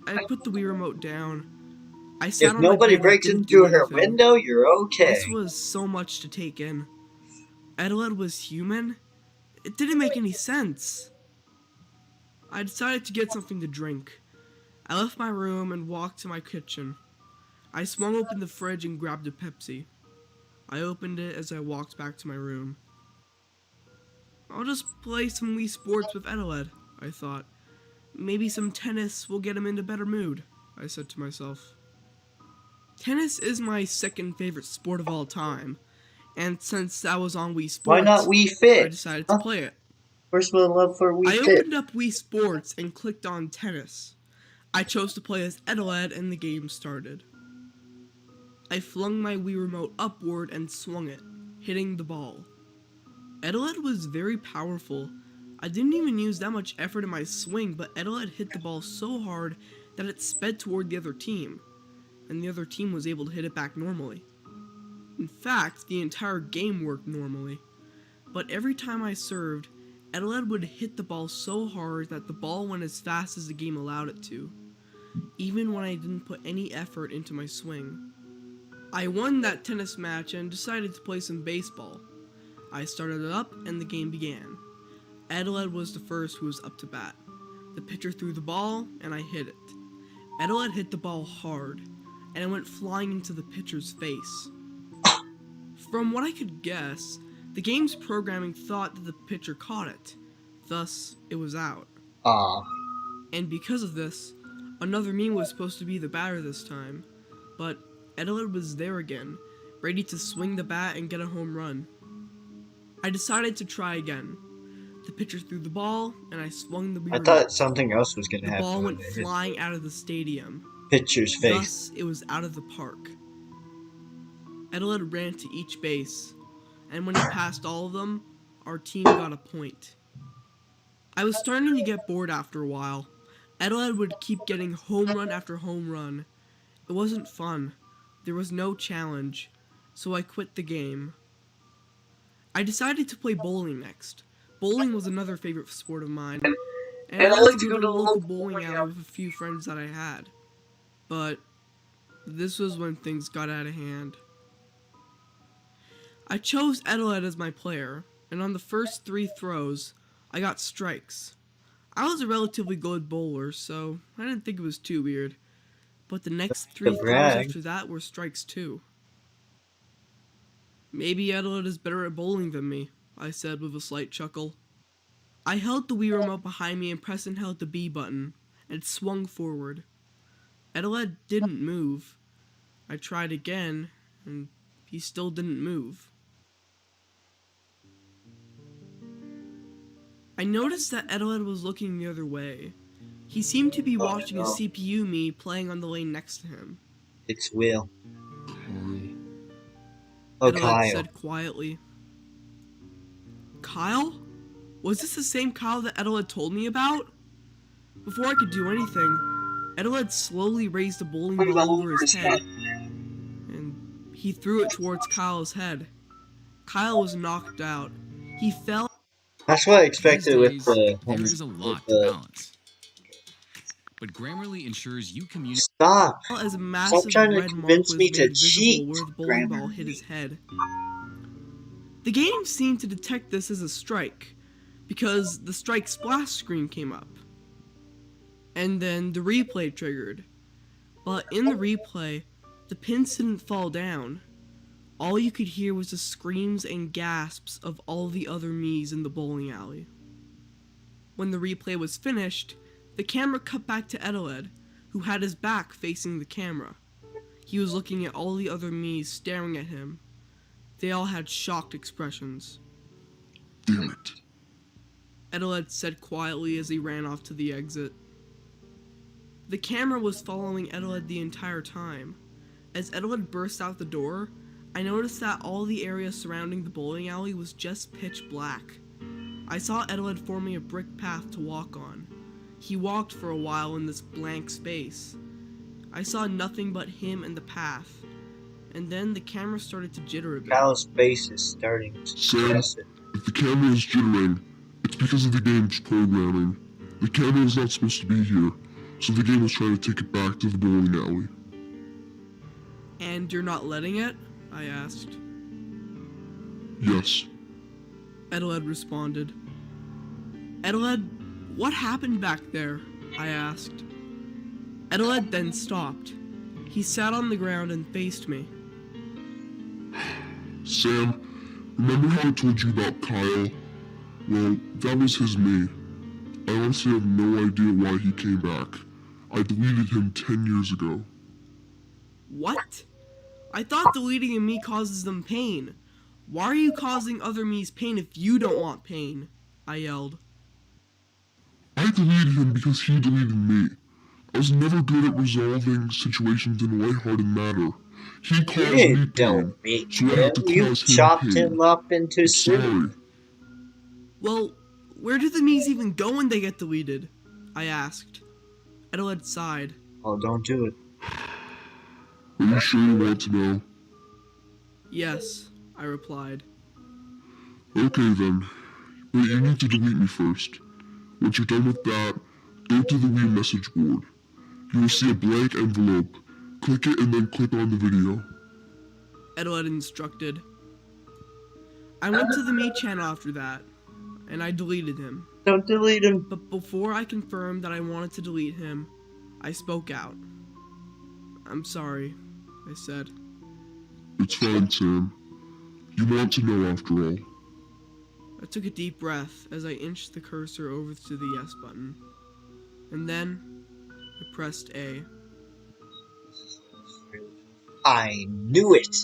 I put the Wii remote down. I sat If on my nobody bed and breaks didn't into do her anything. window, you're okay. This was so much to take in. Edeled was human? It didn't make any sense. I decided to get something to drink. I left my room and walked to my kitchen. I swung open the fridge and grabbed a Pepsi. I opened it as I walked back to my room. I'll just play some Wii Sports with Edeled, I thought. Maybe some tennis will get him into better mood, I said to myself. Tennis is my second favorite sport of all time, and since I was on Wii Sports, Why not Wii Fit? I decided to play it. Where's my love for Wii I Fit? opened up Wii Sports and clicked on tennis. I chose to play as Edeled and the game started. I flung my Wii remote upward and swung it, hitting the ball. Edeled was very powerful. I didn't even use that much effort in my swing, but Edeled hit the ball so hard that it sped toward the other team, and the other team was able to hit it back normally. In fact, the entire game worked normally. But every time I served, Edeled would hit the ball so hard that the ball went as fast as the game allowed it to, even when I didn't put any effort into my swing. I won that tennis match and decided to play some baseball. I started it up and the game began. Edeled was the first who was up to bat. The pitcher threw the ball and I hit it. Edeled hit the ball hard, and it went flying into the pitcher's face. From what I could guess, the game's programming thought that the pitcher caught it, thus it was out. And because of this, another me was supposed to be the batter this time, but Edeled was there again, ready to swing the bat and get a home run. I decided to try again. The pitcher threw the ball, and I swung the I thought something else was gonna The happen. ball went flying out of the stadium. Pitcher's face. Thus, it was out of the park. Edeled ran to each base, and when he passed all of them, our team got a point. I was starting to get bored after a while. Edeled would keep getting home run after home run. It wasn't fun. There was no challenge, so I quit the game. I decided to play bowling next. Bowling was another favorite sport of mine, and I like to go to the local bowling alley with a few friends that I had. But this was when things got out of hand. I chose Edeled as my player, and on the first 3 throws, I got strikes. I was a relatively good bowler, so I didn't think it was too weird. But the next 3 throws after that were strikes too. Maybe Edeled is better at bowling than me, I said with a slight chuckle. I held the Wii remote behind me and pressed and held the B button, and it swung forward. Edeled didn't move. I tried again, and he still didn't move. I noticed that Edeled was looking the other way. He seemed to be watching a CPU me playing on the lane next to him. It's Will. Edeled Kyle. said quietly. Kyle? Was this the same Kyle that Edeled told me about? Before I could do anything, Edeled slowly raised the bowling ball over his head, and he threw it towards Kyle's head. Kyle was knocked out. He fell. That's what I expected with the. There is a lot to balance. But Grammarly ensures you communicate. Stop! As a massive Stop trying to red mark convince was me to made visible cheat, where the bowling ball hit his head. The game seemed to detect this as a strike, because the strike splash screen came up. And then the replay triggered. But in the replay, the pins didn't fall down. All you could hear was the screams and gasps of all the other me's in the bowling alley. When the replay was finished, the camera cut back to Edeled, who had his back facing the camera. He was looking at all the other me's staring at him. They all had shocked expressions. Damn it. Edeled said quietly as he ran off to the exit. The camera was following Edeled the entire time. As Edeled burst out the door, I noticed that all the area surrounding the bowling alley was just pitch black. I saw Edeled forming a brick path to walk on. He walked for a while in this blank space. I saw nothing but him and the path. And then the camera started to jitter a bit. Kyle's face is starting to Sam, if the camera is jittering, it's because of the game's programming. The camera is not supposed to be here, so the game is trying to take it back to the bowling alley. And you're not letting it? I asked. Yes. Edeled responded. Edeled, what happened back there? I asked. Edeled then stopped. He sat on the ground and faced me. Sam, remember how I told you about Kyle? Well, that was his me. I honestly have no idea why he came back. I deleted him 10 years ago. What? I thought deleting a me causes them pain. Why are you causing other me's pain if you don't want pain? I yelled. I deleted him because he deleted me. I was never good at resolving situations in a lighthearted manner. He You caused me didn't pain, delete so I had to him. You cause him chopped pain. him up into I'm soup. sorry. Well, where do the Miis even go when they get deleted? I asked. Edeled sighed. Oh, don't do it. Are you sure you want to know? Yes, I replied. Okay then, but you need to delete me first. Once you're done with that, go to the Wii message board. You will see a blank envelope. Click it and then click on the video. Edeled instructed. I went to the Mii channel after that, and I deleted him. Don't delete him. But before I confirmed that I wanted to delete him, I spoke out. I'm sorry, I said. It's fine, Sam. You want to know after all. I took a deep breath as I inched the cursor over to the yes button. And then, I pressed A. I knew it.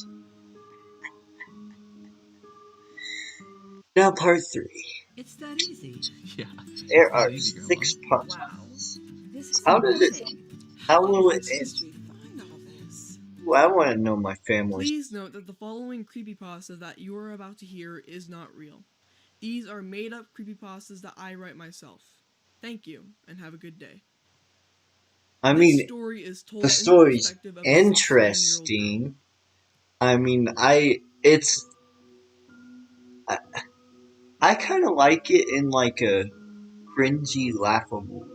Now part 3. It's that easy. Yeah. There are 6 parts. How does it? How will it end? Ooh, I want to know my family. Please note that the following creepypasta that you are about to hear is not real. These are made-up creepypastas that I write myself. Thank you, and have a good day. I mean, this story is told the in story's perspective of a 16-year-old interesting. I mean, I kind of like it in like a cringy, laughable way.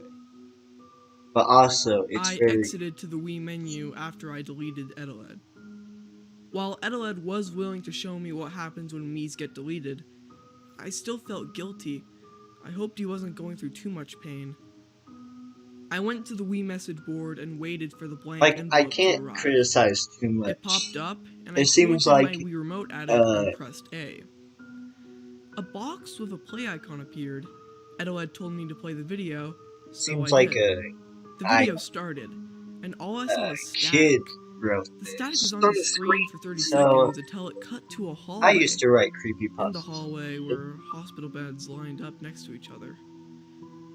But also, it's I very... exited to the Wii menu after I deleted Edeled. While Edeled was willing to show me what happens when Miis get deleted, I still felt guilty. I hoped he wasn't going through too much pain. I went to the Wii message board and waited for the blank envelope I to can't arrive. criticize too much. It popped up, and it I seems pointed like, my Wii remote at it and pressed A. A box with a play icon appeared. Edeled told me to play the video, so seems I like did. The video started, and all I saw was static. kid wrote The static this. was on the screen for 30 So, seconds until it cut to a hallway. I used to write creepypastas. In the hallway were hospital beds lined up next to each other.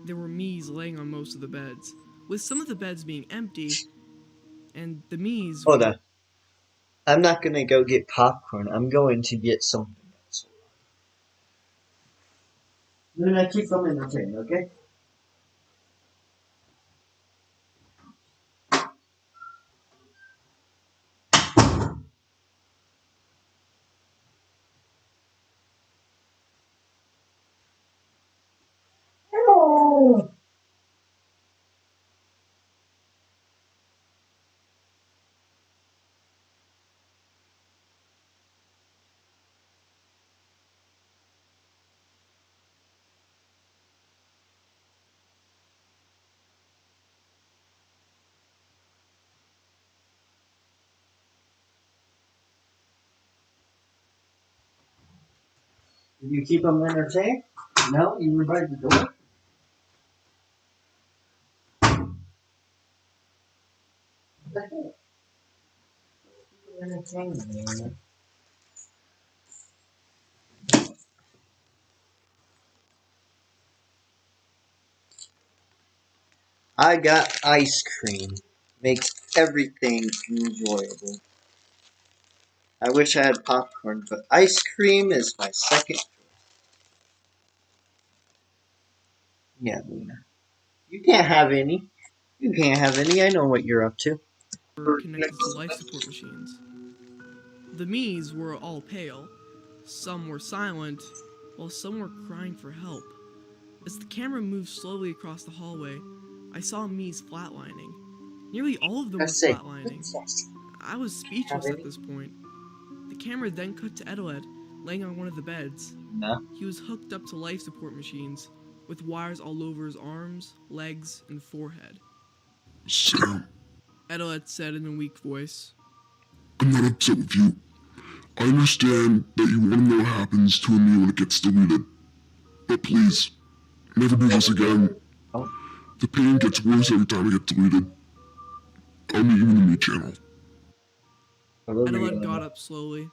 There were Miis laying on most of the beds, with some of the beds being empty, and the Miis Hold on. I'm not gonna go get popcorn. I'm going to get something else. I'm gonna keep them entertained, okay? Hello! Did you keep them entertained? No? You were by the door? What the heck? Keep them entertained, man. I got ice cream. Makes everything enjoyable. I wish I had popcorn, but ice cream is my second choice. Yeah, Luna. You can't have any. You can't have any. I know what you're up to. were connected to life support machines. The Miis were all pale. Some were silent, while some were crying for help. As the camera moved slowly across the hallway, I saw Miis flatlining. Nearly all of them were flatlining. I was speechless at this point. The camera then cut to Edeled, laying on one of the beds. No. He was hooked up to life support machines, with wires all over his arms, legs, and forehead. Sam, Edeled said in a weak voice. I'm not upset with you. I understand that you want to know what happens to a Mii when it gets deleted. But please, never do this again. The pain gets worse every time I get deleted. I'll meet you in the Mii channel. Edeled got up slowly.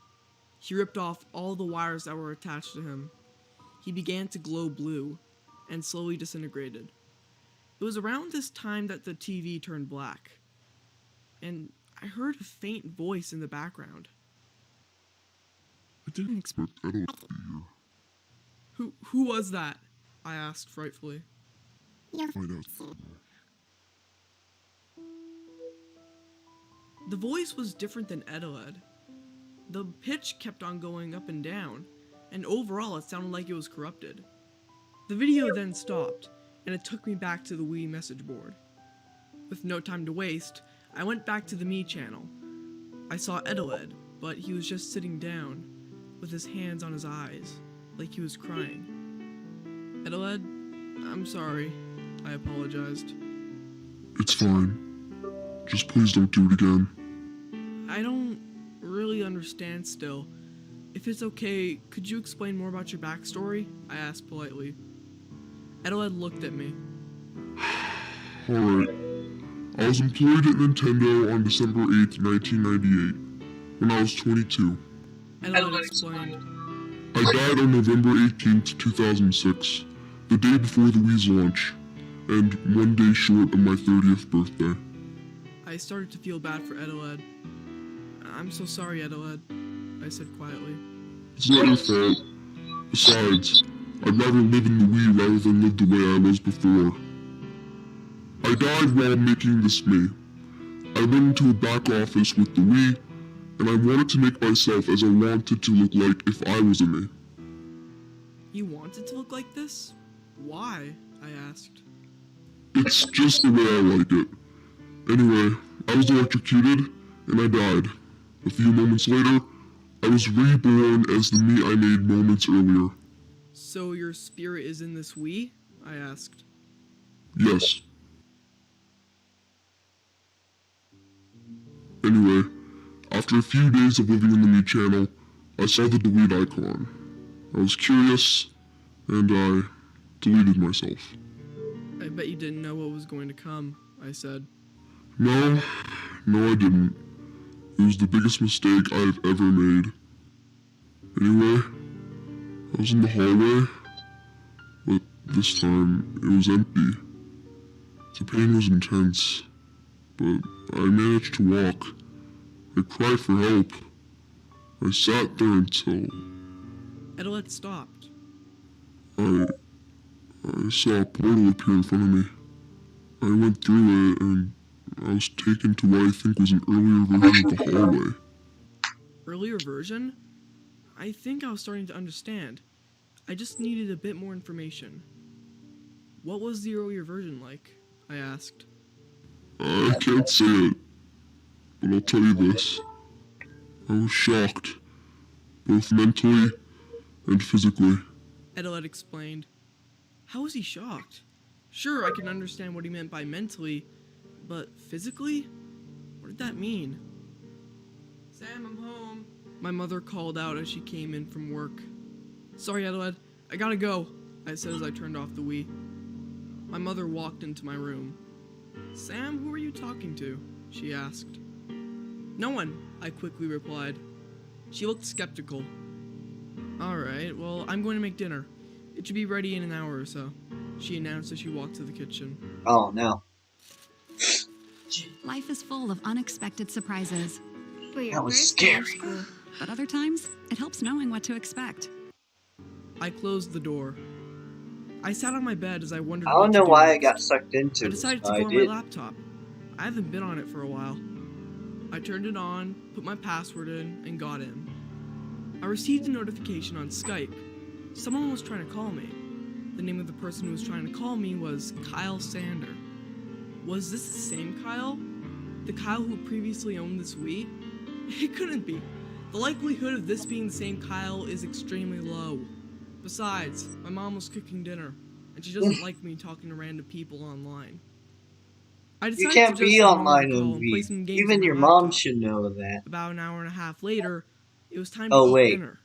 He ripped off all the wires that were attached to him. he began to glow blue and slowly disintegrated. It was around this time that the TV turned black, and I heard a faint voice in the background. I didn't expect Adelaide to be here. Who was that? I asked frightfully. Find out soon. The voice was different than Adelaide. The pitch kept on going up and down, and overall it sounded like it was corrupted. The video then stopped, and it took me back to the Wii message board. With no time to waste, I went back to the Me channel. I saw Adelaide, but he was just sitting down, with his hands on his eyes, like he was crying. Adelaide, I'm sorry. I apologized. It's fine. Just please don't do it again. I don't really understand still. If it's okay, could you explain more about your backstory? I asked politely. Adelaide looked at me. Alright. I was employed at Nintendo on December 8th, 1998, when I was 22. Adelaide explained. I died on November 18th, 2006, the day before the Wii's launch, and one day short of my 30th birthday. I started to feel bad for Adelaide. I'm so sorry, Adelaide, I said quietly. It's not your fault. Besides, I'd rather live in the Wii rather than live the way I was before. I died while making this Mii. I went into a back office with the Wii, and I wanted to make myself as I wanted to look like if I was a Mii. You wanted to look like this? Why? I asked. It's just the way I like it. Anyway, I was electrocuted, and I died. A few moments later, I was reborn as the Mii I made moments earlier. So your spirit is in this Wii? I asked. Yes. Anyway, after a few days of living in the Mii channel, I saw the delete icon. I was curious, and I deleted myself. I bet you didn't know what was going to come, I said. No, I didn't. It was the biggest mistake I've ever made. Anyway, I was in the hallway, but this time it was empty. The pain was intense, but I managed to walk. I cried for help. I sat there until... Adelaide stopped. I saw a portal appear in front of me. I went through it and I was taken to what I think was an earlier version of the hallway. Earlier version? I think I was starting to understand. I just needed a bit more information. What was the earlier version like? I asked. I can't say it, but I'll tell you this. I was shocked, both mentally and physically. Adelaide explained. How was he shocked? Sure, I can understand what he meant by mentally, but physically? What did that mean? Sam, I'm home. My mother called out as she came in from work. Sorry, Adelaide, I gotta go, I said as I turned off the Wii. My mother walked into my room. Sam, who are you talking to? She asked. No one, I quickly replied. She looked skeptical. Alright, well, I'm going to make dinner. It should be ready in an hour or so, she announced as she walked to the kitchen. Oh, no. Life is full of unexpected surprises. For your That was first day of scary. school. But other times, it helps knowing what to expect. I closed the door. I sat on my bed as I wondered I don't what to know do why I next. got sucked into I this, decided to but go I on did. my laptop. I haven't been on it for a while. I turned it on, put my password in, and got in. I received a notification on Skype. Someone was trying to call me. The name of the person who was trying to call me was Kyle Sander. Was this the same Kyle? The Kyle who previously owned this Wii? It couldn't be. The likelihood of this being the same Kyle is extremely low. Besides, my mom was cooking dinner, and she doesn't like me talking to random people online. I You decided can't to just be ignore online the call on and play Wii. some games Even on your my mom laptop. should know that. About an hour and a half later, it was time to Oh, eat wait. dinner.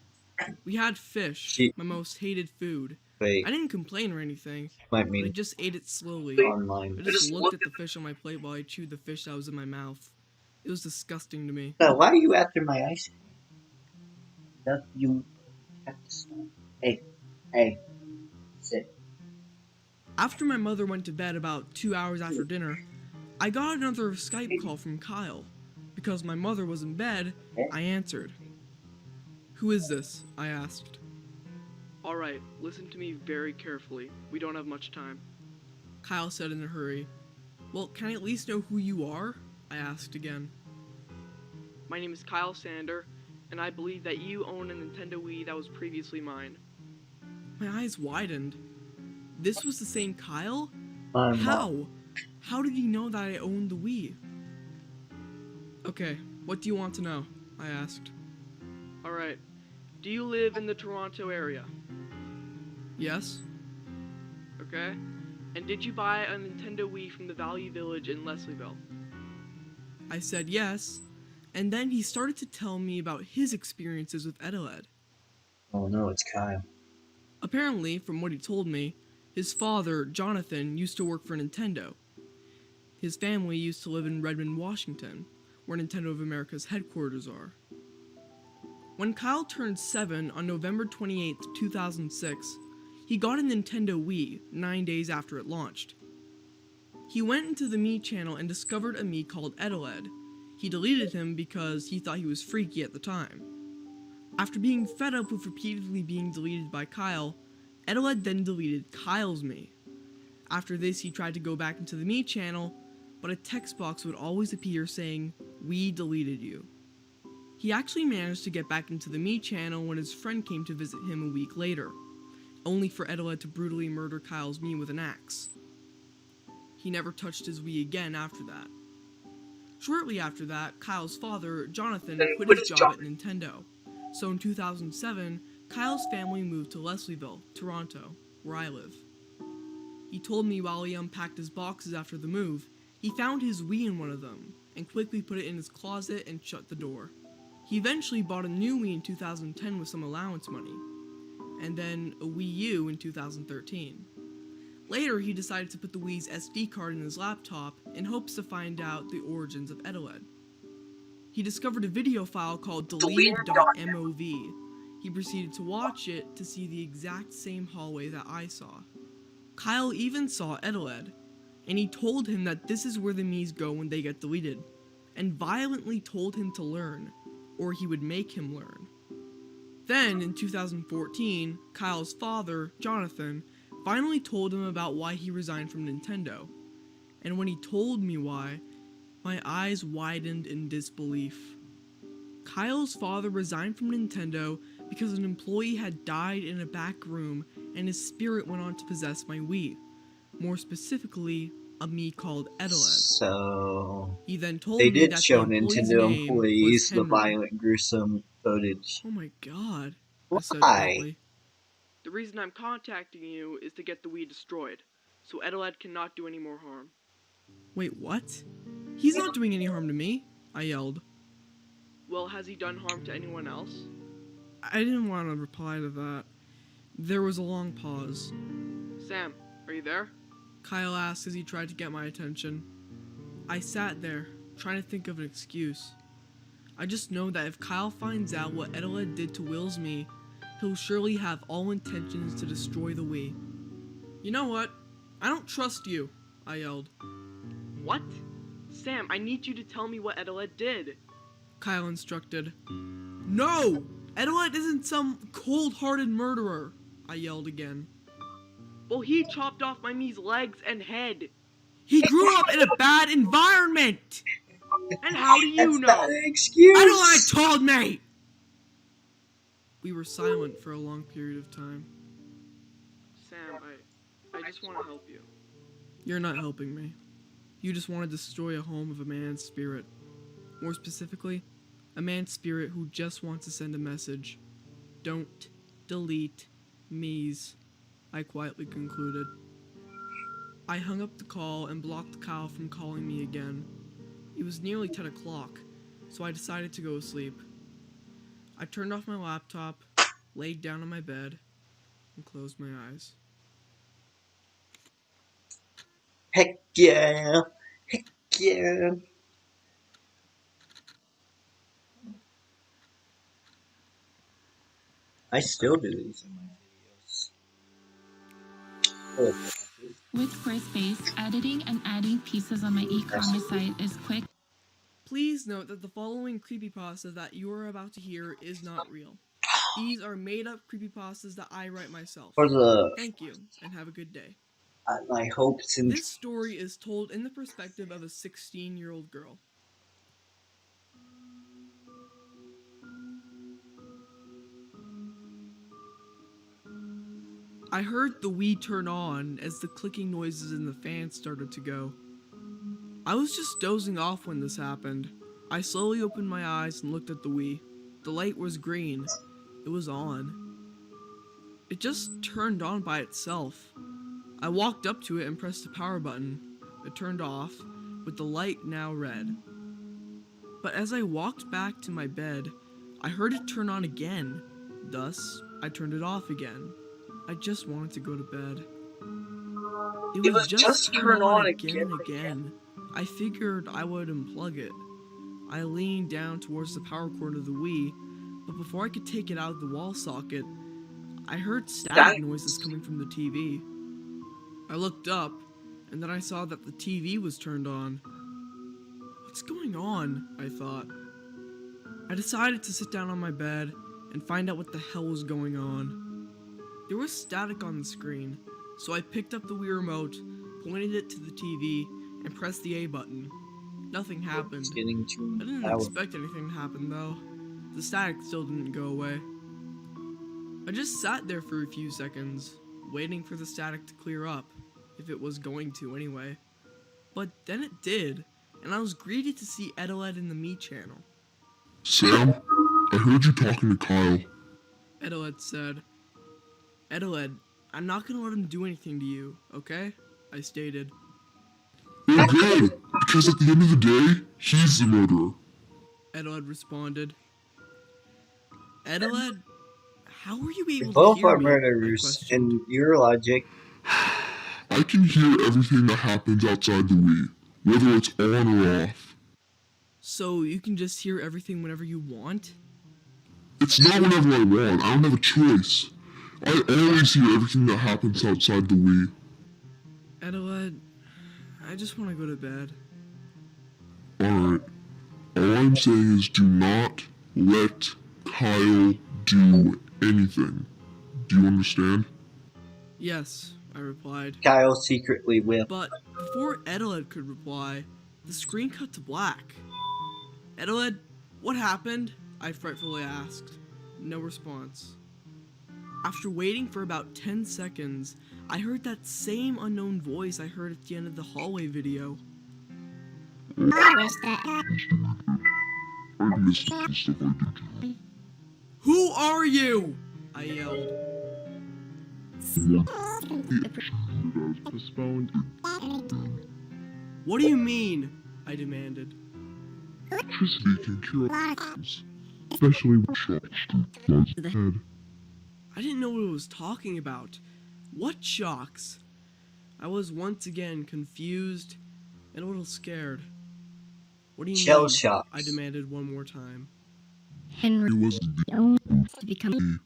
We had fish, my most hated food. Wait. I didn't complain or anything, Might but I mean just ate it slowly. online. I just looked at the fish on my plate while I chewed the fish that was in my mouth. It was disgusting to me. No, why are you after my ice cream? That you have to stop. Hey, Hey, sit. After my mother went to bed about 2 hours after dinner, I got another Skype call from Kyle. Because my mother was in bed, I answered. "Who is this?" I asked. "Alright, listen to me very carefully. We don't have much time," Kyle said in a hurry. "Well, can I at least know who you are?" I asked again. "My name is Kyle Sander, and I believe that you own a Nintendo Wii that was previously mine." My eyes widened. This was the same Kyle? How? How did he know that I owned the Wii? "Okay, what do you want to know?" I asked. "Alright, do you live in the Toronto area?" "Yes." "Okay, and did you buy a Nintendo Wii from the Value Village in Leslieville?" I said yes, and then he started to tell me about his experiences with Edeled. Oh no, it's Kyle. Apparently, from what he told me, his father, Jonathan, used to work for Nintendo. His family used to live in Redmond, Washington, where Nintendo of America's headquarters are. When Kyle turned 7 on November 28, 2006, he got a Nintendo Wii 9 days after it launched. He went into the Mii channel and discovered a Mii called Edeled. He deleted him because he thought he was freaky at the time. After being fed up with repeatedly being deleted by Kyle, Edeled then deleted Kyle's Mii. After this, he tried to go back into the Mii channel, but a text box would always appear saying, "We deleted you." He actually managed to get back into the Mii channel when his friend came to visit him a week later, only for Edeled to brutally murder Kyle's Mii with an axe. He never touched his Wii again after that. Shortly after that, Kyle's father, Jonathan, quit his job at Nintendo. So in 2007, Kyle's family moved to Leslieville, Toronto, where I live. He told me while he unpacked his boxes after the move, he found his Wii in one of them, and quickly put it in his closet and shut the door. He eventually bought a new Wii in 2010 with some allowance money, and then a Wii U in 2013. Later, he decided to put the Wii's SD card in his laptop in hopes to find out the origins of Edeled. He discovered a video file called deleted.mov. He proceeded to watch it to see the exact same hallway that I saw. Kyle even saw Edeled, and he told him that this is where the Miis go when they get deleted, and violently told him to learn, or he would make him learn. Then, in 2014, Kyle's father, Jonathan, finally told him about why he resigned from Nintendo. And when he told me why, my eyes widened in disbelief. Kyle's father resigned from Nintendo because an employee had died in a back room and his spirit went on to possess my Wii. More specifically, a Mii called Edeled. So He then told they me did that show the employee's Nintendo name employees was the Henry. violent, gruesome footage. Oh my god, I said Why? faintly. "The reason I'm contacting you is to get the Wii destroyed, so Edeled cannot do any more harm." Wait, what? He's not doing any harm to me, I yelled. "Well, has he done harm to anyone else?" I didn't want to reply to that. There was a long pause. "Sam, are you there?" Kyle asked as he tried to get my attention. I sat there, trying to think of an excuse. I just know that if Kyle finds out what Edeled did to Will's Mii, he'll surely have all intentions to destroy the Wii. "You know what? I don't trust you," I yelled. "What? Sam, I need you to tell me what Edeled did," Kyle instructed. "No! Edeled isn't some cold-hearted murderer," I yelled again. "Well, he chopped off my Mii's legs and head. He grew up in a bad environment! And how do you know? That's not an excuse! Edeled told me!" We were silent for a long period of time. "Sam, I just want to help you." "You're not helping me. You just want to destroy a home of a man's spirit. More specifically, a man's spirit who just wants to send a message. Don't delete Mii's," I quietly concluded. I hung up the call and blocked Kyle from calling me again. It was nearly 10 o'clock, so I decided to go to sleep. I turned off my laptop, laid down on my bed, and closed my eyes. Heck yeah! Heck yeah! I still do these in my videos. With Squarespace, editing and adding pieces on my e-commerce site is quick. Please note that the following creepypasta that you are about to hear is not real. These are made-up creepypastas that I write myself. For the Thank you, and have a good day. my hopes and This story is told in the perspective of a 16-year-old girl. I heard the Wii turn on as the clicking noises in the fan started to go. I was just dozing off when this happened. I slowly opened my eyes and looked at the Wii. The light was green. It was on. It just turned on by itself. I walked up to it and pressed the power button. It turned off, with the light now red. But as I walked back to my bed, I heard it turn on again. Thus, I turned it off again. I just wanted to go to bed. It would just turn on again and again. I figured I would unplug it. I leaned down towards the power cord of the Wii, but before I could take it out of the wall socket, I heard static noises coming from the TV. I looked up, and then I saw that the TV was turned on. What's going on? I thought. I decided to sit down on my bed and find out what the hell was going on. There was static on the screen, so I picked up the Wii remote, pointed it to the TV, and pressed the A button. Nothing happened. I didn't expect anything to happen though. The static still didn't go away. I just sat there for a few seconds, waiting for the static to clear up, if it was going to anyway. But then it did, and I was greeted to see Edeled in the Me channel. Sam, I heard you talking to Kyle. Edeled said, Edeled, I'm not gonna let him do anything to you, okay? I stated. Well, good, because at the end of the day, he's the murderer. Edeled responded. Edeled, how were you able to both hear are me? murderers, and your logic. I can hear everything that happens outside the Wii, whether it's on or off. So you can just hear everything whenever you want? It's not whenever I want, I don't have a choice. I always hear everything that happens outside the Wii. Edeled, I just want to go to bed. Alright. All I'm saying is do not let Kyle do anything. Do you understand? Yes, I replied. Kyle secretly will. But before Edeled could reply, the screen cut to black. Edeled, what happened? I frightfully asked. No response. After waiting for about 10 seconds, I heard that same unknown voice I heard at the end of the hallway video. I missed the stuff I did. Who are you? I yelled. Postponed. What do you mean? I demanded. Electricity can cure things, especially with shocks to the head. I didn't know what it was talking about. What shocks? I was once again confused and a little scared. What do you Shell mean? shocks. I demanded one more time. Henry was To become.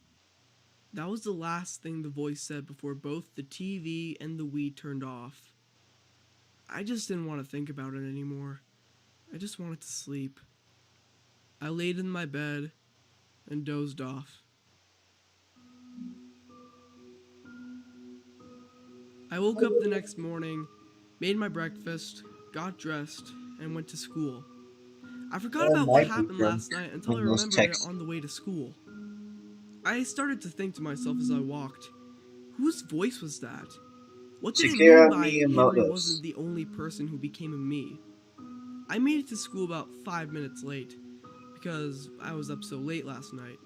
That was the last thing the voice said before both the TV and the Wii turned off. I just didn't want to think about it anymore. I just wanted to sleep. I laid in my bed and dozed off. I woke up the next morning, made my breakfast, got dressed, and went to school. I forgot about what happened last night until I remembered it on the way to school. I started to think to myself as I walked, whose voice was that? What did it mean by Henry wasn't the only person who became a me? I made it to school about 5 minutes late, because I was up so late last night.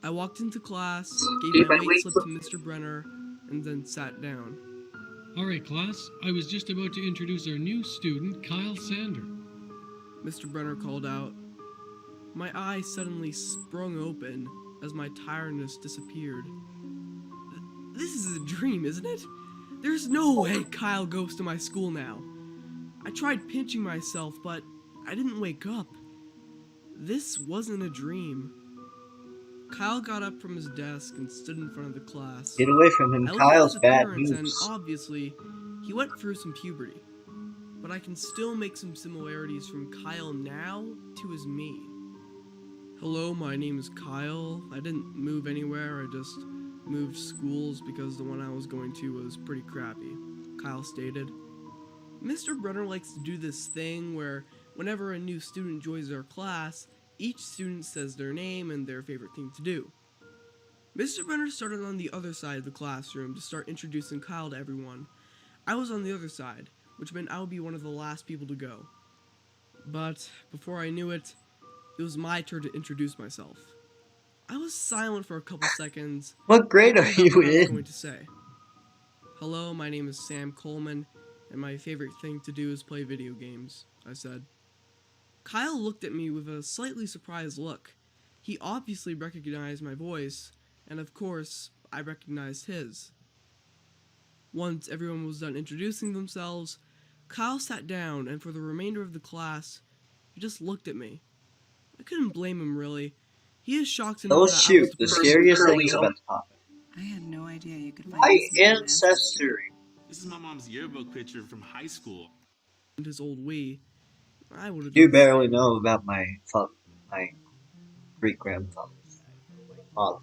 I walked into class, gave my weight slip to Mr. Brenner, and then sat down. Alright class, I was just about to introduce our new student, Kyle Sander. Mr. Brenner called out. My eyes suddenly sprung open as my tiredness disappeared. This is a dream, isn't it? There's no way Kyle goes to my school now. I tried pinching myself, but I didn't wake up. This wasn't a dream. Kyle got up from his desk and stood in front of the class. Get away from him. I looked at Kyle's his bad appearance, and news. obviously, he went through some puberty. But I can still make some similarities from Kyle now to his me. Hello, my name is Kyle. I didn't move anywhere, I just moved schools because the one I was going to was pretty crappy, Kyle stated. Mr. Brenner likes to do this thing where whenever a new student joins our class, each student says their name and their favorite thing to do. Mr. Brenner started on the other side of the classroom to start introducing Kyle to everyone. I was on the other side, which meant I would be one of the last people to go. But before I knew it, it was my turn to introduce myself. I was silent for a couple seconds. What grade are thinking you about what I was in? going to say. Hello, my name is Sam Coleman, and my favorite thing to do is play video games, I said. Kyle looked at me with a slightly surprised look. He obviously recognized my voice, and of course, I recognized his. Once everyone was done introducing themselves, Kyle sat down, and for the remainder of the class, he just looked at me. I couldn't blame him, really. He is shocked to know Oh that I was shoot, the the person scariest who- thing is about to happen. I had no idea you could find My this many ancestry. This is my mom's yearbook picture from high school. And his old Wii. I would have You done the barely same. know about my great grandfather's side, my father.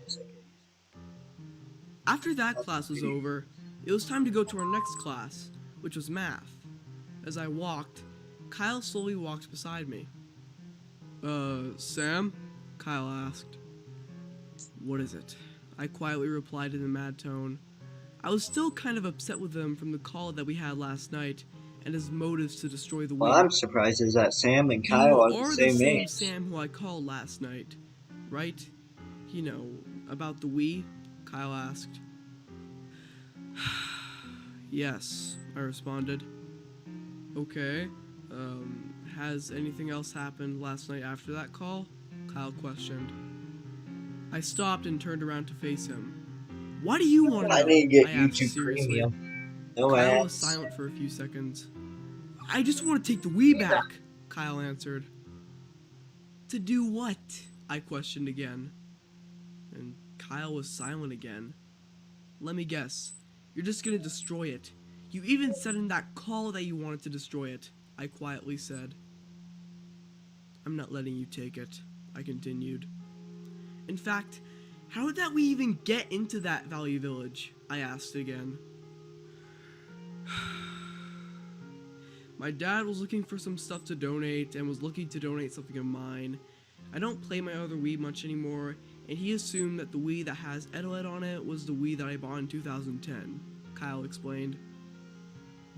Yes, I can. After that class was over, it was time to go to our next class, which was math. As I walked, Kyle slowly walked beside me. Sam? Kyle asked. What is it? I quietly replied in a mad tone. I was still kind of upset with him from the call that we had last night and his motives to destroy the What Wii. I'm surprised is that Sam and You Kyle are are the the same same age. Sam who I called last night, right? You know, about the Wii? Kyle asked. Yes, I responded. Okay, has anything else happened last night after that call? Kyle questioned. I stopped and turned around to face him. Why do you want to know? I didn't get I asked YouTube seriously. Premium. No Kyle was ads. silent for a few seconds. I just want to take the Wii back, Kyle answered. To do what? I questioned again. And Kyle was silent again. Let me guess. You're just gonna destroy it. You even said in that call that you wanted to destroy it, I quietly said. I'm not letting you take it, I continued. In fact, how did that we even get into that Value Village? I asked again. My dad was looking for some stuff to donate and was looking to donate something of mine. I don't play my other Wii much anymore, and he assumed that the Wii that has Edoled on it was the Wii that I bought in 2010, Kyle explained.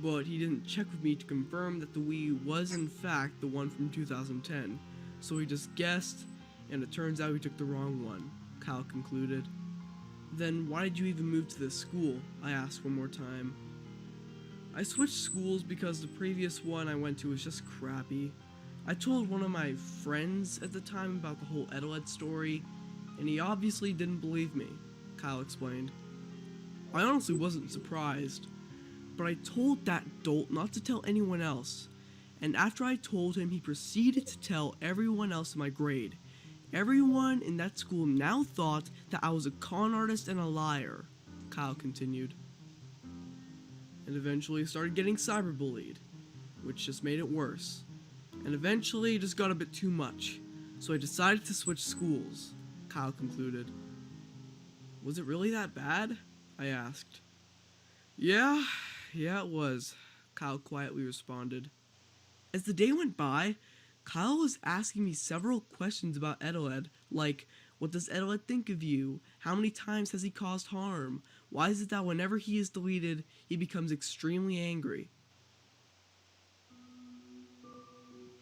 But he didn't check with me to confirm that the Wii was in fact the one from 2010, so he just guessed, and it turns out he took the wrong one, Kyle concluded. Then why did you even move to this school? I asked one more time. I switched schools because the previous one I went to was just crappy. I told one of my friends at the time about the whole Edoled story, and he obviously didn't believe me, Kyle explained. I honestly wasn't surprised, but I told that dolt not to tell anyone else, and after I told him, he proceeded to tell everyone else in my grade. Everyone in that school now thought that I was a con artist and a liar, Kyle continued. And eventually started getting cyberbullied, which just made it worse. And eventually it just got a bit too much, so I decided to switch schools, Kyle concluded. Was it really that bad? I asked. Yeah, it was, Kyle quietly responded. As the day went by, Kyle was asking me several questions about Edoled, like, what does Edoled think of you? How many times has he caused harm? Why is it that whenever he is deleted, he becomes extremely angry?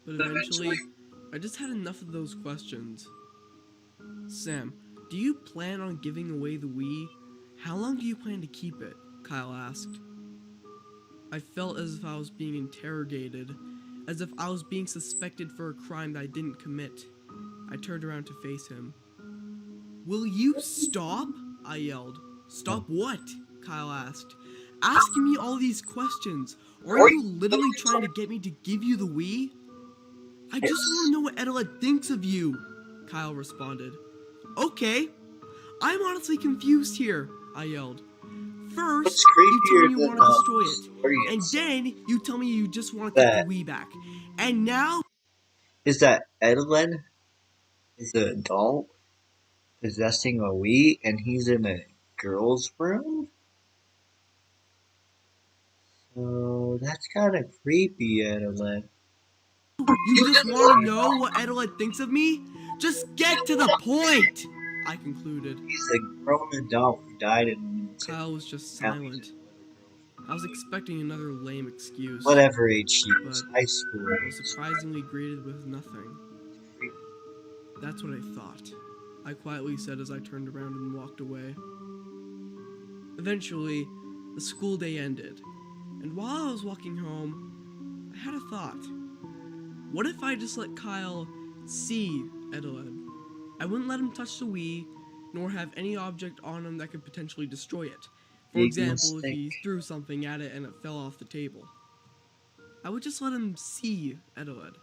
But eventually, I just had enough of those questions. Sam, do you plan on giving away the Wii? How long do you plan to keep it? Kyle asked. I felt as if I was being interrogated, as if I was being suspected for a crime that I didn't commit. I turned around to face him. Will you stop? I yelled. Stop what? Kyle asked. Asking me all these questions. Are you literally trying to get me to give you the Wii? I just want to know what Adelaide thinks of you, Kyle responded. Okay, I'm honestly confused here, I yelled. First, you tell me you want to destroy it, and then you tell me you just want to get the Wii back. And now... Is that Adelaide is an adult possessing a Wii and he's in a girl's room? So that's kind of creepy, Adelaide. You just want to know what Adelaide thinks of me? Just get to the point, I concluded. He's a grown adult who died in... Kyle was just silent. I was expecting another lame excuse. Whatever age she was, high school. I was surprisingly greeted with nothing. That's what I thought, I quietly said as I turned around and walked away. Eventually, the school day ended, and while I was walking home, I had a thought. What if I just let Kyle see Adelaide? I wouldn't let him touch the Wii, nor have any object on him that could potentially destroy it. For example, if he threw something at it and it fell off the table. I would just let him see Adelaide,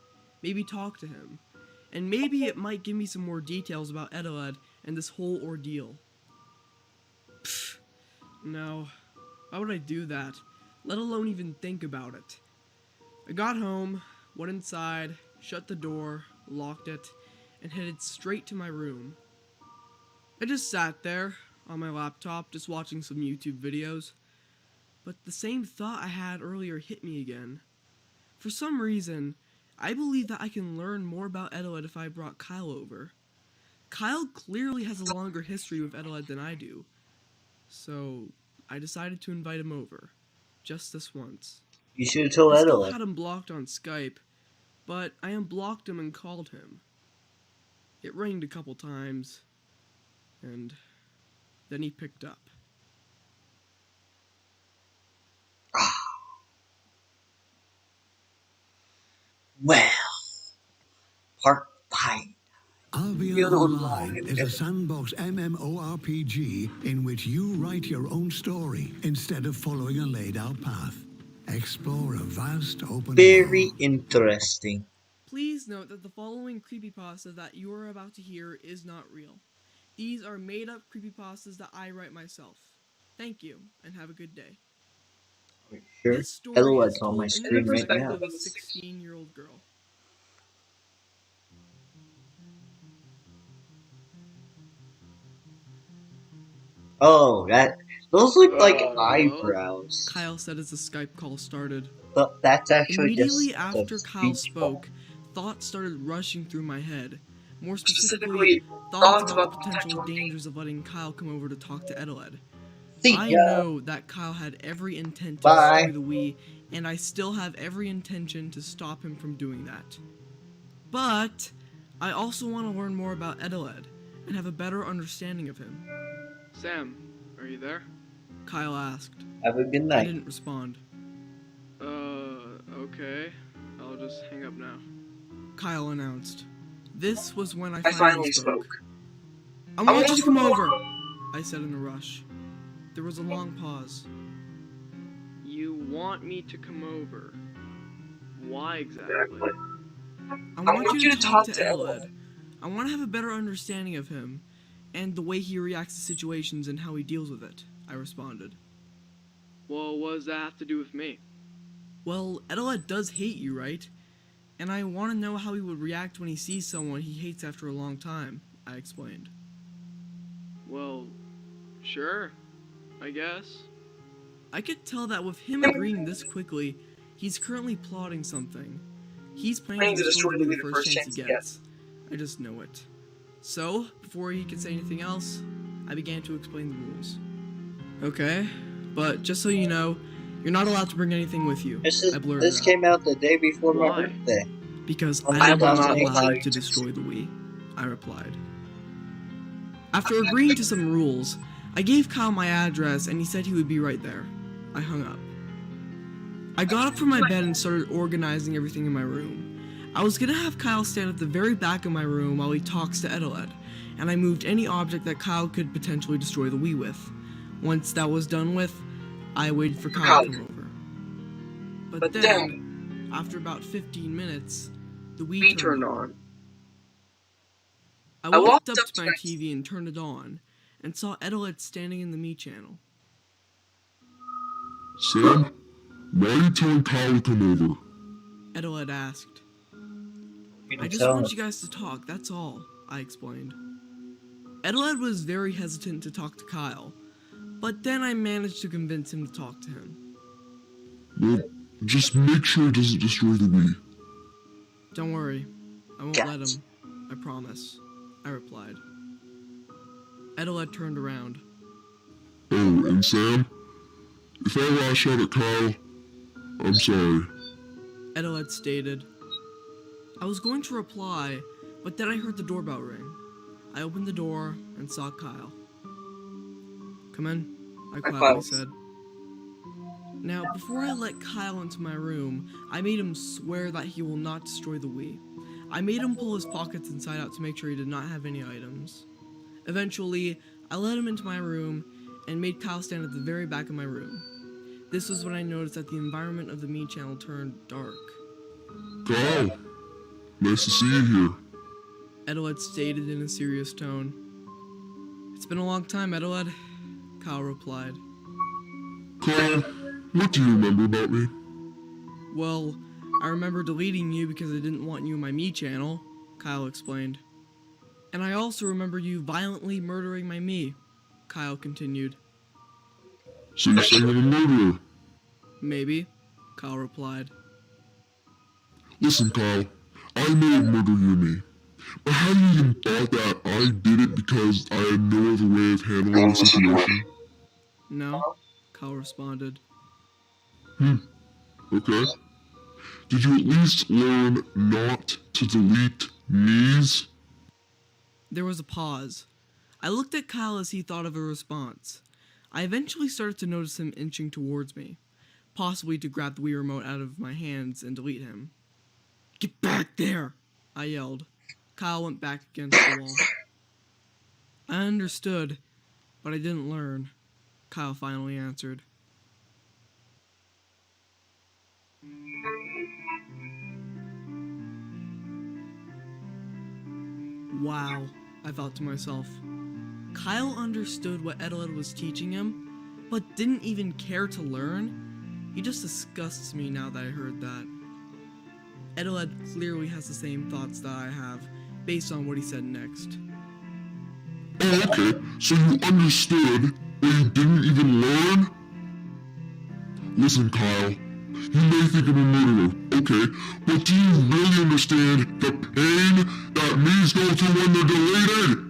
maybe talk to him, and maybe it might give me some more details about Adelaide and this whole ordeal. Pfft, no, why would I do that, let alone even think about it? I got home, went inside, shut the door, locked it, and headed straight to my room. I just sat there, on my laptop, just watching some YouTube videos, but the same thought I had earlier hit me again. For some reason, I believe that I can learn more about Adelaide if I brought Kyle over. Kyle clearly has a longer history with Adelaide than I do, so I decided to invite him over, just this once. You should have told I Adelaide. still had him blocked on Skype, but I unblocked him and called him. It rang a couple times, and then he picked up. Well, part 5. Albion Online is a sandbox MMORPG in which you write your own story instead of following a laid-out path. Explore a vast open Very world. interesting. Please note that the following creepypasta that you are about to hear is not real. These are made-up creepypastas that I write myself. Thank you, and have a good day. Sure. This story Adela's is on told my in the screen right perspective now. of a 16-year-old girl. Oh, those look like eyebrows. Kyle said as the Skype call started. But that's actually Immediately just after the Kyle speech spoke, thoughts started rushing through my head. More specifically, thoughts about the potential dangers of letting Kyle come over to talk to Adelaide. I know that Kyle had every intent to destroy the Wii, and I still have every intention to stop him from doing that. But I also want to learn more about Adelaide and have a better understanding of him. Sam, are you there? Kyle asked. Have a good I night. didn't respond. Okay. I'll just hang up now. Kyle announced. This was when I finally spoke. I want you to come over, I said in a rush. There was a long pause. You want me to come over? Why exactly? I want you to talk to Adelaide. I want to have a better understanding of him, and the way he reacts to situations and how he deals with it, I responded. Well, what does that have to do with me? Well, Adelaide does hate you, right? And I want to know how he would react when he sees someone he hates after a long time, I explained. Well, sure, I guess. I could tell that with him agreeing this quickly, he's currently plotting something. He's planning to destroy the first chance he gets. I just know it. So, before he could say anything else, I began to explain the rules. Okay, but just so you know, you're not allowed to bring anything with you. This came out the day before my birthday. Because I am not allowed to destroy the Wii, I replied. After agreeing to some rules, I gave Kyle my address and he said he would be right there. I hung up. I got up from my bed and started organizing everything in my room. I was gonna have Kyle stand at the very back of my room while he talks to Adelaide, and I moved any object that Kyle could potentially destroy the Wii with. Once that was done with, I waited for Kyle to come over. But then, after about 15 minutes, The Wii turned on. I walked up to my TV and turned it on, and saw Edeled standing in the Me channel. Sam, why are you telling Kyle to come over? Edeled asked. I just want you guys to talk, that's all, I explained. Edeled was very hesitant to talk to Kyle, but then I managed to convince him to talk to him. Well, just make sure it doesn't destroy the Wii. Don't worry, I won't let him, I promise, I replied. Edeled turned around. Oh, and Sam, if I lash out at Kyle, I'm sorry. Edeled stated. I was going to reply, but then I heard the doorbell ring. I opened the door and saw Kyle. Come in, I quietly said. Now, before I let Kyle into my room, I made him swear that he will not destroy the Wii. I made him pull his pockets inside out to make sure he did not have any items. Eventually, I let him into my room and made Kyle stand at the very back of my room. This was when I noticed that the environment of the Me channel turned dark. Kyle, nice to see you here. Edeled stated in a serious tone. It's been a long time, Edeled, Kyle replied. Kyle, what do you remember about me? Well, I remember deleting you because I didn't want you in my Me channel, Kyle explained. And I also remember you violently murdering my Me, Kyle continued. So you're saying I'm a murderer? Maybe, Kyle replied. Listen, Kyle, I may have murdered you and me, but have you even thought that I did it because I had no other way of handling the situation? No, Kyle responded. Okay. Did you at least learn not to delete me's? There was a pause. I looked at Kyle as he thought of a response. I eventually started to notice him inching towards me, possibly to grab the Wii remote out of my hands and delete him. Get back there! I yelled. Kyle went back against the wall. I understood, but I didn't learn, Kyle finally answered. Wow, I thought to myself. Kyle understood what Edeled was teaching him, but didn't even care to learn. He just disgusts me now that I heard that. Edeled clearly has the same thoughts that I have, based on what he said next. Oh, okay. So you understood, but you didn't even learn? Listen, Kyle. You may think I'm a murderer, okay, but do you really understand the pain that me's go through when they're deleted?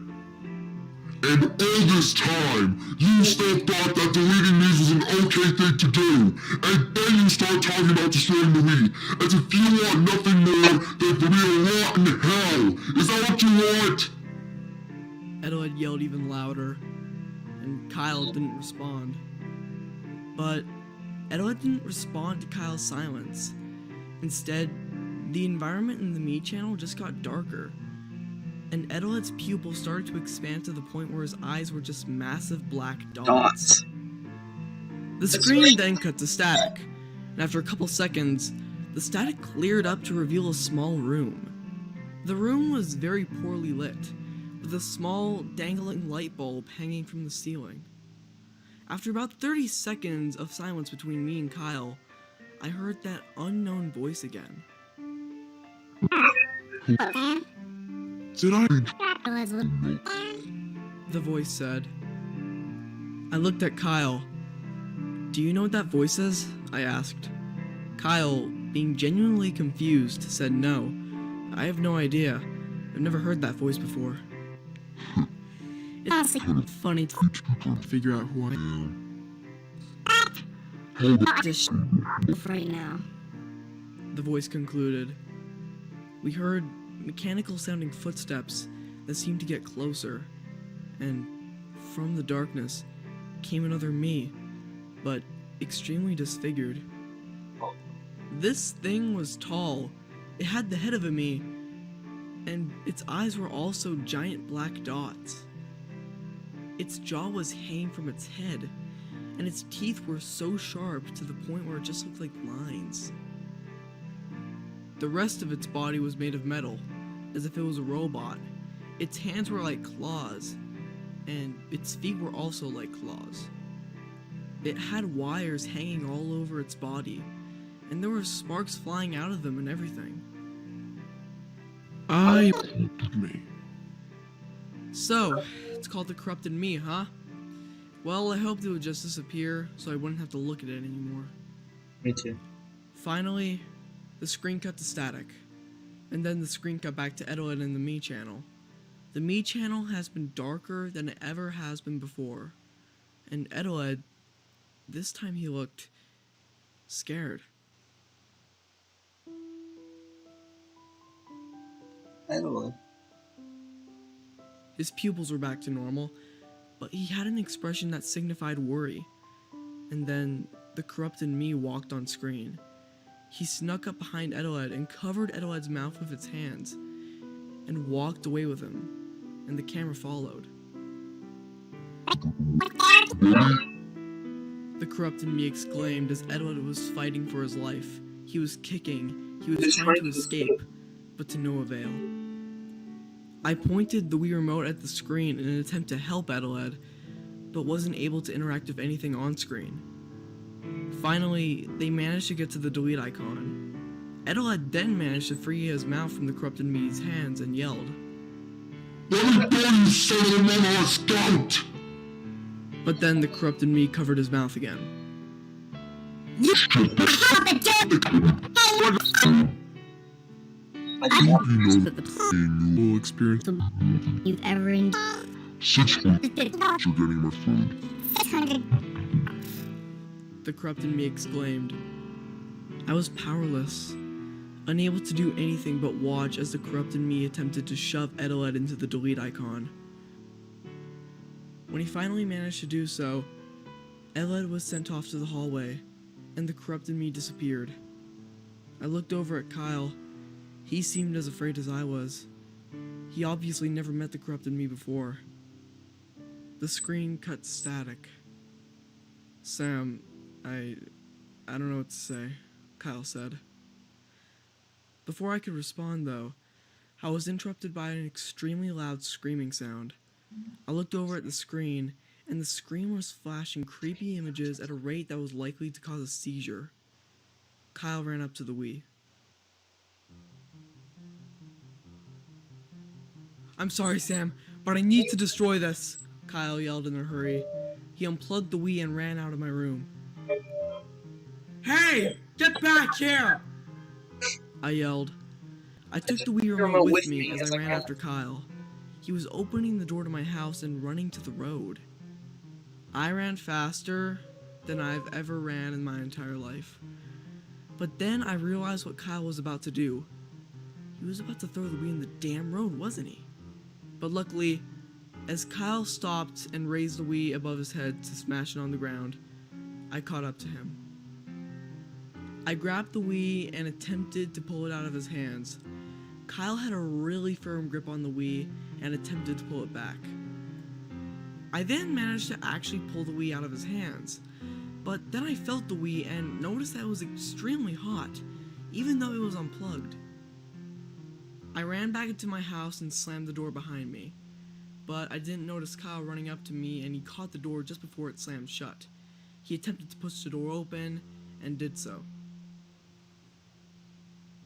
And all this time, you still thought that deleting these was an okay thing to do, and then you start talking about destroying the Wii, as if you want nothing more than to be a rotten hell. Is that what you want? Edeled yelled even louder, and Kyle didn't respond. But Edeled didn't respond to Kyle's silence. Instead, the environment in the Me channel just got darker, and Edeled's pupils started to expand to the point where his eyes were just massive black dots. The screen then cut to static, and after a couple seconds, the static cleared up to reveal a small room. The room was very poorly lit, with a small, dangling light bulb hanging from the ceiling. After about 30 seconds of silence between me and Kyle, I heard that unknown voice again. Did I? The voice said. I looked at Kyle. Do you know what that voice is? I asked. Kyle, being genuinely confused, said no. I have no idea. I've never heard that voice before. It's funny to figure out who I am. Just right now. The voice concluded. We heard mechanical sounding footsteps that seemed to get closer, and from the darkness came another me, but extremely disfigured. This thing was tall. It had the head of a me, and its eyes were also giant black dots. Its jaw was hanging from its head, and its teeth were so sharp to the point where it just looked like lines. The rest of its body was made of metal, as if it was a robot. Its hands were like claws, and its feet were also like claws. It had wires hanging all over its body, and there were sparks flying out of them and everything. So, it's called the corrupted me, huh? Well, I hoped it would just disappear, so I wouldn't have to look at it anymore. Me too. Finally, the screen cut to static, and then the screen cut back to Edward and the me channel. The me channel has been darker than it ever has been before, and Edward, this time he looked scared. Edward. His pupils were back to normal, but he had an expression that signified worry. And then the corrupted me walked on screen. He snuck up behind Edward and covered Edward's mouth with its hands and walked away with him, and the camera followed. The corrupted me exclaimed as Edward was fighting for his life. He was kicking, he was trying to escape, but to no avail. I pointed the Wii remote at the screen in an attempt to help Edward, but wasn't able to interact with anything on screen. Finally, they managed to get to the delete icon. Edward then managed to free his mouth from the corrupted me's hands and yelled, but then the corrupted me covered his mouth again. Experience you've ever endured. Getting my food. The corrupted me exclaimed. I was powerless, unable to do anything but watch as the corrupted me attempted to shove Edward into the delete icon. When he finally managed to do so, Edward was sent off to the hallway, and the corrupted me disappeared. I looked over at Kyle. He seemed as afraid as I was. He obviously never met the corrupted me before. The screen cut static. Sam, I don't know what to say, Kyle said. Before I could respond, though, I was interrupted by an extremely loud screaming sound. I looked over at the screen, and the screen was flashing creepy images at a rate that was likely to cause a seizure. Kyle ran up to the Wii. I'm sorry, Sam, but I need to destroy this, Kyle yelled in a hurry. He unplugged the Wii and ran out of my room. Hey, get back here! I yelled. I took the Wii remote with me as I ran after Kyle. He was opening the door to my house and running to the road. I ran faster than I've ever ran in my entire life. But then I realized what Kyle was about to do. He was about to throw the Wii in the damn road, wasn't he? But luckily, as Kyle stopped and raised the Wii above his head to smash it on the ground, I caught up to him. I grabbed the Wii and attempted to pull it out of his hands. Kyle had a really firm grip on the Wii and attempted to pull it back. I then managed to actually pull the Wii out of his hands, but then I felt the Wii and noticed that it was extremely hot, even though it was unplugged. I ran back into my house and slammed the door behind me, but I didn't notice Kyle running up to me and he caught the door just before it slammed shut. He attempted to push the door open and did so.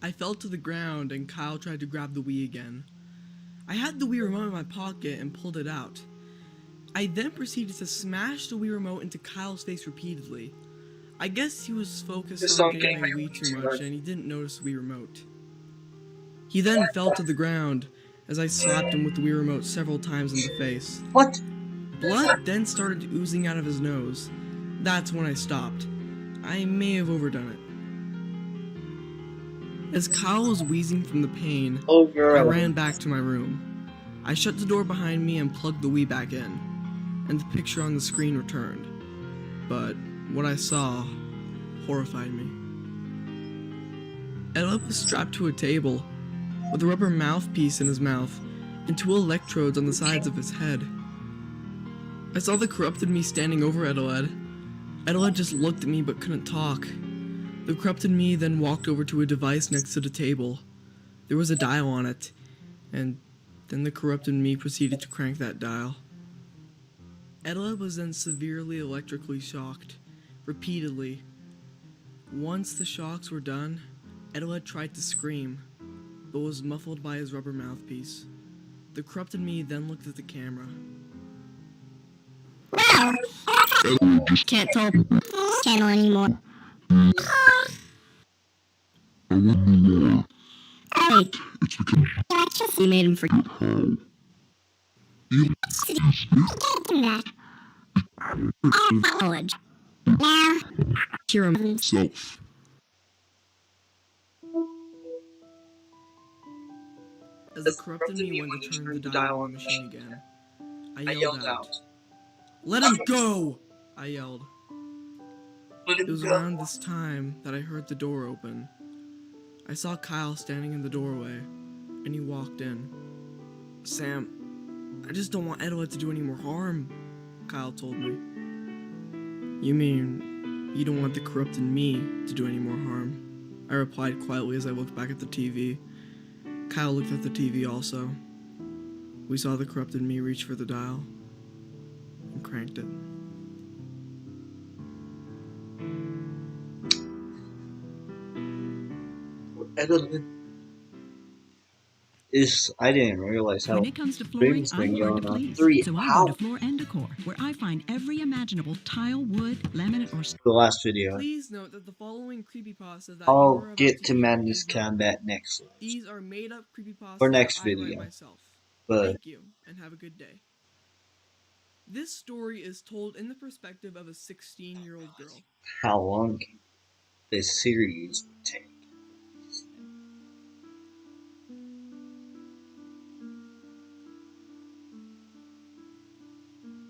I fell to the ground and Kyle tried to grab the Wii again. I had the Wii remote in my pocket and pulled it out. I then proceeded to smash the Wii remote into Kyle's face repeatedly. I guess he was focused on getting my Wii too much and he didn't notice the Wii remote. He then fell to the ground as I slapped him with the Wii remote several times in the face. What? Blood then started oozing out of his nose. That's when I stopped. I may have overdone it. As Kyle was wheezing from the pain, I ran back to my room. I shut the door behind me and plugged the Wii back in, and the picture on the screen returned. But what I saw horrified me. Edward was strapped to a table, with a rubber mouthpiece in his mouth, and 2 electrodes on the sides of his head. I saw the corrupted me standing over Edward. Edward just looked at me but couldn't talk. The corrupted me then walked over to a device next to the table. There was a dial on it, and then the corrupted me proceeded to crank that dial. Adelaide was then severely electrically shocked, repeatedly. Once the shocks were done, Adelaide tried to scream, but was muffled by his rubber mouthpiece. The corrupted me then looked at the camera. Can't tell channel anymore. Hey, we made him forget. College. Now, cure himself. As the corrupted me went to turn the dial on the machine again, I yelled out, "Let him go!" I yelled. It was around this time that I heard the door open. I saw Kyle standing in the doorway, and he walked in. "Sam, I just don't want Adelaide to do any more harm," Kyle told me. "You mean you don't want the corrupted me to do any more harm?" I replied quietly as I looked back at the TV. Kyle looked at the TV also. We saw the corrupted me reach for the dial and cranked it. I didn't realize how When it comes to flooring, stream's I'm been hard to going on. please. 3 So I how go to Floor and Decor, where I find every imaginable tile, wood, laminate, or the last video. Please note that the following creepypasta that I'll you are about get to hear Madness is not- Combat next These are made up creepypastas for next that I write video. myself. But Thank you, and have a good day. This story is told in the perspective of a 16-year-old girl. how long can this series would take?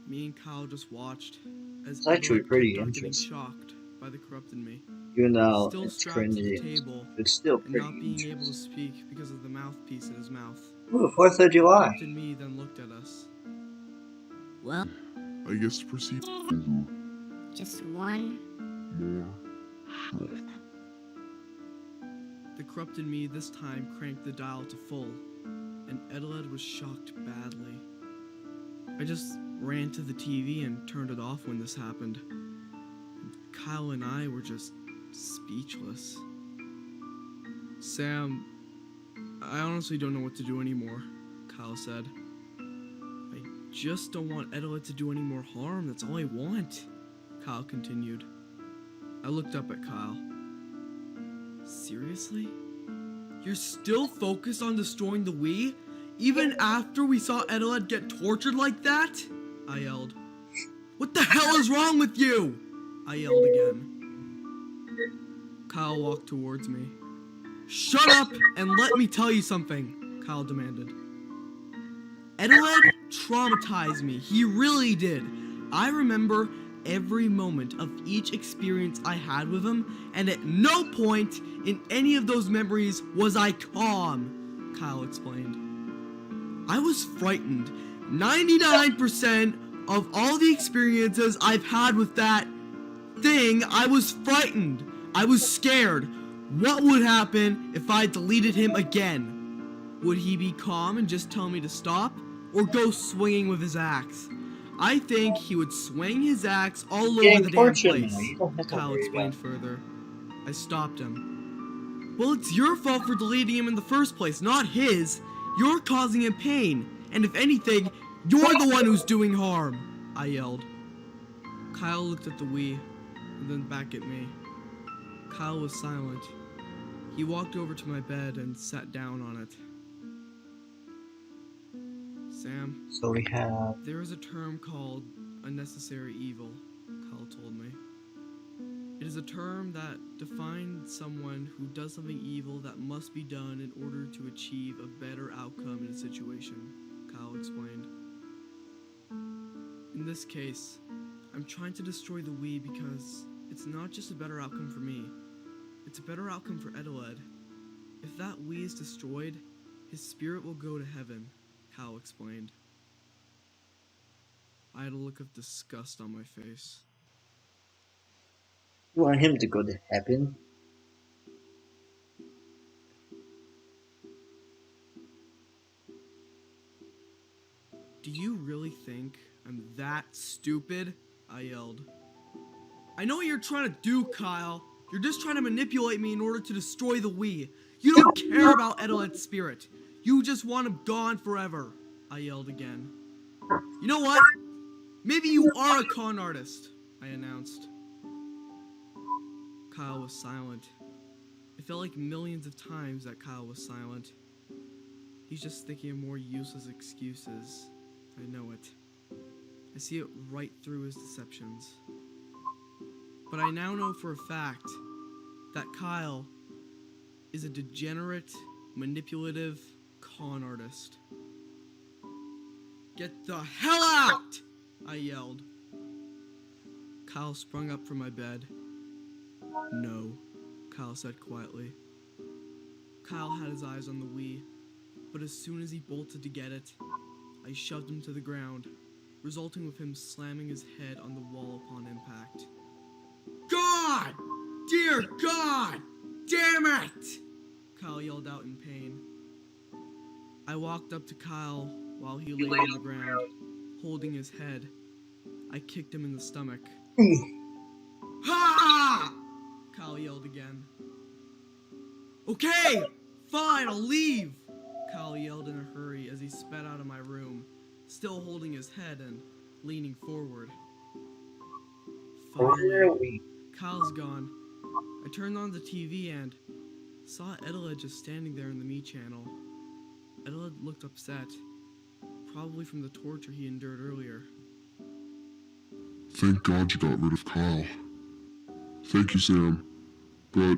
Me and Kyle just watched as It's actually Adelaide pretty kept on getting interesting. shocked by the corrupted me. Even though Still it's strapped to the cringy, table it's still and pretty not being able to interesting. speak because of the mouthpiece in his mouth. Ooh, 4th of The July. corrupted me then looked at us. Well, I guess proceed. just one. The corrupted me this time cranked the dial to full, and Adelaide was shocked badly. I just ran to the TV and turned it off when this happened. And Kyle and I were just speechless. "Sam, I honestly don't know what to do anymore," Kyle said. "I just don't want Adelaide to do any more harm, that's all I want," Kyle continued. I looked up at Kyle. "Seriously? You're still focused on destroying the Wii? Even after we saw Adelaide get tortured like that?" I yelled. "What the hell is wrong with you?" I yelled again. Kyle walked towards me. "Shut up and let me tell you something," Kyle demanded. "Adelaide traumatized me. He really did. I remember every moment of each experience I had with him, and at no point in any of those memories was I calm," Kyle explained. "I was frightened. 99% of all the experiences I've had with that thing, I was frightened. I was scared. What would happen if I deleted him again? Would he be calm and just tell me to stop, or go swinging with his axe? I think he would swing his axe all over the damn place," Kyle explained further. I stopped him. "Well, it's your fault for deleting him in the first place, not his. You're causing him pain, and if anything, you're the one who's doing harm," I yelled. Kyle looked at the Wii, and then back at me. Kyle was silent. He walked over to my bed and sat down on it. "Sam, So we have there is a term called unnecessary evil," Kyle told me. "It is a term that defines someone who does something evil that must be done in order to achieve a better outcome in a situation," Kyle explained. "In this case, I'm trying to destroy the Wii because it's not just a better outcome for me, it's a better outcome for Adelaide. If that Wii is destroyed, his spirit will go to heaven," Kyle explained. I had a look of disgust on my face. you want him to go to heaven? Do you really think I'm that stupid? I yelled. I know what you're trying to do, Kyle. You're just trying to manipulate me in order to destroy the Wii. You don't care about Edelet's spirit. You just want him gone forever. I yelled again. You know what? Maybe you are a con artist, I announced. Kyle was silent. It felt like millions of times that Kyle was silent. He's just thinking of more useless excuses. I know it. I see it right through his deceptions. But I now know for a fact that Kyle is a degenerate, manipulative con artist. Get the hell out! I yelled. Kyle sprung up from my bed. No, Kyle said quietly. Kyle had his eyes on the Wii, but as soon as he bolted to get it, I shoved him to the ground, resulting with him slamming his head on the wall upon impact. God! Dear God! Damn it! Kyle yelled out in pain. I walked up to Kyle while he lay on the ground, holding his head. I kicked him in the stomach. Ha! Kyle yelled again. Okay, fine, I'll leave! Kyle yelled in a hurry as he sped out of my room, still holding his head and leaning forward. Finally, Kyle's gone. I turned on the TV and saw Edeled just standing there in the Me channel. Edeled looked upset, probably from the torture he endured earlier. Thank God you got rid of Kyle. Thank you, Sam. But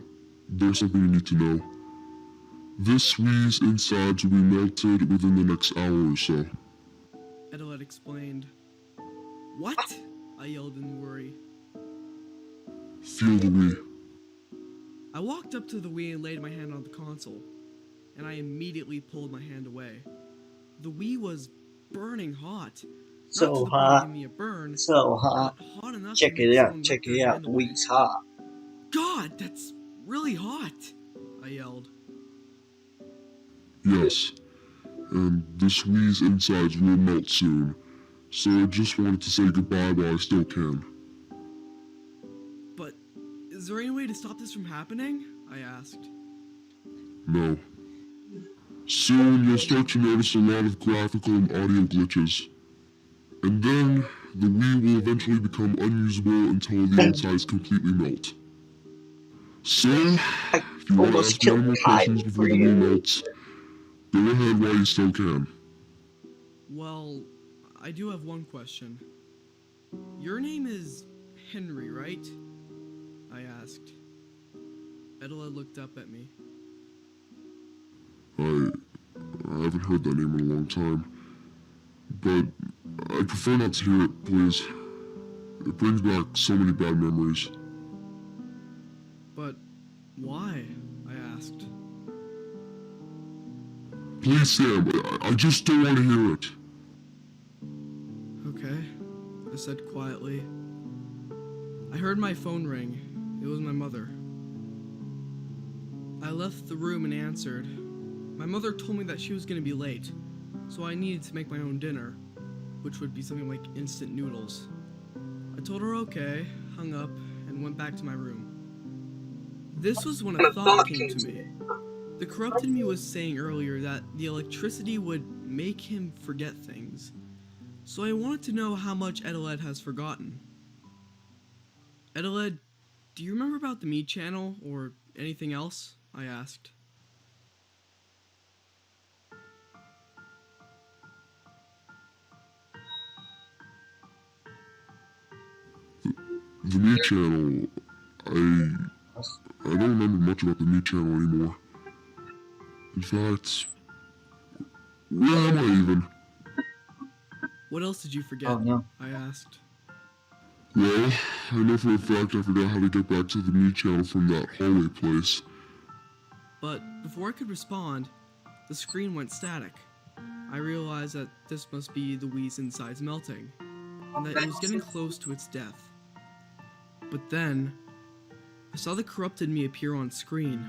there's something you need to know. This Wii's insides will be melted within the next hour or so. Edeled explained. What? I yelled in worry. Feel the Wii. I walked up to the Wii and laid my hand on the console, and I immediately pulled my hand away. The Wii was burning hot. So hot. Me a burn, so hot. Hot enough check to it make out. someone Check rip it their out. hand The away. Wii's hot. God, that's really hot! I yelled. Yes. And this Wii's insides will melt soon. So I just wanted to say goodbye while I still can. But is there any way to stop this from happening? I asked. No. Soon you'll start to notice a lot of graphical and audio glitches. And then the Wii will eventually become unusable until the insides completely melt. So, if you want to ask me any more questions before the Wii melts, go ahead while you still can. Well, I do have one question. Your name is Henry, right? I asked. Edeled looked up at me. I haven't heard that name in a long time. But I prefer not to hear it, please. It brings back so many bad memories. But why? I asked. Please, Sam, I just don't want to hear it. Okay, I said quietly. I heard my phone ring. It was my mother. I left the room and answered. My mother told me that she was going to be late, so I needed to make my own dinner, which would be something like instant noodles. I told her okay, hung up, and went back to my room. This was when a thought came to me. The corrupted me was saying earlier that the electricity would make him forget things, so I wanted to know how much Edeled has forgotten. Edeled, do you remember about the Me channel, or anything else? I asked. The Me channel, I don't remember much about the Me channel anymore. In fact, where am I even? What else did you forget? Oh, no. I asked. Well, I know for a fact I forgot how to get back to the Me channel from that hallway place. But before I could respond, the screen went static. I realized that this must be the Wii's insides melting, and that it was getting close to its death. But then, I saw the corrupted me appear on screen.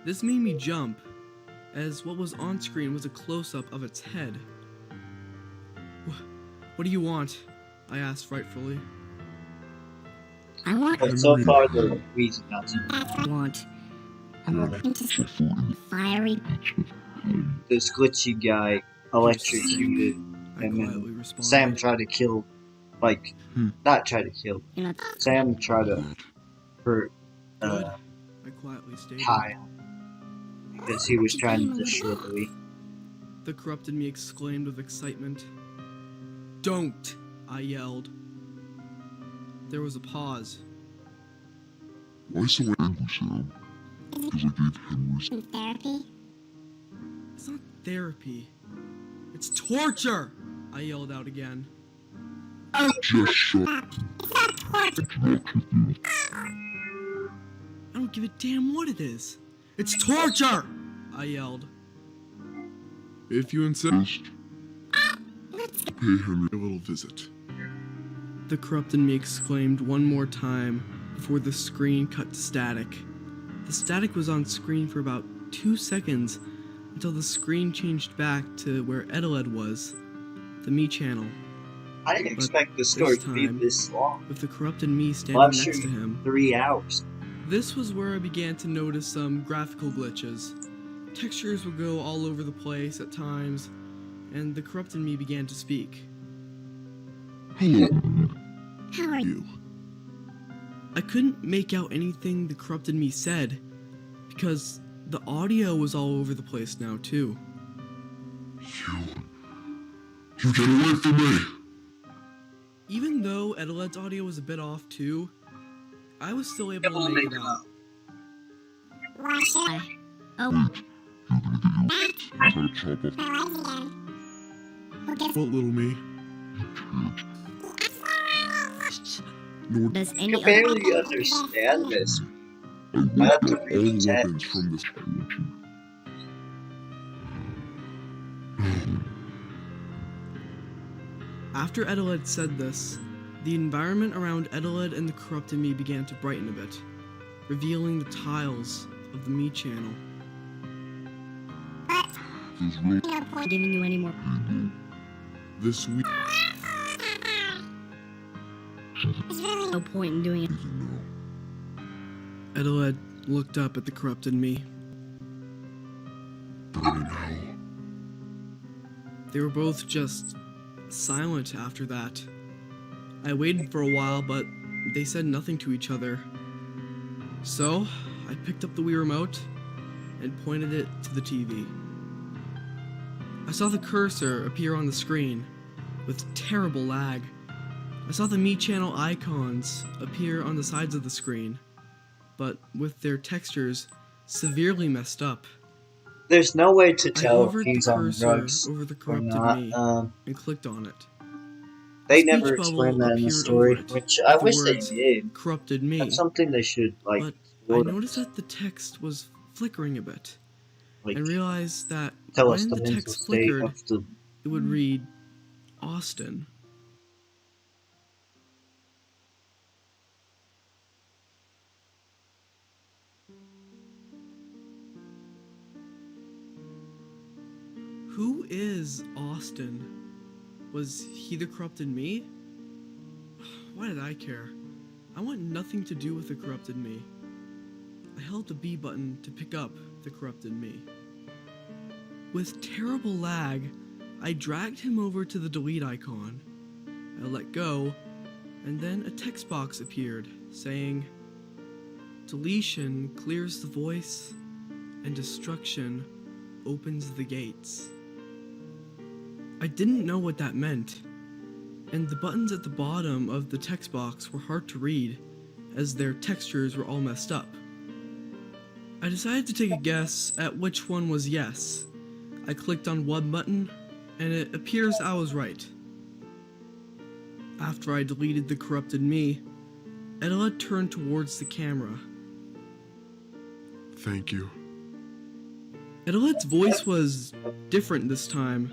This made me jump, as what was on screen was a close-up of its head. What do you want? I asked frightfully. I want. But so far, the reason not to. I want. I want fiery. This glitchy guy electrocuted, and then Sam tried to kill, like, not try to kill. Sam tried to hurt I quietly stated. Kyle because he was trying to destroy Louis. The corrupted me exclaimed with excitement. Don't! I yelled. There was a pause. Why so angry, Sam? Because I gave Henry therapy? It's not therapy. It's torture! I yelled out again. Just shut up. I don't give a damn what it is. It's torture! I yelled. If you insist, pay Henry a little visit. The corrupted me exclaimed one more time before the screen cut to static. The static was on screen for about 2 seconds until the screen changed back to where Edeled was, the me channel. I didn't expect the story to be this long. With the corrupted me standing next to him. 3 hours. This was where I began to notice some graphical glitches. Textures would go all over the place at times, and the corrupted me began to speak. Hello. How are you? I couldn't make out anything the corrupted me said, because the audio was all over the place now, too. You get away from me! Even though Edeled's audio was a bit off, too, I was still able to make it out. Why should I? Oh. Try to chop off. What, little me? Does I can barely understand this. I have to read all weapons from this creation. After Edeled said this, the environment around Edeled and the corrupted me began to brighten a bit, revealing the tiles of the me channel. There's no point giving you any more. This week. There's really no point in doing it. Edeled looked up at the corrupted me. They were both just silent after that. I waited for a while, but they said nothing to each other. So, I picked up the Wii remote and pointed it to the TV. I saw the cursor appear on the screen with terrible lag. I saw the Me channel icons appear on the sides of the screen, but with their textures severely messed up. There's no way to tell if I he's on cursor drugs over the or corrupted not. me and clicked on it. They A never speech explained bubble that in the appeared story, over it which with I the wish they words, did. Corrupted me. That's something they should, like, But I noticed that the text was flickering a bit. Like, I realized that tell when us the the mental text state flickered, of the... it would read Austin. Who is Austin? Was he the corrupted me? Why did I care? I want nothing to do with the corrupted me. I held the B button to pick up the corrupted me. With terrible lag, I dragged him over to the delete icon. I let go, and then a text box appeared saying, "Deletion clears the voice, and destruction opens the gates." I didn't know what that meant, and the buttons at the bottom of the text box were hard to read, as their textures were all messed up. I decided to take a guess at which one was yes. I clicked on one button, and it appears I was right. After I deleted the corrupted me, Edeled turned towards the camera. Thank you. Edeled's voice was different this time.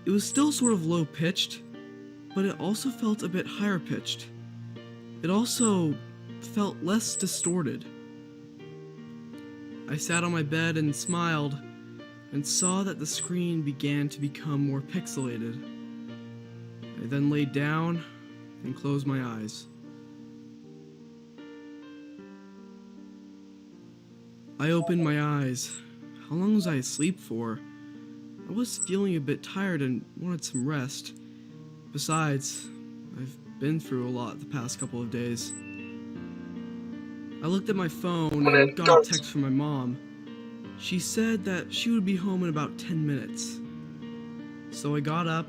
It was still sort of low-pitched, but it also felt a bit higher-pitched. It also felt less distorted. I sat on my bed and smiled, and saw that the screen began to become more pixelated. I then laid down and closed my eyes. I opened my eyes. How long was I asleep for? I was feeling a bit tired and wanted some rest. Besides, I've been through a lot the past couple of days. I looked at my phone and got a text from my mom. She said that she would be home in about 10 minutes. So I got up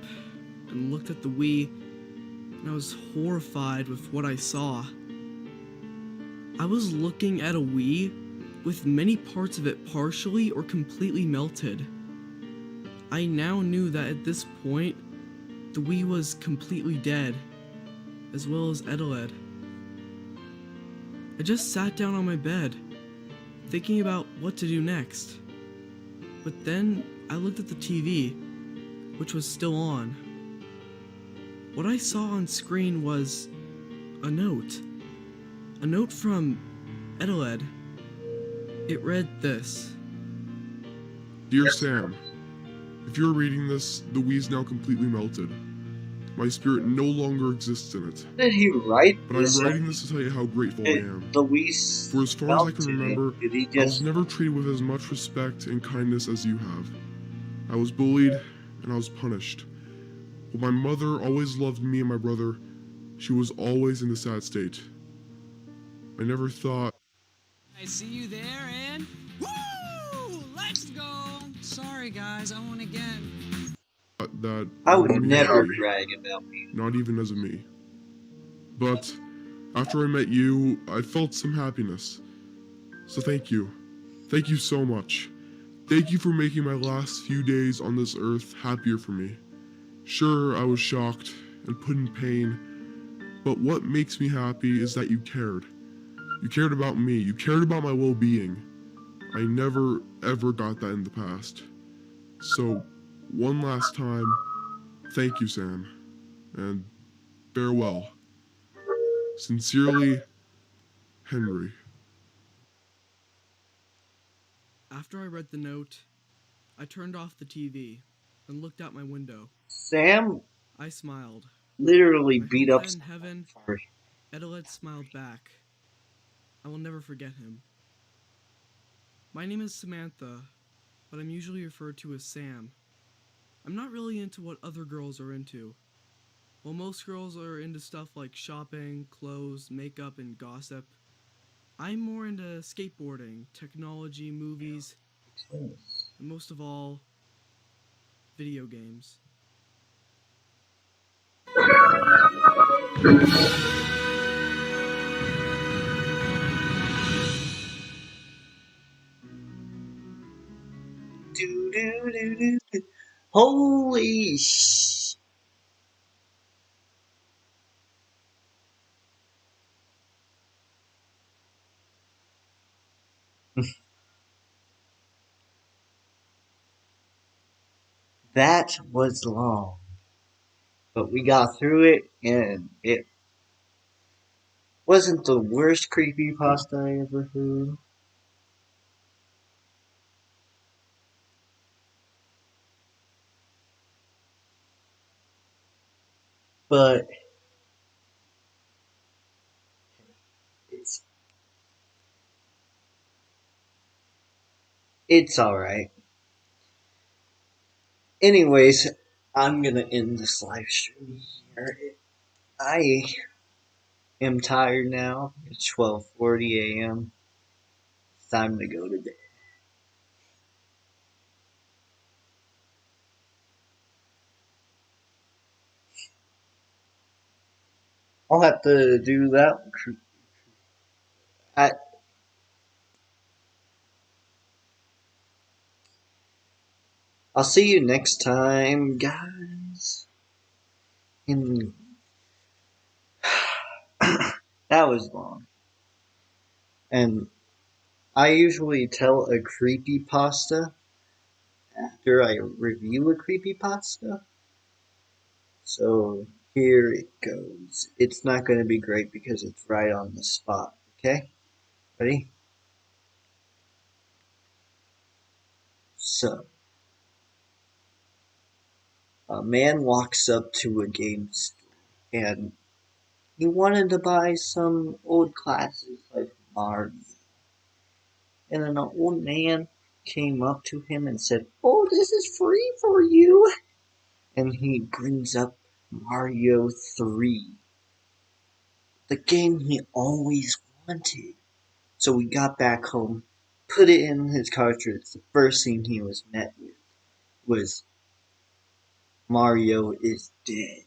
and looked at the Wii, and I was horrified with what I saw. I was looking at a Wii with many parts of it partially or completely melted. I now knew that at this point, the Wii was completely dead, as well as Edeled. I just sat down on my bed, thinking about what to do next. But then I looked at the TV, which was still on. What I saw on screen was a note. A note from Edeled. It read this. Dear Sam, if you're reading this, the Wii's now completely melted. My spirit no longer exists in it. Did he write But I'm writing this to tell you how grateful I am. The Wii For as far as I can remember, Did he I was just... never treated with as much respect and kindness as you have. I was bullied, and I was punished. While my mother always loved me and my brother, she was always in a sad state. I never thought... I see you there, and woo! Let's go! Sorry, guys, I won again. that I would be never happy, brag about me. not even as a me. But after I met you, I felt some happiness. So thank you. Thank you so much. Thank you for making my last few days on this earth happier for me. Sure, I was shocked and put in pain, but what makes me happy is that you cared. You cared about me. You cared about my well-being. I never, ever got that in the past. So, one last time, thank you, Sam, and farewell. Sincerely, Henry. After I read the note, I turned off the TV and looked out my window. Sam I smiled. literally I beat hope up that in heaven, Sorry. Edeled smiled back. I will never forget him. My name is Samantha, but I'm usually referred to as Sam. I'm not really into what other girls are into. While most girls are into stuff like shopping, clothes, makeup, and gossip, I'm more into skateboarding, technology, movies, and most of all, video games. Holy sh... That was long. But we got through it, and it wasn't the worst creepypasta I ever heard. But it's alright. Anyways, I'm gonna end this live stream here. I am tired now. It's 12:40 a.m. It's time to go to bed. I'll have to do that. I'll see you next time, guys. And that was long. And I usually tell a creepypasta after I review a creepypasta. So here it goes. It's not going to be great because it's right on the spot. Okay? Ready? So, A man walks up to a game store and he wanted to buy some old classics like Mario. And an old man came up to him and said, "Oh, this is free for you." And he brings up Mario 3, the game he always wanted. So we got back home, put it in his cartridge. The first thing he was met with was Mario is dead.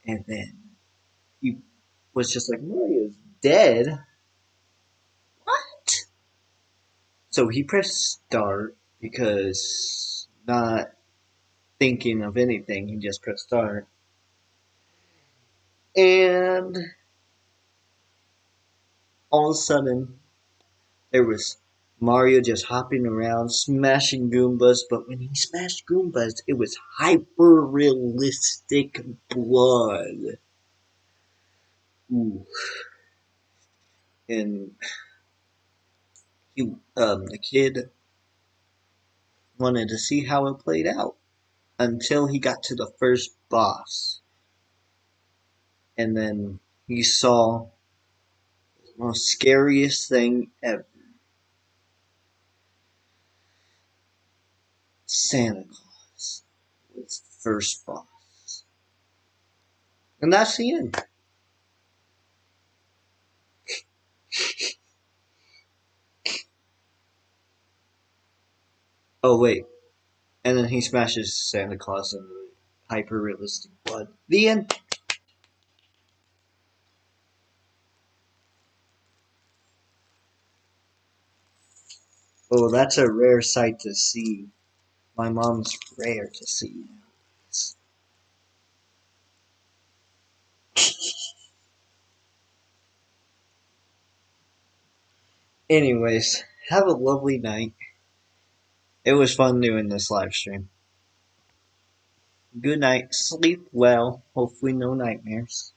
And then he was just like, "Mario's dead? What?" So he pressed start because not thinking of anything, he just pressed start. And all of a sudden, there was Mario just hopping around, smashing Goombas, but when he smashed Goombas, it was hyper-realistic blood. Ooh. And the kid wanted to see how it played out until he got to the first boss. And then he saw the most scariest thing ever. Santa Claus was the first boss. And that's the end. Oh, wait. And then he smashes Santa Claus in the hyper-realistic blood. The end. Oh, that's a rare sight to see. My mom's rare to see. Anyways, have a lovely night. It was fun doing this live stream. Good night. Sleep well. Hopefully no nightmares.